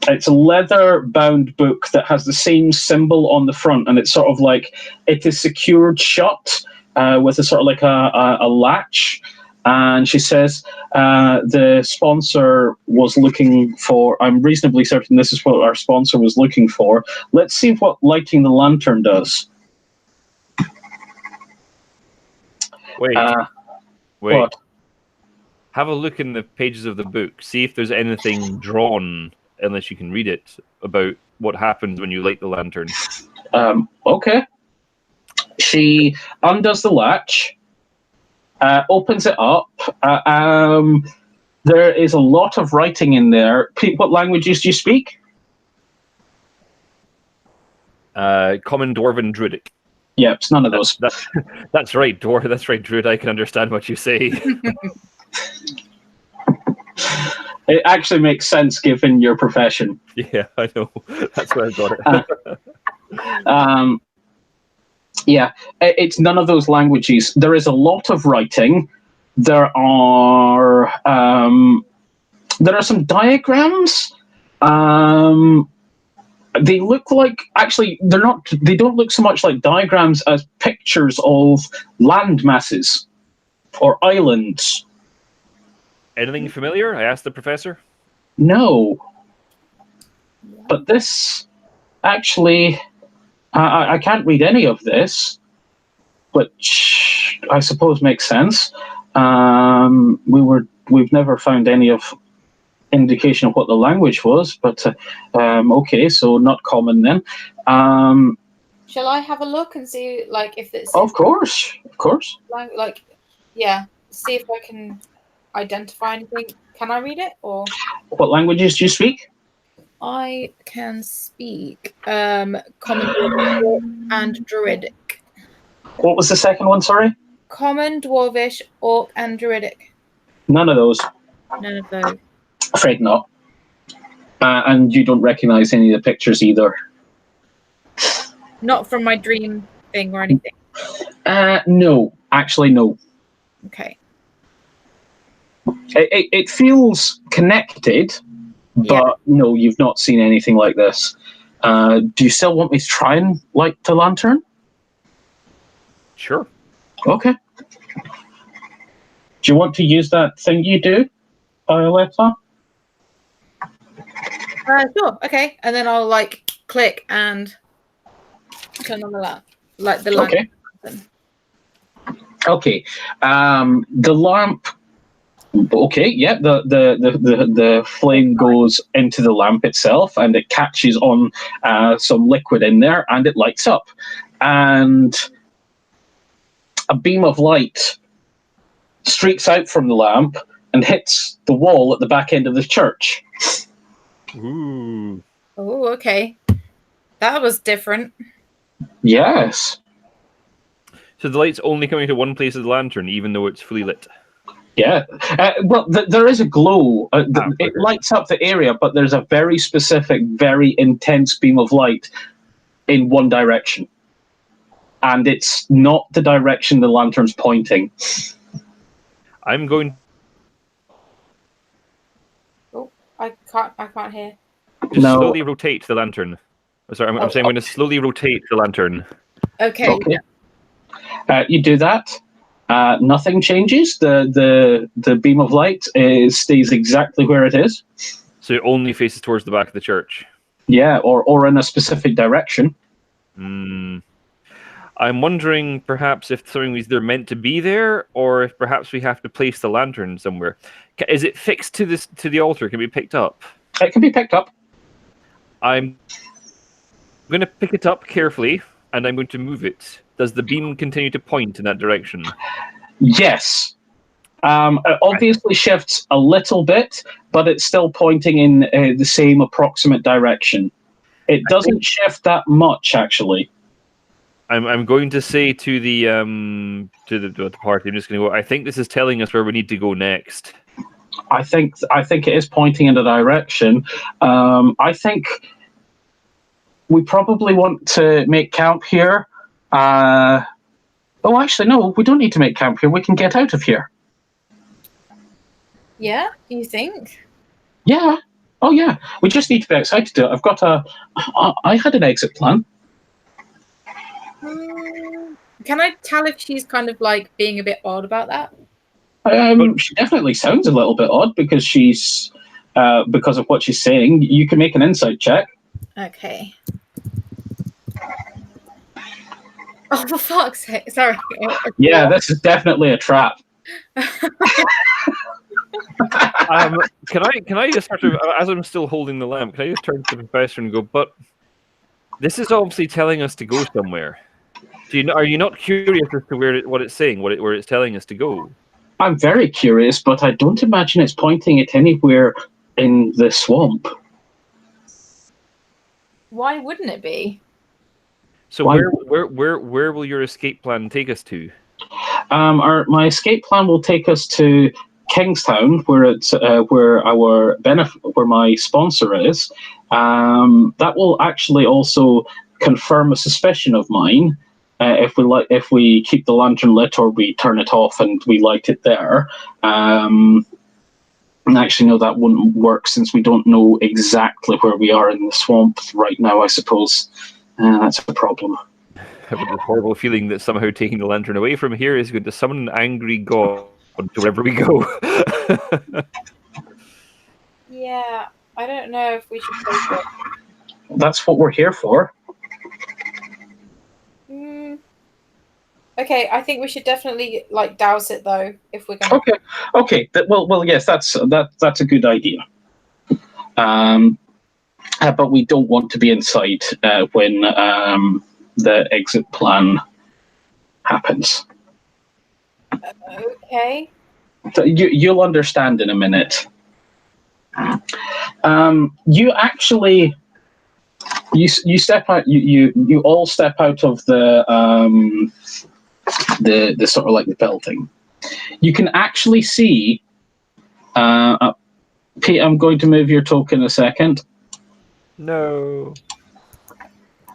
It's a leather-bound book that has the same symbol on the front, and it's sort of like it is secured shut with a sort of like a latch. And she says the sponsor was looking for. I'm reasonably certain this is what our sponsor was looking for. Let's see what lighting the lantern does. Wait. What? Have a look in the pages of the book. See if there's anything drawn, unless you can read it, about what happens when you light the lantern. Okay. She undoes the latch, opens it up. There is a lot of writing in there. Pete, what languages do you speak? Common, Dwarven, Druidic. Yeah, it's none of those. That's right, Dwarf. That's right, Druid. I can understand what you say. It actually makes sense given your profession. Yeah, I know. That's where I got it. Yeah, it's none of those languages. There is a lot of writing. There are some diagrams. They look like, actually, they're not. They don't look so much like diagrams as pictures of land masses or islands. Anything familiar? I asked the professor. No, but this actually, I can't read any of this, which I suppose makes sense. We've never found any of indication of what the language was, but okay, so not common then. Shall I have a look and see, like, if it's? Of course. Like, yeah. See if I can identify anything. Can I read it or? What languages do you speak? I can speak Common, Dwarvish, and Druidic. What was the second one? Sorry. Common, Dwarvish, Orc, and Druidic. None of those. None of those. Afraid not. And you don't recognize any of the pictures either. Not from my dream thing or anything. No, actually, no. Okay. It feels connected, but no, you've not seen anything like this. Do you still want me to try and light the lantern? Sure. Okay. Do you want to use that thing you do, Violetta? Sure. Okay. And then I'll like click and turn on the lamp, like the lamp. Okay. Okay. The lamp. Okay. Yeah. The flame goes into the lamp itself, and it catches on some liquid in there, and it lights up, and a beam of light streaks out from the lamp and hits the wall at the back end of the church. Ooh. Oh, okay. That was different. Yes. So the light's only coming to one place of the lantern, even though it's fully lit. Yeah. Well, there is a glow. It lights up the area, but there's a very specific, very intense beam of light in one direction. And it's not the direction the lantern's pointing. I'm going. Oh, I can't hear. Just No. slowly rotate the lantern. Sorry, I'm saying I'm going to slowly rotate the lantern. Okay. You do that. Nothing changes. The beam of light stays exactly where it is. So it only faces towards the back of the church. Yeah, or in a specific direction. I'm wondering perhaps if something is either meant to be there, or if perhaps we have to place the lantern somewhere. Is it fixed to the altar? Can it be picked up? It can be picked up. I'm going to pick it up carefully, and I'm going to move it. Does the beam continue to point in that direction? Yes. It obviously shifts a little bit, but it's still pointing in the same approximate direction. It doesn't shift that much, actually. I'm going to say to the party, I'm just going to go, I think this is telling us where we need to go next. I think it is pointing in a direction. I think we probably want to make camp here. Actually, no, we don't need to make camp here. We can get out of here. Yeah, you think? Yeah. Oh, yeah. We just need to be outside to do it. I had an exit plan. Can I tell if she's kind of like being a bit odd about that? She definitely sounds a little bit odd because she's because of what she's saying. You can make an insight check. Okay. Oh, for fuck's sake! Sorry. Yeah, this is definitely a trap. Can I just sort of, as I'm still holding the lamp, can I just turn to the professor and go, but this is obviously telling us to go somewhere. Are you not curious as to what it's saying, where it's telling us to go? I'm very curious, but I don't imagine it's pointing it anywhere in the swamp. Why wouldn't it be? So where will your escape plan take us to? My escape plan will take us to Kingstown, where where my sponsor is. That will actually also confirm a suspicion of mine. If we keep the lantern lit or we turn it off and we light it there. And actually, no, that wouldn't work since we don't know exactly where we are in the swamp right now, I suppose. That's a problem. I have a horrible feeling that somehow taking the lantern away from here is going to summon an angry god to wherever we go. Yeah, I don't know if we should take it. That's what we're here for. Okay, I think we should definitely like douse it though, if we're going. Okay. Well, yes, that's a good idea. But we don't want to be inside when the exit plan happens. Okay. You'll understand in a minute. You actually. You step out. You all step out of the sort of like the building. You can actually see. Pete, I'm going to move your token a second. No.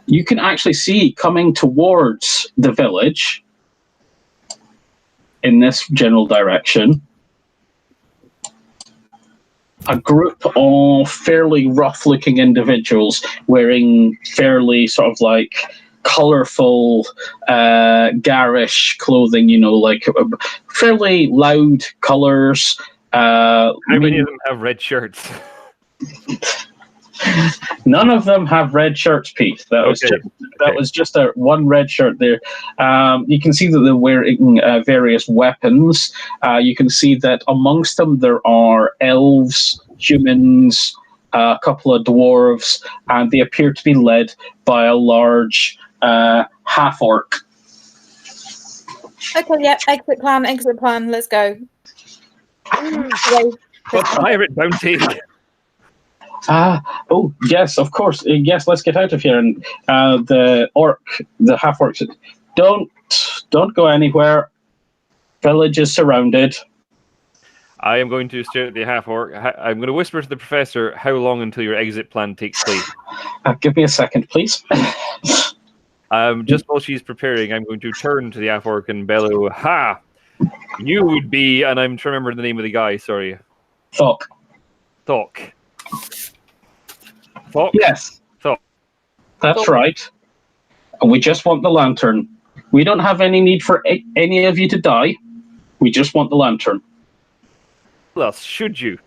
You can actually see coming towards the village in this general direction a group of fairly rough-looking individuals wearing fairly sort of like colourful, garish clothing. Like fairly loud colours. How many of them have red shirts? None of them have red shirts, Pete. That was just a one red shirt there. You can see that they're wearing various weapons. You can see that amongst them there are elves, humans, a couple of dwarves, and they appear to be led by a large half-orc. Okay, yeah, exit plan, let's go. What's pirate bounty? Oh, yes, of course. Yes, let's get out of here. And the half-orc said, don't go anywhere. Village is surrounded. I am going to stare at the half-orc. I'm going to whisper to the professor, how long until your exit plan takes place? Give me a second, please. Just while she's preparing, I'm going to turn to the half-orc and bellow, "Ha! You would be," and I'm trying to remember the name of the guy, sorry. Thok. Yes. Thok. That's right. And we just want the lantern. We don't have any need for any of you to die. We just want the lantern. Well, should you?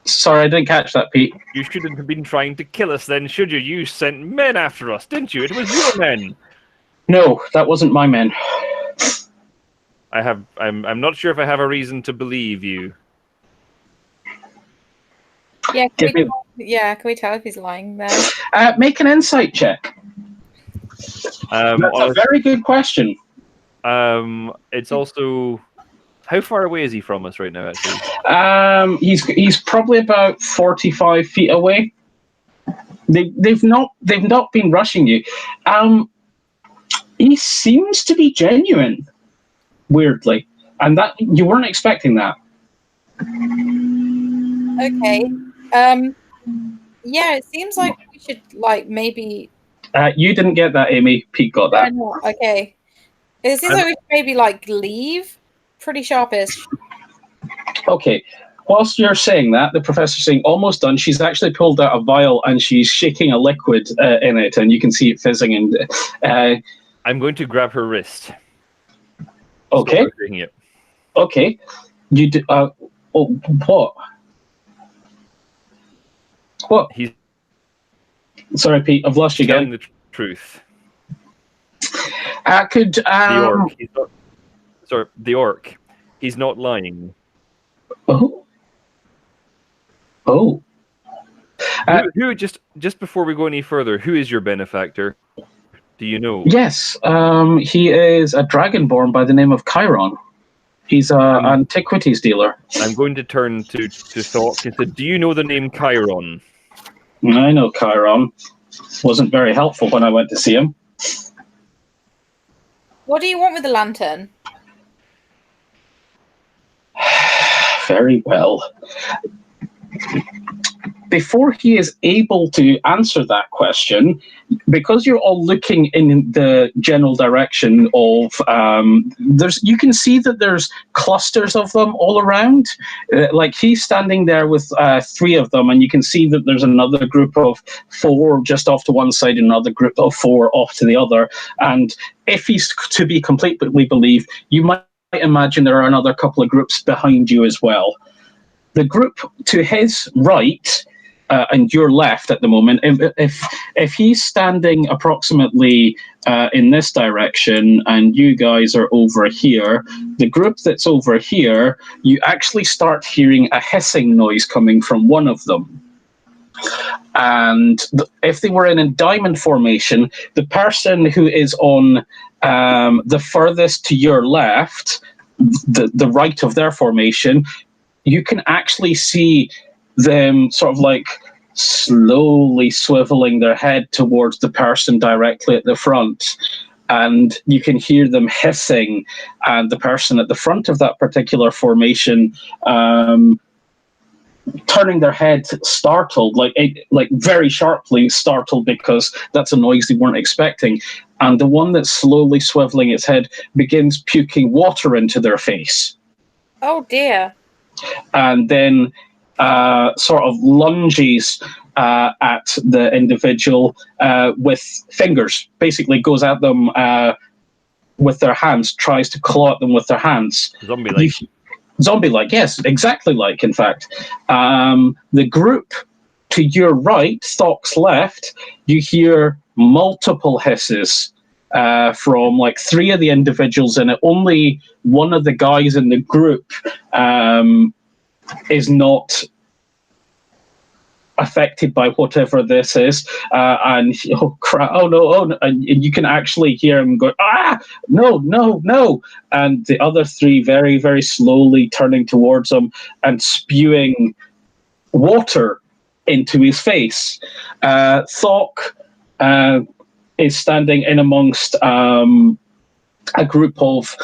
Sorry, I didn't catch that, Pete. You shouldn't have been trying to kill us then, should you? You sent men after us, didn't you? It was your men. No, that wasn't my men. I'm not sure if I have a reason to believe you. Yeah, can we tell if he's lying there? Make an insight check. That's a very good question. It's also, how far away is he from us right now? Actually, he's probably about 45 feet away. They've not been rushing you. He seems to be genuine, weirdly, and that you weren't expecting that. Okay. Yeah, it seems like we should maybe. You didn't get that, Amy. Pete got that. Okay. It seems like we should maybe leave. Pretty sharpish. Okay. Whilst you're saying that, the professor's saying almost done. She's actually pulled out a vial and she's shaking a liquid in it, and you can see it fizzing. And I'm going to grab her wrist. Okay. It. Okay. You do. What? What? Sorry, Pete. I've lost you again. Telling the truth. The orc. The orc. He's not lying. Oh. Who just before we go any further, who is your benefactor? Do you know? Yes. He is a dragonborn by the name of Chiron. He's an antiquities dealer. I'm going to turn to Thok and say, do you know the name Chiron? I know Chiron. Wasn't very helpful when I went to see him. What do you want with the lantern? Very well. Before he is able to answer that question, because you're all looking in the general direction of, you can see that there's clusters of them all around. Like he's standing there with 3 of them, and you can see that there's another group of 4 just off to one side, and another group of 4 off to the other. And if he's to be completely believed, you might imagine there are another couple of groups behind you as well. The group to his right and your left at the moment, if he's standing approximately in this direction and you guys are over here, the group that's over here, you actually start hearing a hissing noise coming from one of them. And if they were in a diamond formation, the person who is on the furthest to your left, the right of their formation, you can actually see them sort of slowly swiveling their head towards the person directly at the front. And you can hear them hissing, and the person at the front of that particular formation turning their head startled, like very sharply startled, because that's a noise they weren't expecting. And the one that's slowly swiveling its head begins puking water into their face. Oh dear. And then sort of lunges at the individual with fingers. Basically, goes at them with their hands, tries to claw at them with their hands. Zombie-like. Zombie-like, yes, exactly like, in fact. The group to your right, Thok's left, you hear multiple hisses from like 3 of the individuals in it. Only one of the guys in the group is not affected by whatever this is, and oh crap! Oh no! And you can actually hear him go, no, no, no! And the other 3 very, very slowly turning towards him and spewing water into his face. Thok is standing in amongst a group of,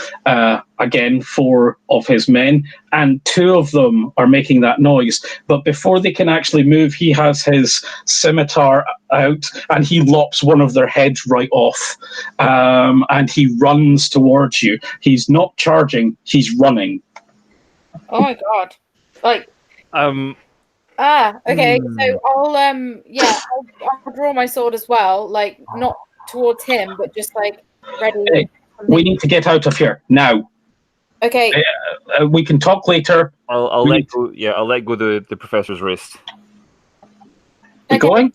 again, 4 of his men, and 2 of them are making that noise. But before they can actually move, he has his scimitar out, and he lops one of their heads right off, and he runs towards you. He's not charging, he's running. Oh my god. Like... okay, so I'll draw my sword as well, like, not towards him, but just, like, ready... Hey. We need to get out of here now. Okay. We can talk later. I'll let go. Yeah, I'll let go the professor's wrist. You going?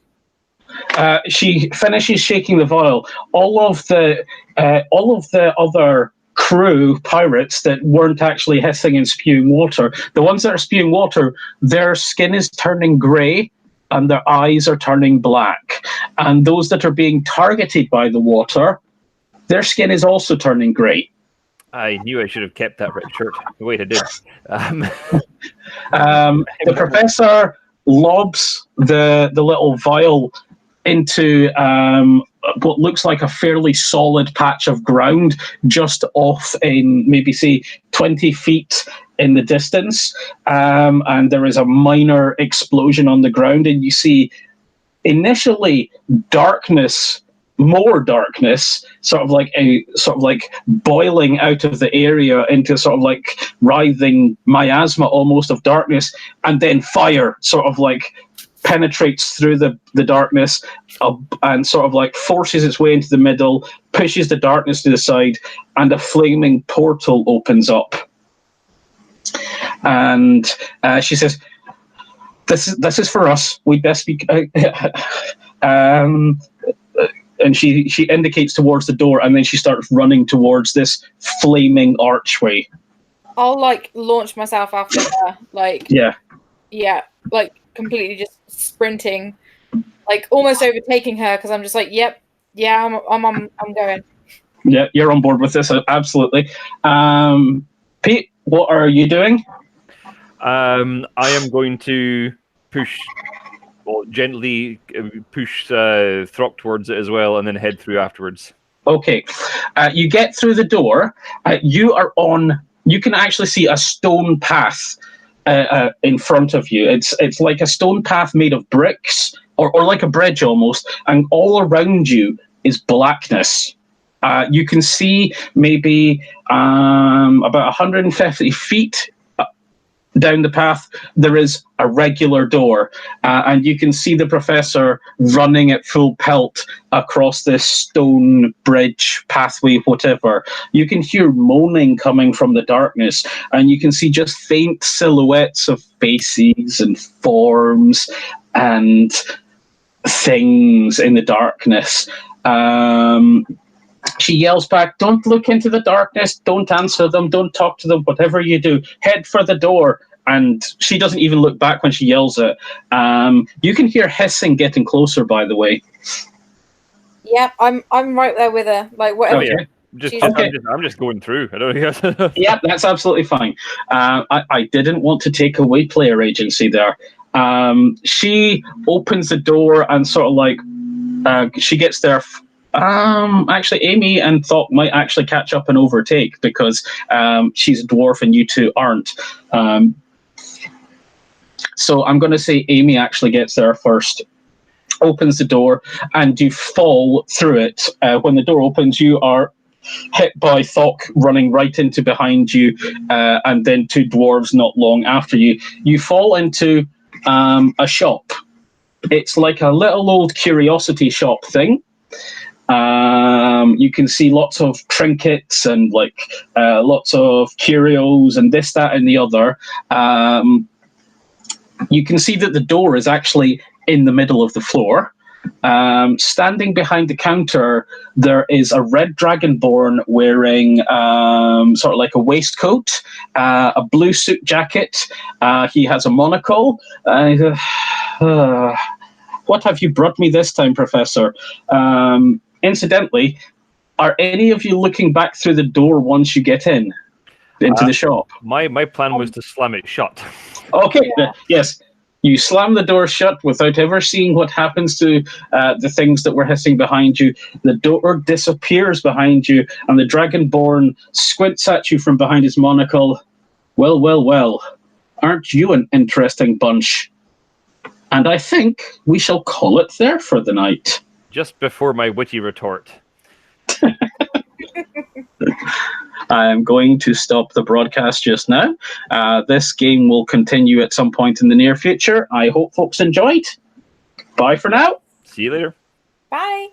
She finishes shaking the vial. All of the other crew pirates that weren't actually hissing and spewing water, the ones that are spewing water, their skin is turning grey and their eyes are turning black. And those that are being targeted by the water, their skin is also turning grey. I knew I should have kept that red shirt. Wait, I did. The professor lobs the little vial into what looks like a fairly solid patch of ground just off in maybe, say, 20 feet in the distance. And there is a minor explosion on the ground, and you see initially darkness, more darkness, sort of like boiling out of the area into sort of like writhing miasma almost of darkness, and then fire sort of like penetrates through the darkness and sort of like forces its way into the middle, pushes the darkness to the side, and a flaming portal opens up. And she says, "This is for us. We'd best be." And she indicates towards the door, and then she starts running towards this flaming archway. I'll like launch myself after her, like like completely just sprinting, like almost overtaking her, because I'm just like, I'm going. Yeah, you're on board with this, absolutely. Pete, what are you doing? I am going to gently push Throck towards it as well, and then head through afterwards. Okay. You get through the door. You can actually see a stone path in front of you. It's like a stone path made of bricks, or like a bridge almost, and all around you is blackness. You can see maybe about 150 feet down the path, there is a regular door, and you can see the professor running at full pelt across this stone bridge, pathway, whatever. You can hear moaning coming from the darkness, and you can see just faint silhouettes of faces and forms and things in the darkness. She yells back, "Don't look into the darkness, don't answer them, don't talk to them, whatever you do, head for the door." And she doesn't even look back when she yells it. You can hear hissing getting closer, by the way. Yeah, I'm right there with her. Like whatever. Okay. I'm just going through. I don't know. Yeah, that's absolutely fine. I didn't want to take away player agency there. She opens the door and sort of like she gets there. Actually, Amy and Thok might actually catch up and overtake, because she's a dwarf and you two aren't. So I'm going to say Amy actually gets there first, opens the door, and you fall through it. When the door opens, you are hit by Thok running right into behind you, and then 2 dwarves not long after you. You fall into a shop. It's like a little old curiosity shop thing. You can see lots of trinkets and like lots of curios and this, that, and the other. You can see that the door is actually in the middle of the floor. Standing behind the counter, there is a red dragonborn wearing sort of like a waistcoat, a blue suit jacket. He has a monocle. What have you brought me this time, Professor? Incidentally, are any of you looking back through the door once you get into the shop? My plan was to slam it shut. Okay, yes. You slam the door shut without ever seeing what happens to the things that were hissing behind you. The door disappears behind you, and the Dragonborn squints at you from behind his monocle. Well, well, well. Aren't you an interesting bunch? And I think we shall call it there for the night. Just before my witty retort. I am going to stop the broadcast just now. This game will continue at some point in the near future. I hope folks enjoyed. Bye for now. See you later. Bye.